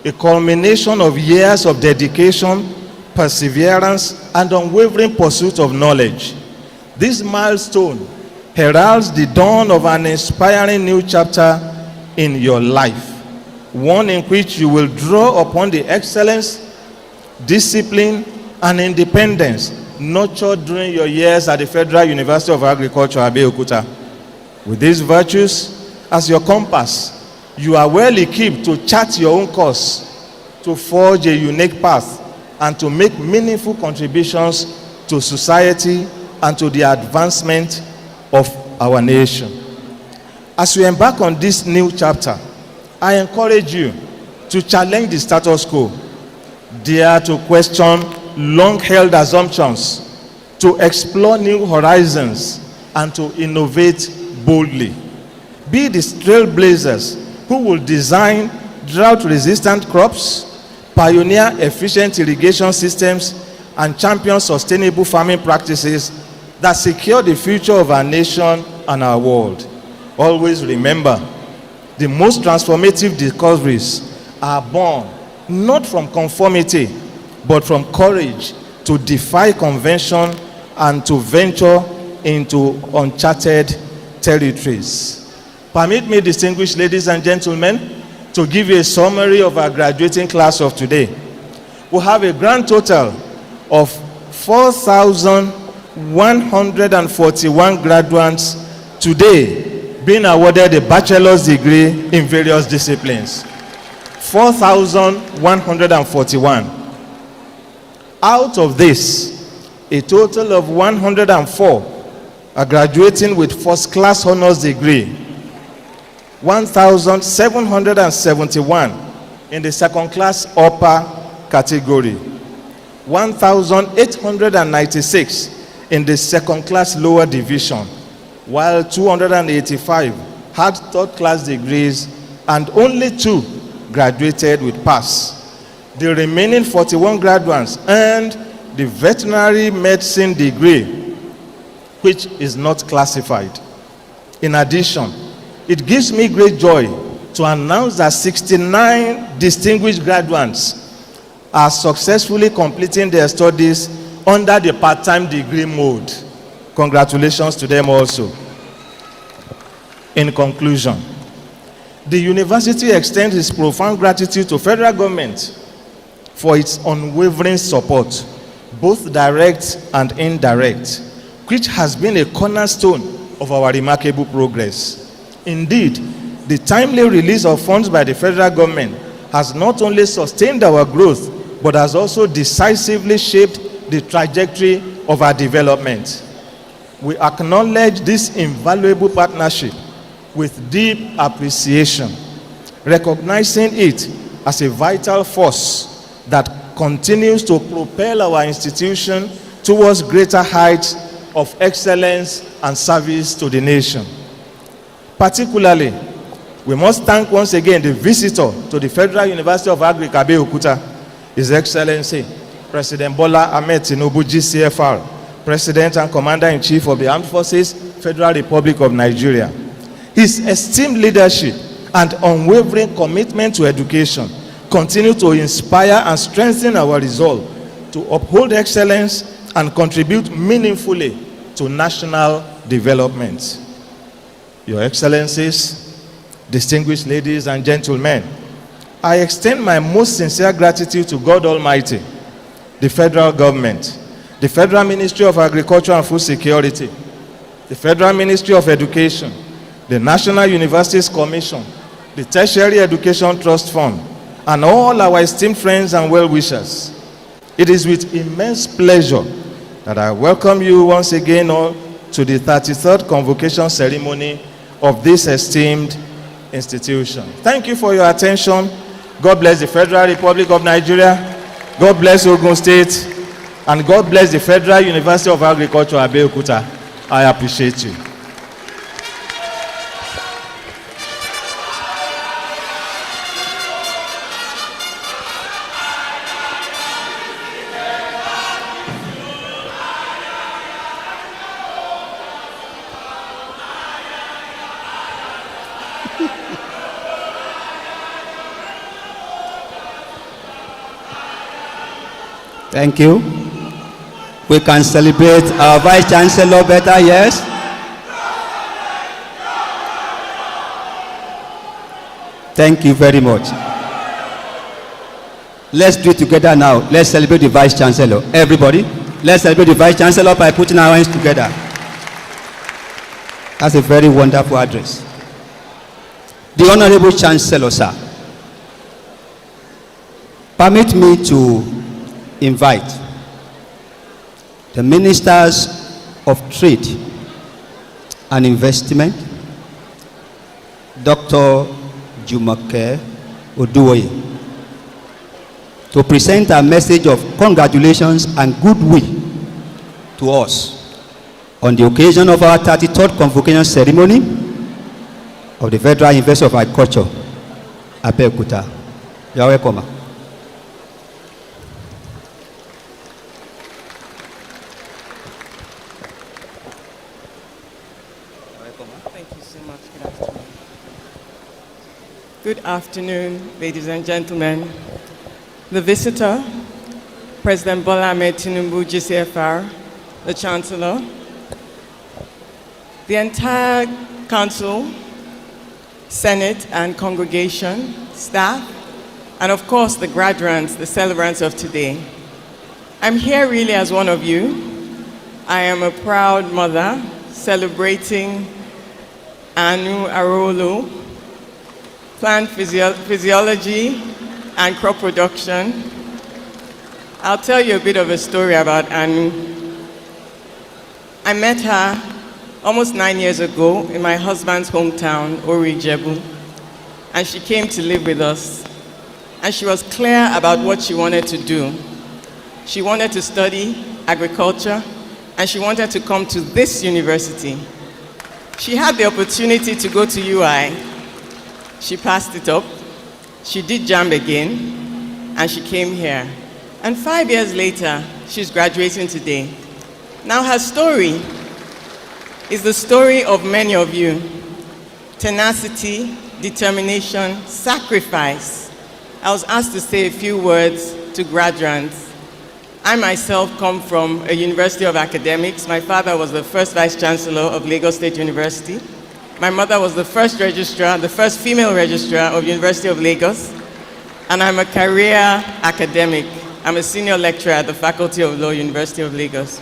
a culmination of years of dedication, perseverance, and unwavering pursuit of knowledge. This milestone heralds the dawn of an inspiring new chapter in your life, one in which you will draw upon the excellence, discipline, and independence nurtured during your years at the Federal University of Agriculture, Abeokuta. With these virtues as your compass, you are well equipped to chart your own course, to forge a unique path, and to make meaningful contributions to society and to the advancement of our nation. As you embark on this new chapter, I encourage you to challenge the status quo, dare to question long-held assumptions, to explore new horizons, and to innovate boldly. Be the trailblazers who will design drought-resistant crops, pioneer efficient irrigation systems, and champion sustainable farming practices that secure the future of our nation and our world. Always remember, the most transformative discoveries are born not from conformity, but from courage to defy convention and to venture into uncharted territories. Permit me, distinguished ladies and gentlemen, to give you a summary of our graduating class of today. We have a grand total of 4,141 graduates today being awarded a bachelor's degree in various disciplines. 4,141. Out of this, a total of 104 are graduating with first-class honors degree, 1,771 in the second-class upper category, 1,896 in the second-class lower division, while 285 had third-class degrees and only 2 graduated with pass. The remaining 41 graduates earned the veterinary medicine degree, which is not classified. In addition, it gives me great joy to announce that 69 distinguished graduates are successfully completing their studies under the part-time degree mode. Congratulations to them also. In conclusion, the university extends its profound gratitude to federal government for its unwavering support, both direct and indirect, which has been a cornerstone of our remarkable progress. Indeed, the timely release of funds by the federal government has not only sustained our growth, but has also decisively shaped the trajectory of our development. We acknowledge this invaluable partnership with deep appreciation, recognizing it as a vital force that continues to propel our institution towards greater heights of excellence and service to the nation. Particularly, we must thank once again the visitor to the Federal University of Agric, Abeokuta, His Excellency, President Bola Ahmed Tinubu, GCFR, President and Commander-in-Chief of the Armed Forces, Federal Republic of Nigeria. His esteemed leadership and unwavering commitment to education continue to inspire and strengthen our resolve to uphold excellence and contribute meaningfully to national development. Your Excellencies, distinguished ladies and gentlemen, I extend my most sincere gratitude to God Almighty, the federal government, the Federal Ministry of Agriculture and Food Security, the Federal Ministry of Education, the National Universities Commission, the Tertiary Education Trust Fund, and all our esteemed friends and well-wishers. It is with immense pleasure that I welcome you once again all to the 33rd Convocation Ceremony of this esteemed institution. Thank you for your attention. God bless the Federal Republic of Nigeria. God bless Ogun State. And God bless the Federal University of Agriculture, Abeokuta. I appreciate you. Thank you. We can celebrate our Vice-Chancellor better, yes? Thank you very much. Let's do it together now. Let's celebrate the Vice-Chancellor. Everybody, let's celebrate the Vice-Chancellor by putting our hands together. That's a very wonderful address. The Honorable Chancellor, sir, permit me to invite the Ministers of Trade and Investment, Dr. Jumoke Oduwoye, to present a message of congratulations and goodwill to us on the occasion of our 33rd Convocation Ceremony of the Federal University of Agriculture, Abeokuta. You are welcome. Good afternoon, ladies and gentlemen. The visitor, President Bola Ahmed Tinubu, GCFR, the Chancellor, the entire Council, Senate and congregation, staff, and of course the graduates, the celebrants of today. I'm here really as one of you. I am a proud mother celebrating Anu Arolu, plant physiology and crop production. I'll tell you a bit of a story about Anu. I met her almost 9 years ago in my husband's hometown, Ori Jebu, and she came to live with us. And she was clear about what she wanted to do. She wanted to study agriculture, and she wanted to come to this university. She had the opportunity to go to UI. She passed it up, she did JAMB again, and she came here. And 5 years later, she's graduating today. Now her story is the story of many of you. Tenacity, determination, sacrifice. I was asked to say a few words to graduates. I myself come from a university of academics. My father was the first Vice-Chancellor of Lagos State University. My mother was the first registrar, the first female registrar of University of Lagos, and I'm a career academic. I'm a senior lecturer at the Faculty of Law, University of Lagos.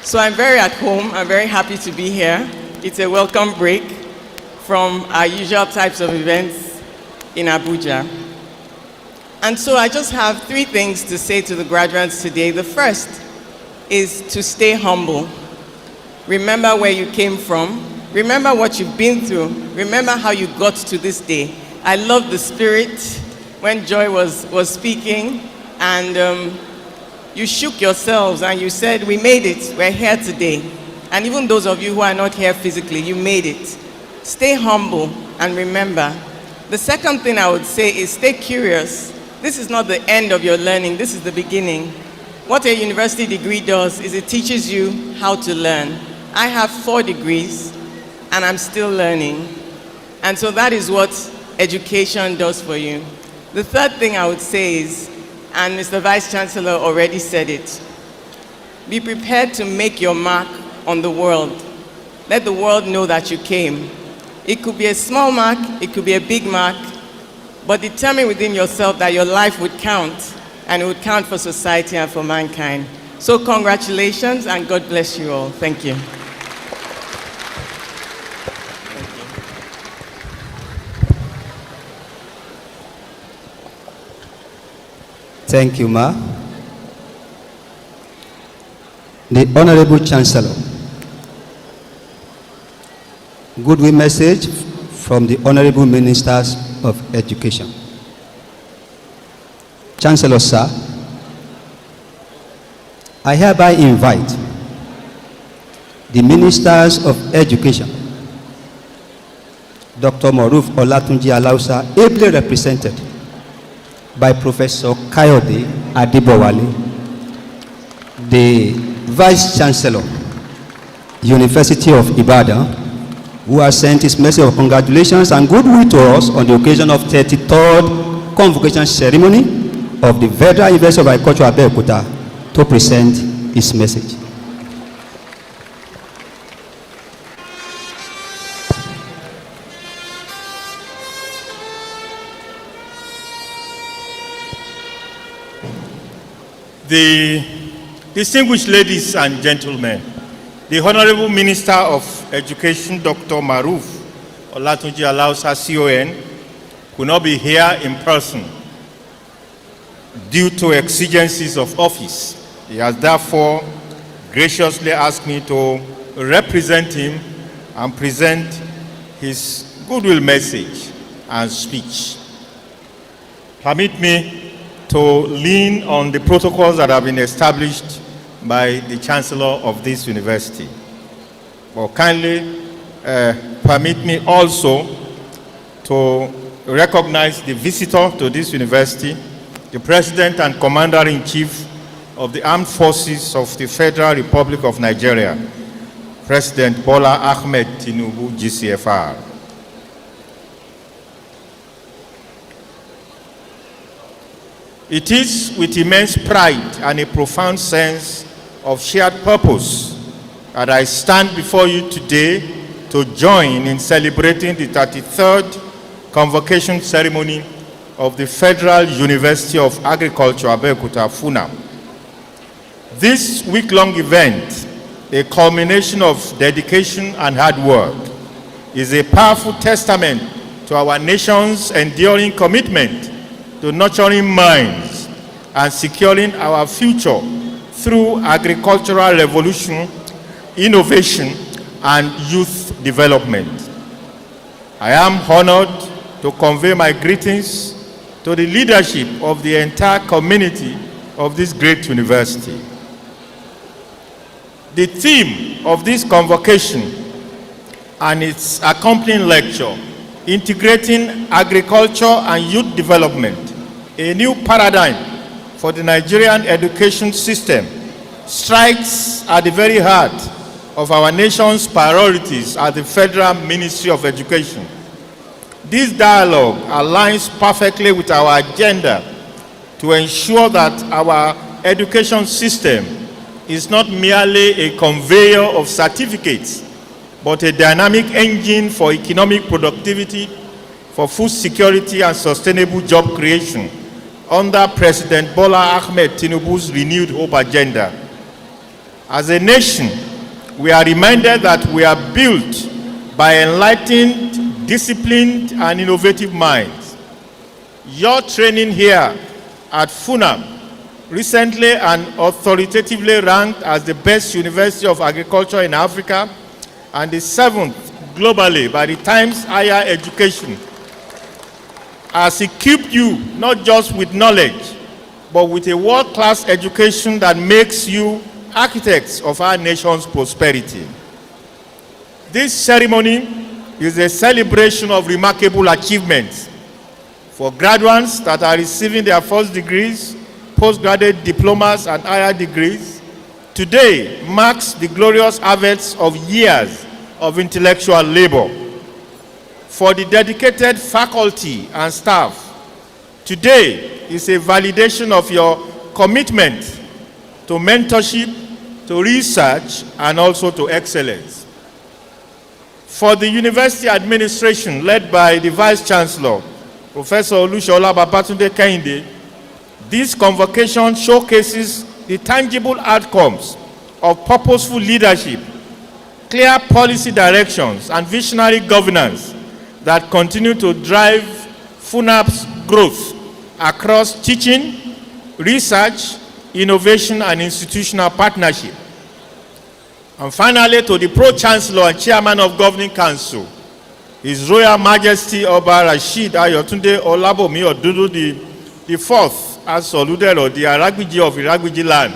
So I'm very at home. I'm very happy to be here. It's a welcome break from our usual types of events in Abuja. And so I just have 3 things to say to the graduates today. The first is to stay humble. Remember where you came from. Remember what you've been through. Remember how you got to this day. I love the spirit when Joy was speaking, and you shook yourselves and you said, we made it, we're here today. And even those of you who are not here physically, you made it. Stay humble and remember. The second thing I would say is stay curious. This is not the end of your learning, this is the beginning. What a university degree does is it teaches you how to learn. I have 4 degrees and I'm still learning. And so that is what education does for you. The third thing I would say is, and Mr. Vice-Chancellor already said it, be prepared to make your mark on the world. Let the world know that you came. It could be a small mark, it could be a big mark, but determine within yourself that your life would count, and it would count for society and for mankind. So congratulations, and God bless you all. Thank you. Thank you, Ma. The Honorable Chancellor. Goodwill message from the Honorable Ministers of Education. Chancellor, sir, I hereby invite the Ministers of Education, Dr. Maruf Olatunji Alausa, ably represented by Professor Kayode Adibowale, the Vice-Chancellor, University of Ibadan, who has sent his message of congratulations and goodwill to us on the occasion of 33rd Convocation Ceremony of the Federal University of Agriculture, Abeokuta, to present his message. The distinguished ladies and gentlemen, the Honorable Minister of Education, Dr. Maruf Olatunji Alausa, CON, could not be here in person due to exigencies of office. He has therefore graciously asked me to represent him and present his goodwill message and speech. Permit me to lean on the protocols that have been established by the Chancellor of this university. But kindly permit me also to recognize the visitor to this university, the President and Commander-in-Chief of the Armed Forces of the Federal Republic of Nigeria, President Bola Ahmed Tinubu, GCFR. It is with immense pride and a profound sense of shared purpose that I stand before you today to join in celebrating the 33rd Convocation Ceremony of the Federal University of Agriculture, Abeokuta, FUNAAB. This week-long event, a culmination of dedication and hard work, is a powerful testament to our nation's enduring commitment to nurturing minds and securing our future through agricultural revolution, innovation, and youth development. I am honored to convey my greetings to the leadership of the entire community of this great university. The theme of this convocation and its accompanying lecture, Integrating Agriculture and Youth Development, a new paradigm for the Nigerian education system, strikes at the very heart of our nation's priorities at the Federal Ministry of Education. This dialogue aligns perfectly with our agenda to ensure that our education system is not merely a conveyor of certificates, but a dynamic engine for economic productivity, for food security and sustainable job creation under President Bola Ahmed Tinubu's renewed hope agenda. As a nation, we are reminded that we are built by enlightened, disciplined, and innovative minds. Your training here at FUNAAB, recently and authoritatively ranked as the best university of agriculture in Africa and the 7th globally by the Times Higher Education, has equipped you not just with knowledge, but with a world-class education that makes you architects of our nation's prosperity. This ceremony is a celebration of remarkable achievements for graduates that are receiving their first degrees, postgraduate diplomas, and higher degrees. Today marks the glorious harvest of years of intellectual labor. For the dedicated faculty and staff, today is a validation of your commitment to mentorship, to research, and also to excellence. For the university administration led by the Vice-Chancellor, Professor Babatunde Kehinde, this convocation showcases the tangible outcomes of purposeful leadership, clear policy directions, and visionary governance that continue to drive FUNAAB's growth across teaching, research, innovation, and institutional partnership. And finally, to the Pro-Chancellor and Chairman of Governing Council, His Royal Majesty Oba Rashid Ayotunde Olabomi Odudu the Fourth, as Oludero, the Aragbiji of Iragbiji land,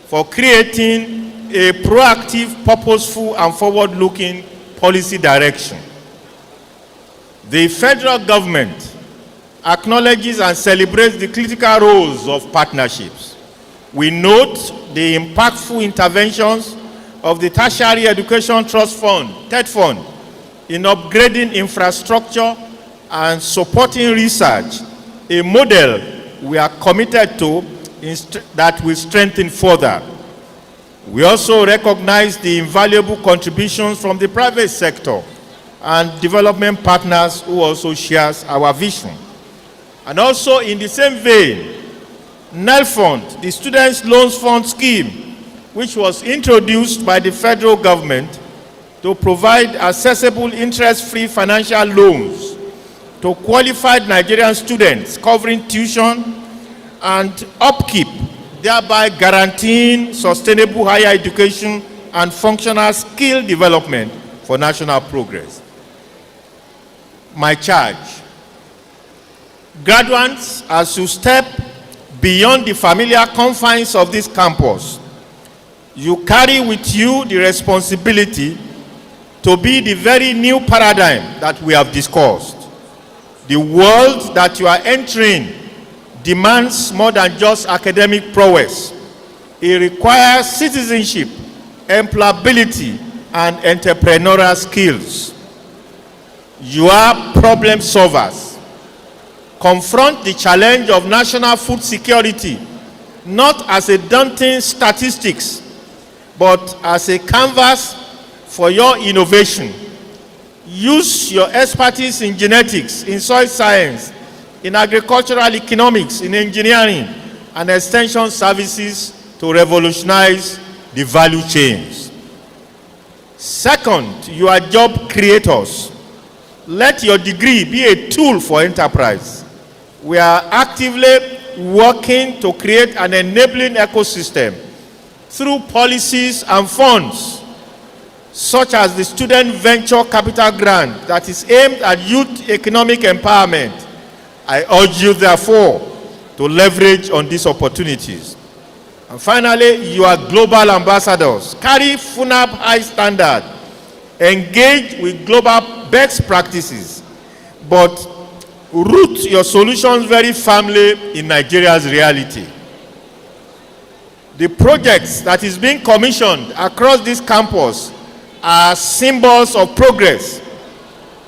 for creating a proactive, purposeful, and forward-looking policy direction. The federal government acknowledges and celebrates the critical roles of partnerships. We note the impactful interventions of the Tertiary Education Trust Fund, TED Fund, in upgrading infrastructure and supporting research, a model we are committed to that will strengthen further. We also recognize the invaluable contributions from the private sector and development partners who also shares our vision. And also in the same vein, NEL Fund, the Students' Loans Fund scheme, which was introduced by the federal government to provide accessible interest-free financial loans to qualified Nigerian students covering tuition and upkeep, thereby guaranteeing sustainable higher education and functional skill development for national progress. My charge: graduates, as you step beyond the familiar confines of this campus, you carry with you the responsibility to be the very new paradigm that we have discussed. The world that you are entering demands more than just academic prowess. It requires citizenship, employability, and entrepreneurial skills. You are problem solvers. Confront the challenge of national food security not as a daunting statistics, but as a canvas for your innovation. Use your expertise in genetics, in soil science, in agricultural economics, in engineering, and extension services to revolutionize the value chains. Second, you are job creators. Let your degree be a tool for enterprise. We are actively working to create an enabling ecosystem through policies and funds, such as the Student Venture Capital Grant that is aimed at youth economic empowerment. I urge you, therefore, to leverage on these opportunities. And finally, you are global ambassadors. Carry FUNAAB high standard. Engage with global best practices, but root your solutions very firmly in Nigeria's reality. The projects that is being commissioned across this campus are symbols of progress.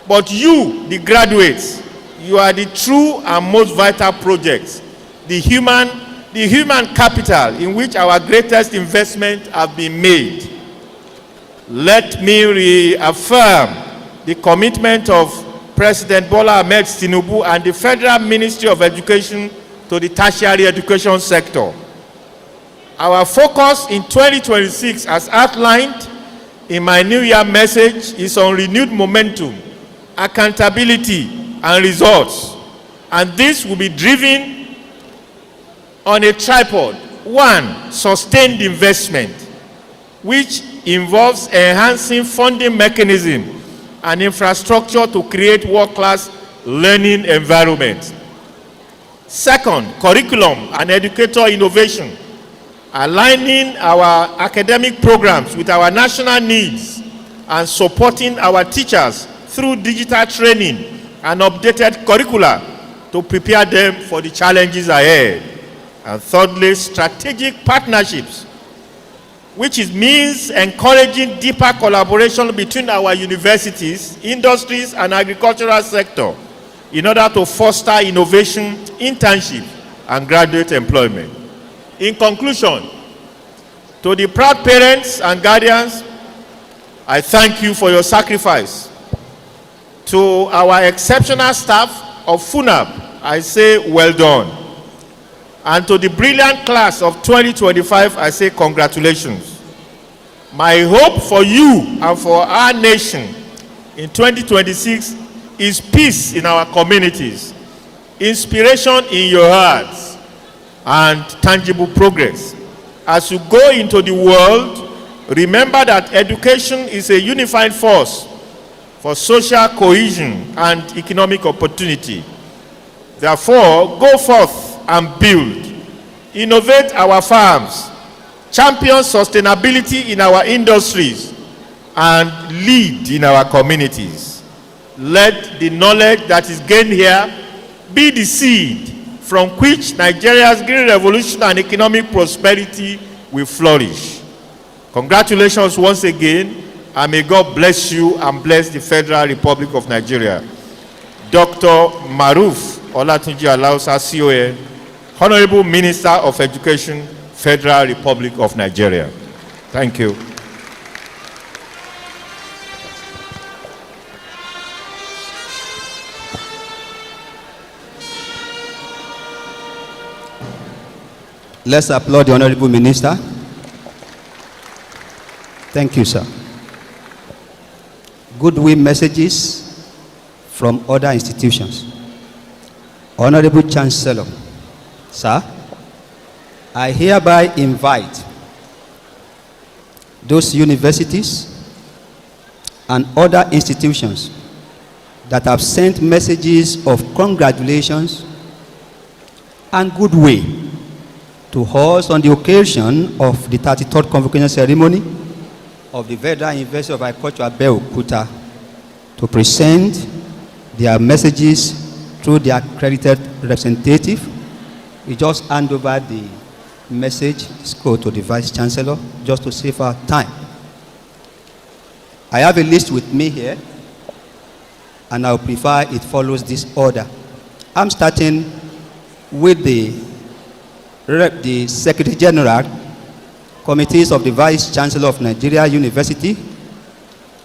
But you, the graduates, you are the true and most vital projects, the human capital in which our greatest investment have been made. let me reaffirm the commitment of President Bola Ahmed Tinubu and the Federal Ministry of Education to the tertiary education sector. Our focus in 2026, as outlined in my New Year message, is on renewed momentum, accountability, and results. And this will be driven on a tripod. One, sustained investment, which involves enhancing funding mechanism and infrastructure to create world-class learning environments. Second, curriculum and educator innovation, aligning our academic programs with our national needs and supporting our teachers through digital training and updated curricula to prepare them for the challenges ahead. And thirdly, strategic partnerships, which means encouraging deeper collaboration between our universities, industries, and agricultural sector in order to foster innovation, internship, and graduate employment. In conclusion, to the proud parents and guardians, I thank you for your sacrifice. To our exceptional staff of FUNAAB, I say well done. And to the brilliant class of 2025, I say congratulations. My hope for you and for our nation in 2026 is peace in our communities, inspiration in your hearts, and tangible progress. As you go into the world, remember that education is a unified force for social cohesion and economic opportunity. Therefore, go forth and build, innovate our farms, champion sustainability in our industries, and lead in our communities. Let the knowledge that is gained here be the seed from which Nigeria's green revolution and economic prosperity will flourish. Congratulations once again, and may God bless you and bless the Federal Republic of Nigeria. Dr. Maruf Olatunji Alausa, CON, Honorable Minister of Education, Federal Republic of Nigeria. Thank you. Let's applaud the Honorable Minister. Thank you, sir. Goodwill messages from other institutions. Honorable Chancellor, sir, I hereby invite those universities and other institutions that have sent messages of congratulations and goodwill to us on the occasion of the 33rd Convocation Ceremony of the Federal University of Agriculture, Abeokuta, to present their messages through the accredited representative. We just hand over the message to the Vice-Chancellor just to save our time. I have a list with me here, and I would prefer it follows this order. I'm starting with the Secretary General, Committees of the Vice-Chancellor of Nigeria University,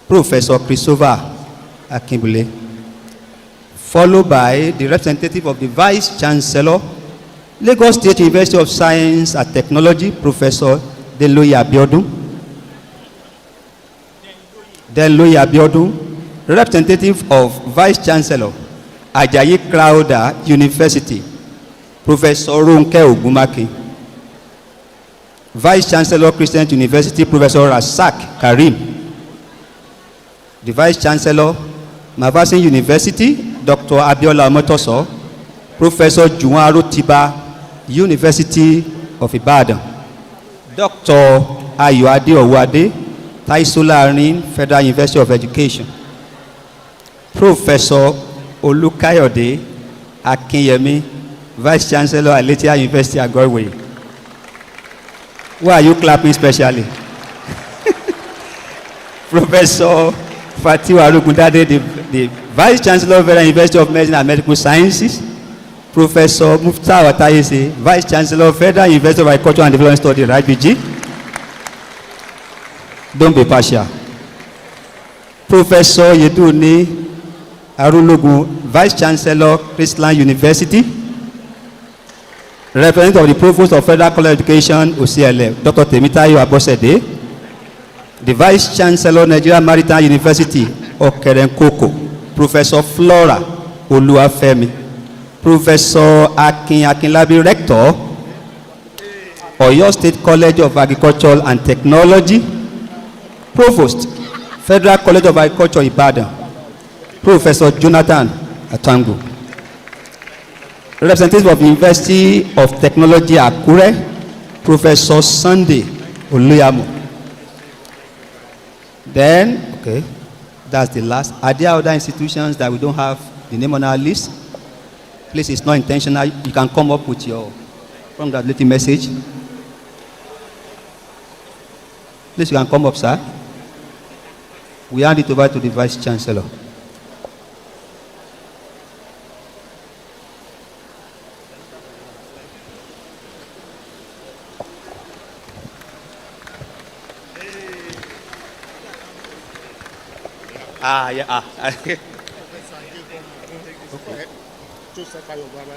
Professor Christopher Akimbule, followed by the representative of the Vice-Chancellor, Lagos State University of Science and Technology, Professor Deloye Abiodun, representative of Vice-Chancellor, Ajayi Crowther University, Professor Ronke Ogumaki, Vice-Chancellor, Christian University, Professor Rasak Karim, the Vice-Chancellor, Mavasin University, Dr. Abiola Omotoso, Professor Juwaro Tiba, University of Ibadan, Dr. Ayoade Owade, Taisolarin, Federal University of Education, Professor Olukayode Akinyemi, Vice-Chancellor, Aletia University, Agorwe. Why are you clapping specially? Professor Fatiu Arugundade, the Vice-Chancellor of Federal University of Medicine and Medical Sciences, Professor Mufta Watayese, Vice-Chancellor of Federal University of Agriculture and Development Studies, IBG. Don't be partial. Professor Yeduni Arulogun, Vice-Chancellor, Christian University. Representative of the Provost of Federal College of Education, OCLF, Dr. Temitayo Abosede. The Vice-Chancellor, Nigerian Maritime University, Okerenkoko, Professor Flora Oluwafemi, Professor Akin Akinlabi, Rector, Oyo State College of Agriculture and Technology, Provost, Federal College of Agriculture, Ibadan, Professor Jonathan Atangu, representative of the University of Technology, Akure, Professor Sunday Oluyamu. Then, okay, that's the last. Are there other institutions that we don't have the name on our list? Please, it's not intentional. You can come up with your congratulating message. Please, you can come up, sir. We hand it over to the Vice-Chancellor.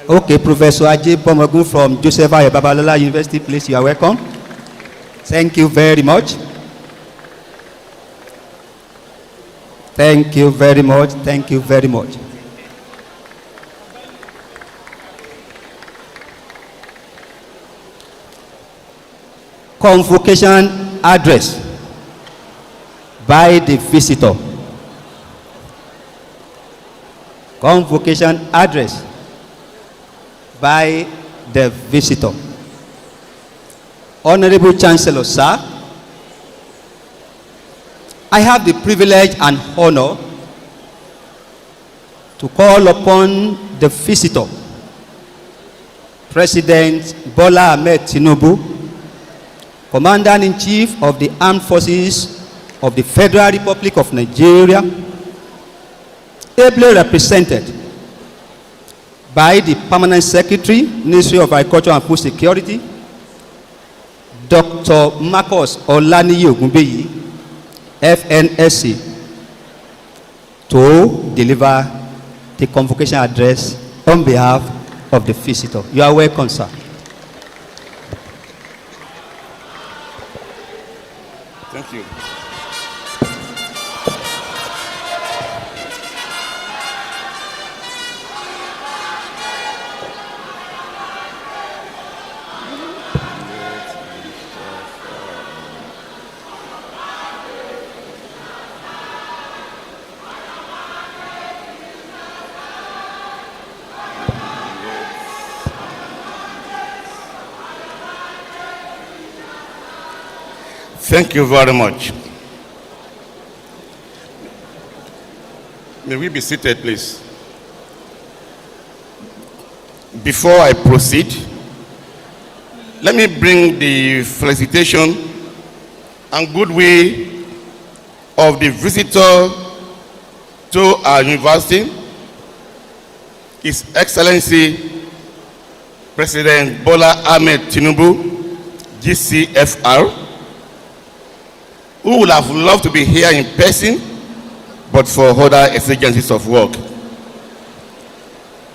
Okay, Professor Ajay Pomogun from Joseph Ayo Babalola University, please, you are welcome. Thank you very much. Thank you very much. Thank you very much. Convocation address by the visitor. Convocation address by the visitor. Honorable Chancellor, sir, I have the privilege and honor to call upon the visitor, President Bola Ahmed Tinubu, Commander-in-Chief of the Armed Forces of the Federal Republic of Nigeria, ably represented by the Permanent Secretary, Ministry of Agriculture and Food Security, Dr. Marcus Olaniyi Ogunbeyi, FNSC, to deliver the convocation address on behalf of the visitor. You are welcome, sir. Thank you. Thank you very much. May we be seated, please? Before I proceed, let me bring the felicitation and goodwill of the visitor to our university, His Excellency President Bola Ahmed Tinubu, GCFR, who would have loved to be here in person, but for other exigencies of work,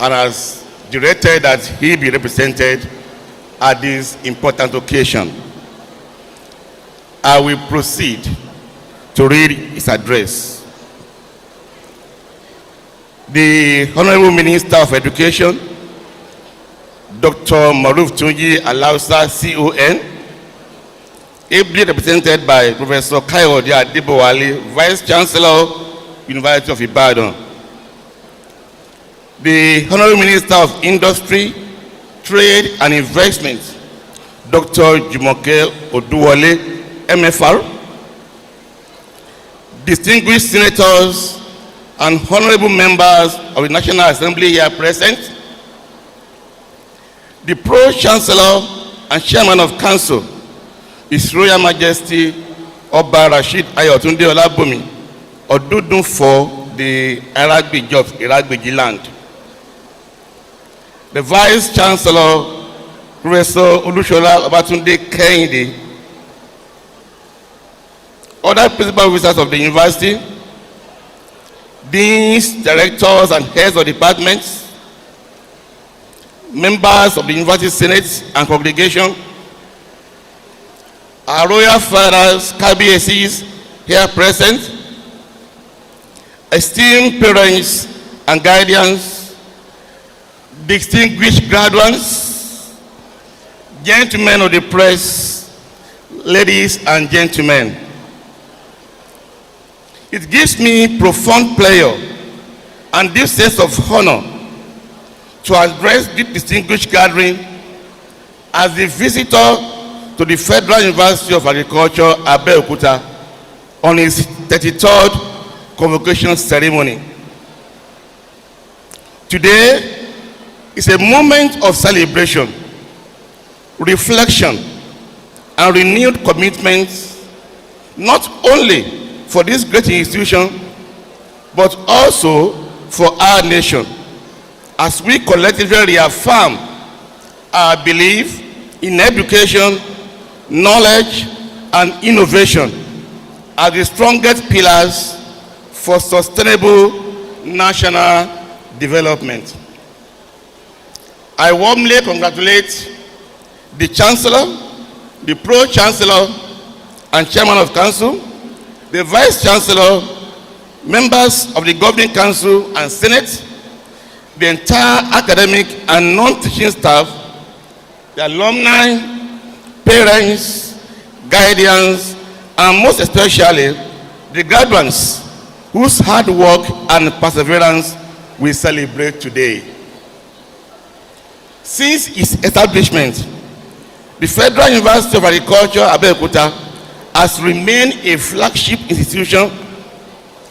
and has directed that he be represented at this important occasion. I will proceed to read his address. The Honorable Minister of Education, Dr. Maruf Tunji Alausa, CON, ably represented by Professor Kayode Adebowale, Vice-Chancellor, University of Ibadan. The Honorable Minister of Industry, Trade and Investment, Dr. Jumoke Oduwole, MFR. Distinguished senators and honorable members of the National Assembly here present. The Pro-Chancellor and Chairman of Council, His Royal Majesty Oba Rashid Ayotunde Olabumi, Odudun for the Iragbeji land. The Vice-Chancellor, Professor Babatunde Kehinde, other principal officers of the university, deans, directors, and heads of departments, members of the University Senate and congregation, our royal fathers, KBACs here present, esteemed parents and guardians, distinguished graduates, gentlemen of the press, ladies and gentlemen. It gives me profound pleasure and deep sense of honor to address this distinguished gathering as the visitor to the Federal University of Agriculture, Abeokuta, on its 33rd Convocation Ceremony. Today is a moment of celebration, reflection, and renewed commitment, not only for this great institution, but also for our nation, as we collectively reaffirm our belief in education, knowledge, and innovation as the strongest pillars for sustainable national development. I warmly congratulate the Chancellor, the Pro-Chancellor, and Chairman of Council, the Vice-Chancellor, members of the Governing Council and Senate, the entire academic and non-teaching staff, the alumni, parents, guardians, and most especially the graduates whose hard work and perseverance we celebrate today. Since its establishment, the Federal University of Agriculture, Abeokuta, has remained a flagship institution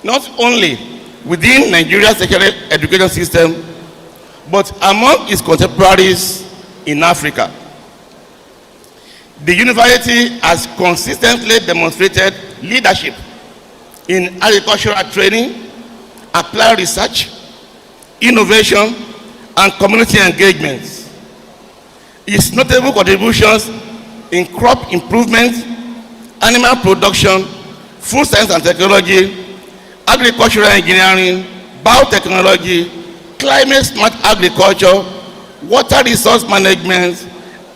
not only within Nigeria's secondary education system, but among its contemporaries in Africa. The university has consistently demonstrated leadership in agricultural training, applied research, innovation, and community engagement. Its notable contributions in crop improvement, animal production, food science and technology, agricultural engineering, biotechnology, climate smart agriculture, water resource management,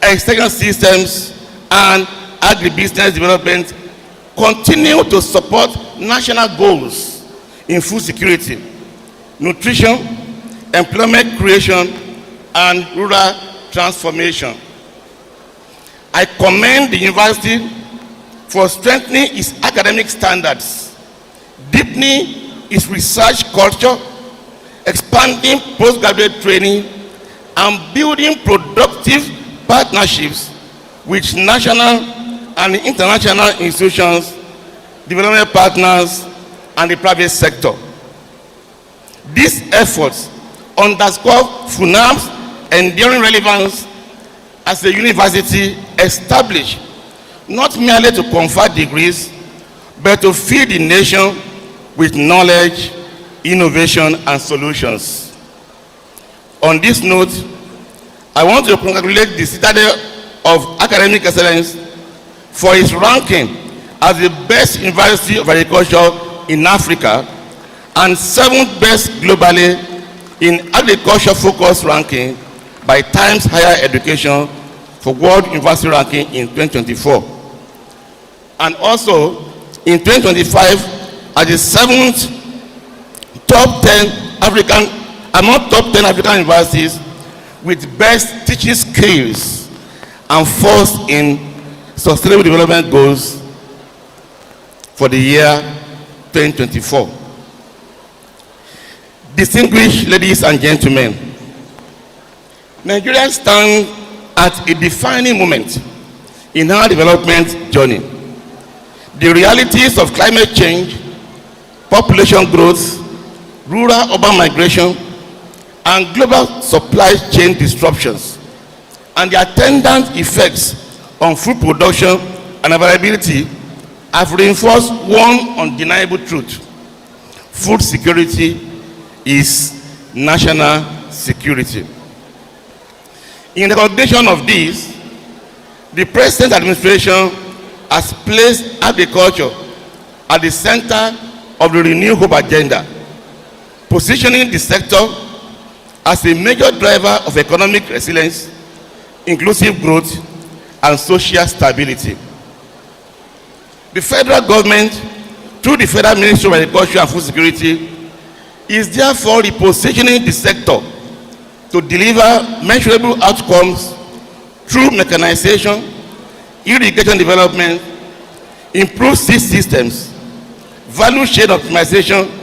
extension systems, and agribusiness development continue to support national goals in food security, nutrition, employment creation, and rural transformation. I commend the university for strengthening its academic standards, deepening its research culture, expanding postgraduate training, and building productive partnerships with national and international institutions, development partners, and the private sector. These efforts underscore FUNAAB's enduring relevance as a university established not merely to confer degrees, but to feed the nation with knowledge, innovation, and solutions. On this note, I want to congratulate the Citadel of Academic Excellence for its ranking as the best university of agriculture in Africa and 7th best globally in agriculture-focused ranking by Times Higher Education for World University Ranking in 2024. And also in 2025 as the 7th among top 10 African universities with best teaching skills and first in sustainable development goals for the year 2024. Distinguished ladies and gentlemen, Nigeria stands at a defining moment in our development journey. The realities of climate change, population growth, rural-urban migration, and global supply chain disruptions, and the attendant effects on food production and availability have reinforced one undeniable truth: food security is national security. In recognition of this, the present administration has placed agriculture at the center of the Renewed Hope agenda, positioning the sector as a major driver of economic resilience, inclusive growth, and social stability. The federal government, through the Federal Ministry of Agriculture and Food Security, is therefore repositioning the sector to deliver measurable outcomes through mechanization, irrigation development, improved seed systems, value chain optimization,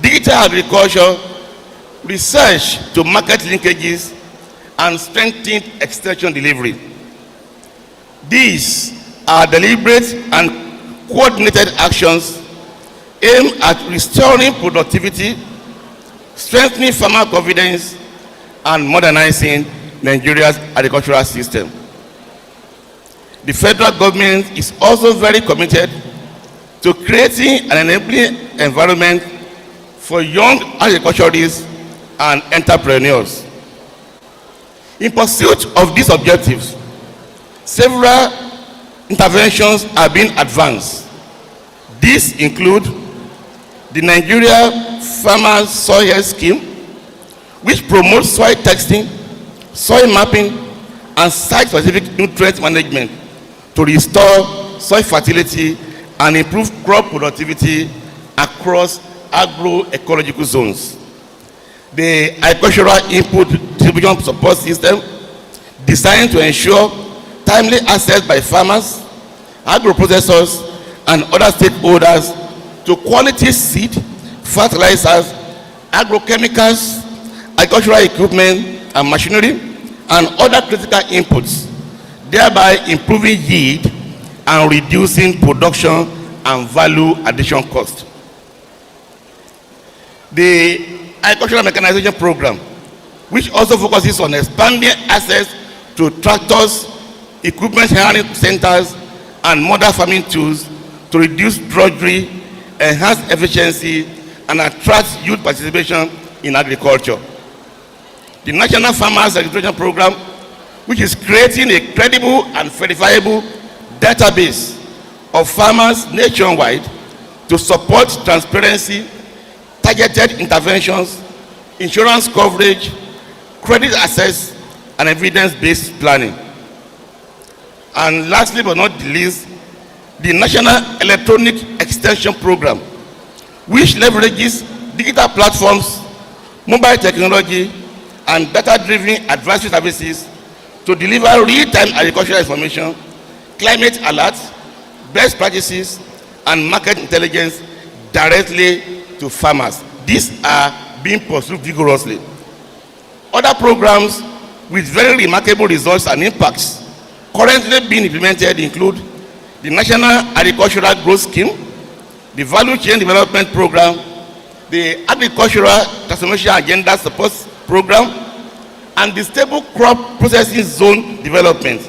digital agriculture, research to market linkages, and strengthened extension delivery. These are deliberate and coordinated actions aimed at restoring productivity, strengthening farmer confidence, and modernizing Nigeria's agricultural system. The federal government is also very committed to creating an enabling environment for young agriculturists and entrepreneurs. In pursuit of these objectives, several interventions are being advanced. These include the Nigeria Farmers Soil Health Scheme, which promotes soil testing, soil mapping, and site-specific nutrient management to restore soil fertility and improve crop productivity across agroecological zones. The agricultural input distribution support system, designed to ensure timely access by farmers, agro-processors, and other stakeholders to quality seed, fertilizers, agrochemicals, agricultural equipment and machinery, and other critical inputs, thereby improving yield and reducing production and value addition cost. The agricultural mechanization program, which also focuses on expanding access to tractors, equipment hiring centers, and modern farming tools to reduce drudgery, enhance efficiency, and attract youth participation in agriculture. The National Farmers Registration Program, which is creating a credible and verifiable database of farmers nationwide to support transparency, targeted interventions, insurance coverage, credit access, and evidence-based planning. And lastly but not least, the National Electronic Extension Program, which leverages digital platforms, mobile technology, and data-driven advisory services to deliver real-time agricultural information, climate alerts, best practices, and market intelligence directly to farmers. These are being pursued vigorously. Other programs with very remarkable results and impacts currently being implemented include the National Agricultural Growth Scheme, the Value Chain Development Program, the Agricultural Transformation Agenda Support Program, and the Stable Crop Processing Zone Development,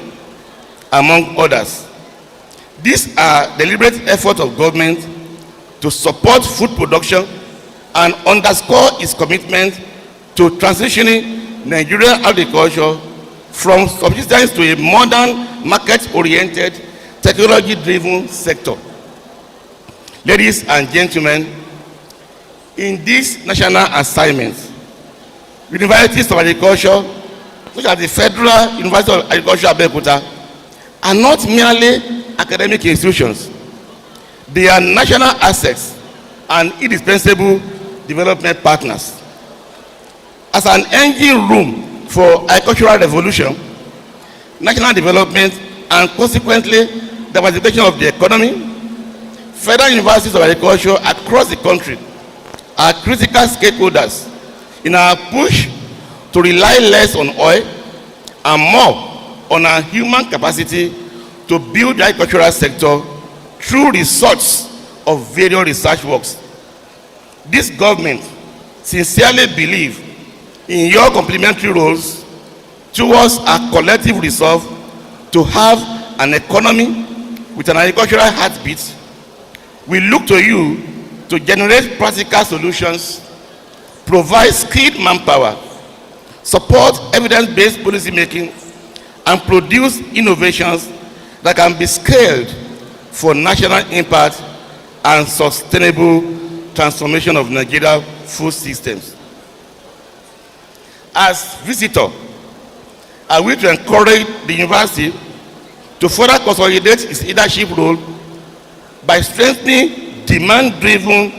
among others. These are deliberate efforts of government to support food production and underscore its commitment to transitioning Nigerian agriculture from subsistence to a modern, market-oriented, technology-driven sector. Ladies and gentlemen, in these national assignments, universities of agriculture, such as the Federal University of Agriculture, Abeokuta, are not merely academic institutions. They are national assets and indispensable development partners. As an engine room for agricultural revolution, national development, and consequently diversification of the economy, federal universities of agriculture across the country are critical stakeholders in our push to rely less on oil and more on our human capacity to build the agricultural sector through research of various research works. This government sincerely believes in your complementary roles towards our collective resolve to have an economy with an agricultural heartbeat. We look to you to generate practical solutions, provide skilled manpower, support evidence-based policy making, and produce innovations that can be scaled for national impact and sustainable transformation of Nigeria food systems. As visitor, I wish to encourage the university to further consolidate its leadership role by strengthening demand-driven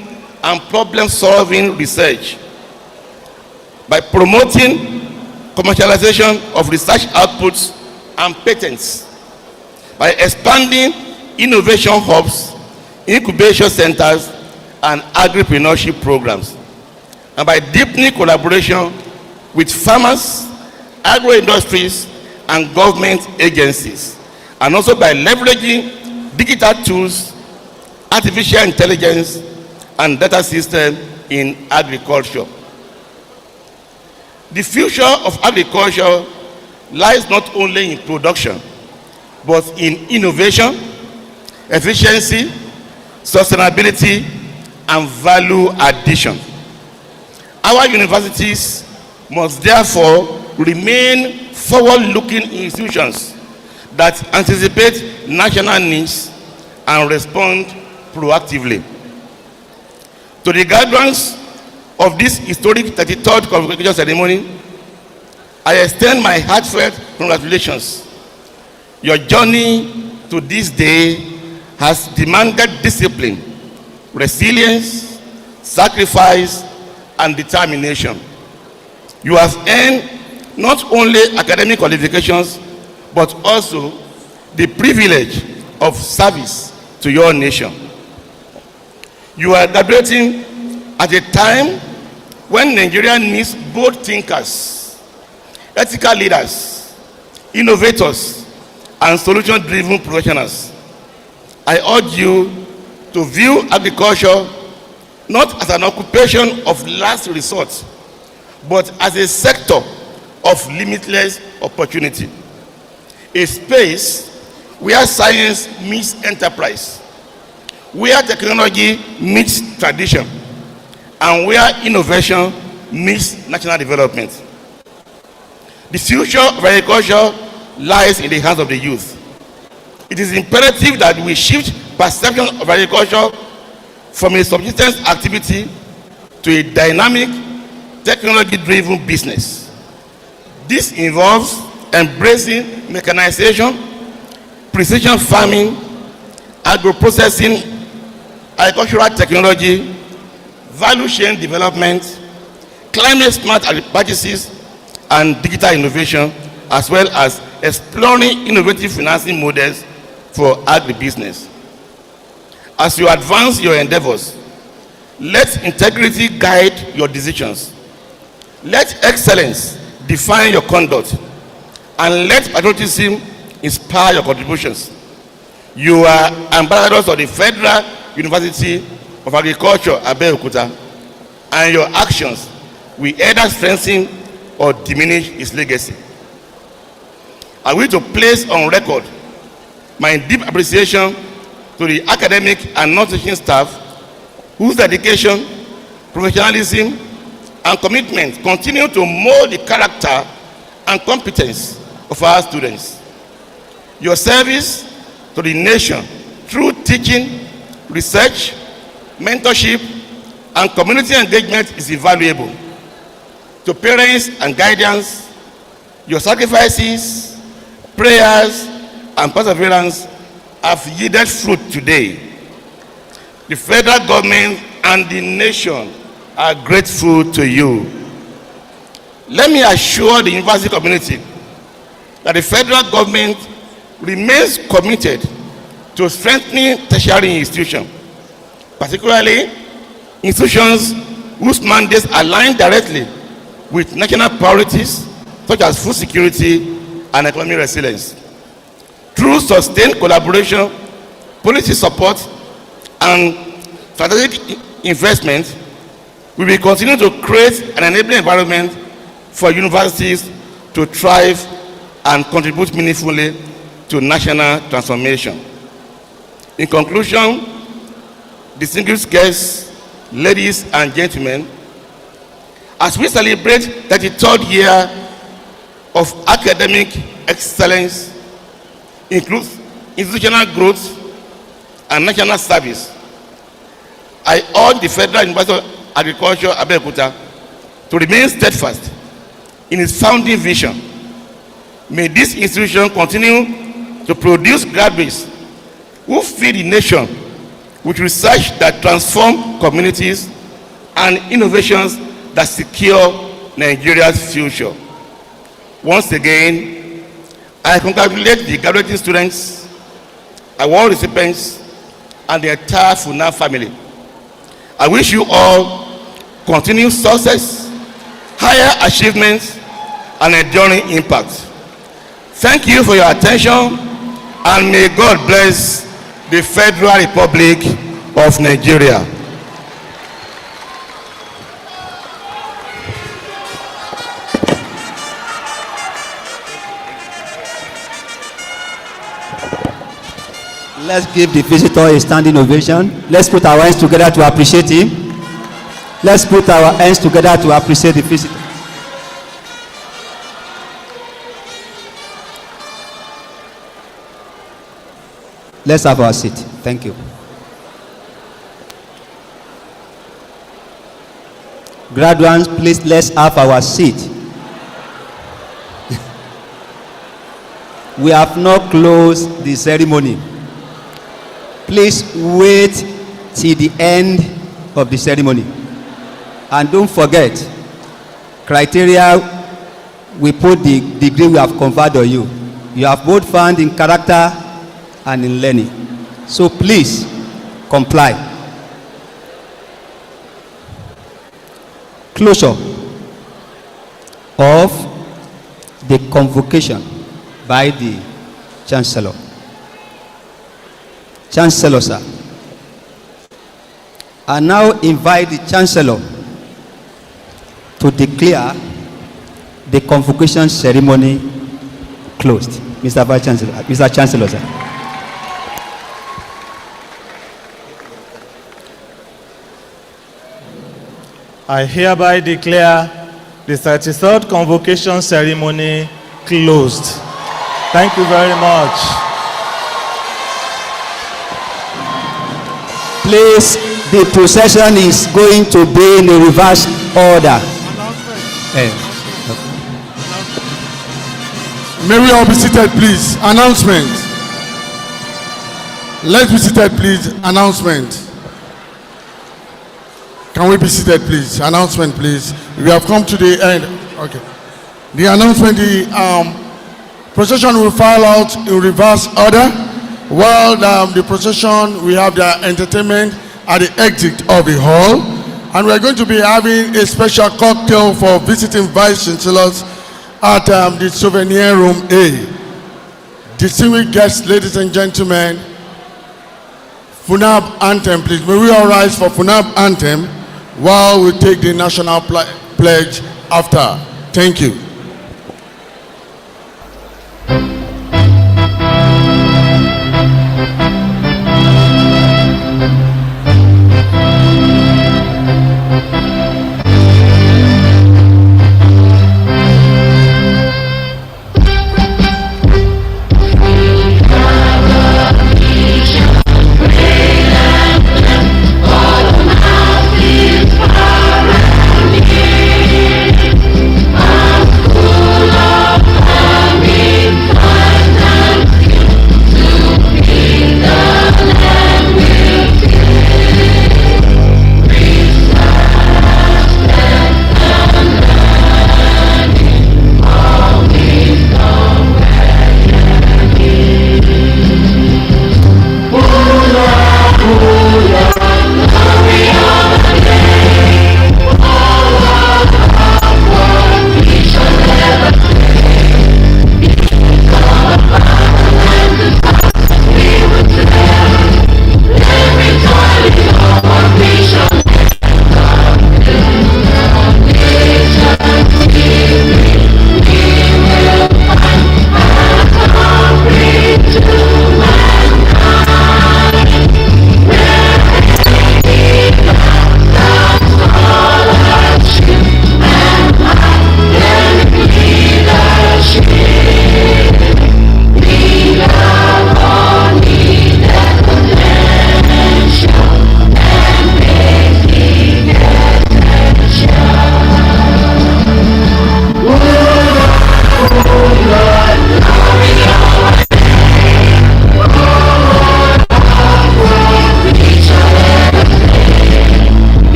and problem-solving research, by promoting commercialization of research outputs and patents, by expanding innovation hubs, incubation centers, and agripreneurship programs, and by deepening collaboration with farmers, agro-industries, and government agencies, and also by leveraging digital tools, artificial intelligence, and data systems in agriculture. The future of agriculture lies not only in production, but in innovation, efficiency, sustainability, and value addition. Our universities must therefore remain forward-looking institutions that anticipate national needs and respond proactively. To the graduates of this historic 33rd Convocation Ceremony, I extend my heartfelt congratulations. Your journey to this day has demanded discipline, resilience, sacrifice, and determination. You have earned not only academic qualifications, but also the privilege of service to your nation. You are graduating at a time when Nigeria needs bold thinkers, ethical leaders, innovators, and solution-driven professionals. I urge you to view agriculture not as an occupation of last resort, but as a sector of limitless opportunity. A space where science meets enterprise, where technology meets tradition, and where innovation meets national development. The future of agriculture lies in the hands of the youth. It is imperative that we shift perception of agriculture from a subsistence activity to a dynamic, technology-driven business. This involves embracing mechanization, precision farming, agro-processing, agricultural technology, value chain development, climate-smart practices, and digital innovation, as well as exploring innovative financing models for agribusiness. As you advance your endeavors, let integrity guide your decisions. Let excellence define your conduct, and let patriotism inspire your contributions. You are ambassadors of the Federal University of Agriculture, Abeokuta, and your actions will either strengthen or diminish its legacy. I wish to place on record my deep appreciation to the academic and non-teaching staff whose dedication, professionalism, and commitment continue to mold the character and competence of our students. Your service to the nation through teaching, research, mentorship, and community engagement is invaluable. To parents and guardians, your sacrifices, prayers, and perseverance have yielded fruit today. The federal government and the nation are grateful to you. Let me assure the university community that the federal government remains committed to strengthening tertiary institutions, particularly institutions whose mandates align directly with national priorities such as food security and economic resilience. Through sustained collaboration, policy support, and strategic investment, we will continue to create an enabling environment for universities to thrive and contribute meaningfully to national transformation. In conclusion, distinguished guests, ladies and gentlemen, as we celebrate the 33rd year of academic excellence, includes institutional growth and national service, I urge the Federal University Agriculture, Abeokuta, to remain steadfast in its founding vision. May this institution continue to produce graduates who feed the nation with research that transform communities and innovations that secure Nigeria's future. Once again, I congratulate the graduating students, award recipients, and the entire FUNAAB family. I wish you all continued success, higher achievements, and enduring impact. Thank you for your attention, and may God bless the Federal Republic of Nigeria. Let's give the visitor a standing ovation. Let's put our hands together to appreciate him. Let's put our hands together to appreciate the visitor. Let's have our seat. Thank you. Graduates, please let's have our seat. We have not closed the ceremony. Please wait till the end of the ceremony. And don't forget, criteria, we put the degree we have conferred on you. You have both found in character and in learning. So please comply. Closure of the convocation by the Chancellor. Chancellor, sir. I now invite the Chancellor to declare the convocation ceremony closed. Mr. Vice-Chancellor, Mr. Chancellor, sir. I hereby declare the 33rd convocation ceremony closed. Thank you very much. Please, the procession is going to be in a reverse order. May we all be seated, please. Announcement. Let's be seated, please. Announcement. Can we be seated, please? Announcement, please. We have come to the end. Okay. The announcement, the procession will file out in reverse order. While the procession, we have the entertainment at the exit of the hall. And we're going to be having a special cocktail for visiting Vice-Chancellors at the souvenir room A. Distinguished guests, ladies and gentlemen, FUNAAB anthem, please. May we all rise for FUNAAB anthem while we take the national pledge after. Thank you.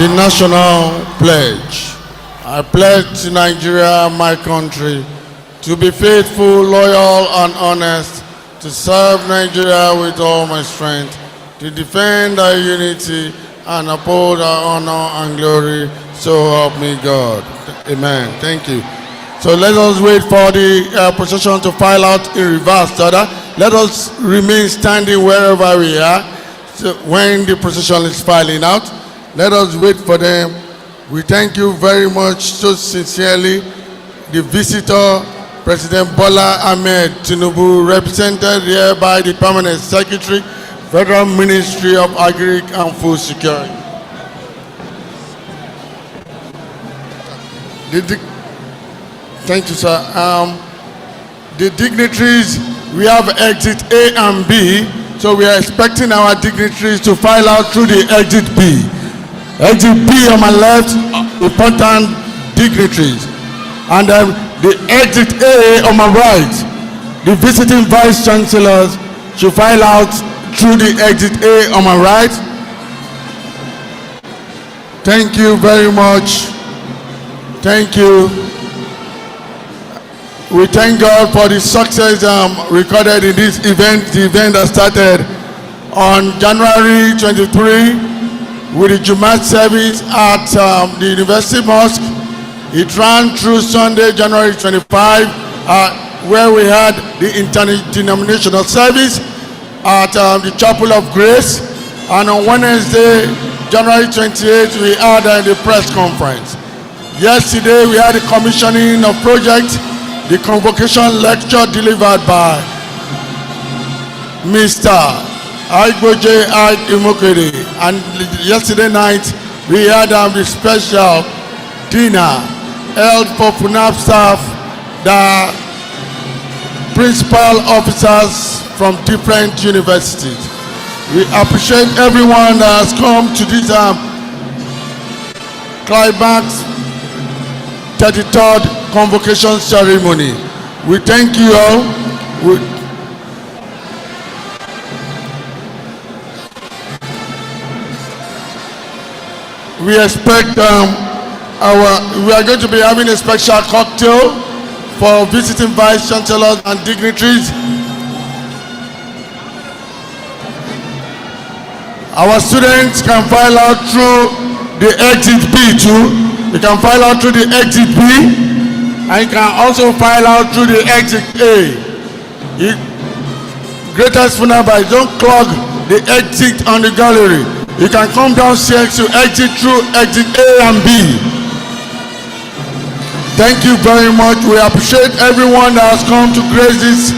the national pledge. I pledge to Nigeria, my country, to be faithful, loyal, and honest, to serve Nigeria with all my strength, to defend our unity and uphold our honor and glory. So help me God. Amen. Thank you. So let us wait for the procession to file out in reverse order. Let us remain standing wherever we are. So when the procession is filing out, let us wait for them. We thank you very much, so sincerely, the visitor, President Bola Ahmed Tinubu, represented here by the Permanent Secretary, Federal Ministry of Agric and Food Security. Thank you, sir. The dignitaries, we have exit A and B, so we are expecting our dignitaries to file out through the exit B. Exit B on my left, important dignitaries. And the exit A on my right, the visiting Vice-Chancellors should file out through the exit A on my right. Thank you very much. Thank you. We thank God for the success recorded in this event. The event that started on January 23 with the Jumat service at the University Mosque. It ran through Sunday, January 25, where we had the interdenominational service at the Chapel of Grace. And on Wednesday, January 28, we had the press conference. Yesterday, we had the commissioning of project, the convocation lecture delivered by Mr. Aigboje Imokere. And yesterday night, we had the special dinner held for FUNAAB staff, the principal officers from different universities. We appreciate everyone that has come to this climax 33rd Convocation Ceremony. We thank you all. We expect we are going to be having a special cocktail for visiting Vice-Chancellors and dignitaries. Our students can file out through the exit B too. You can file out through the exit B, and you can also file out through the exit A. Greatest FUNAAB, don't clog the exit on the gallery. You can come downstairs to exit through exit A and B. Thank you very much. We appreciate everyone that has come to grace this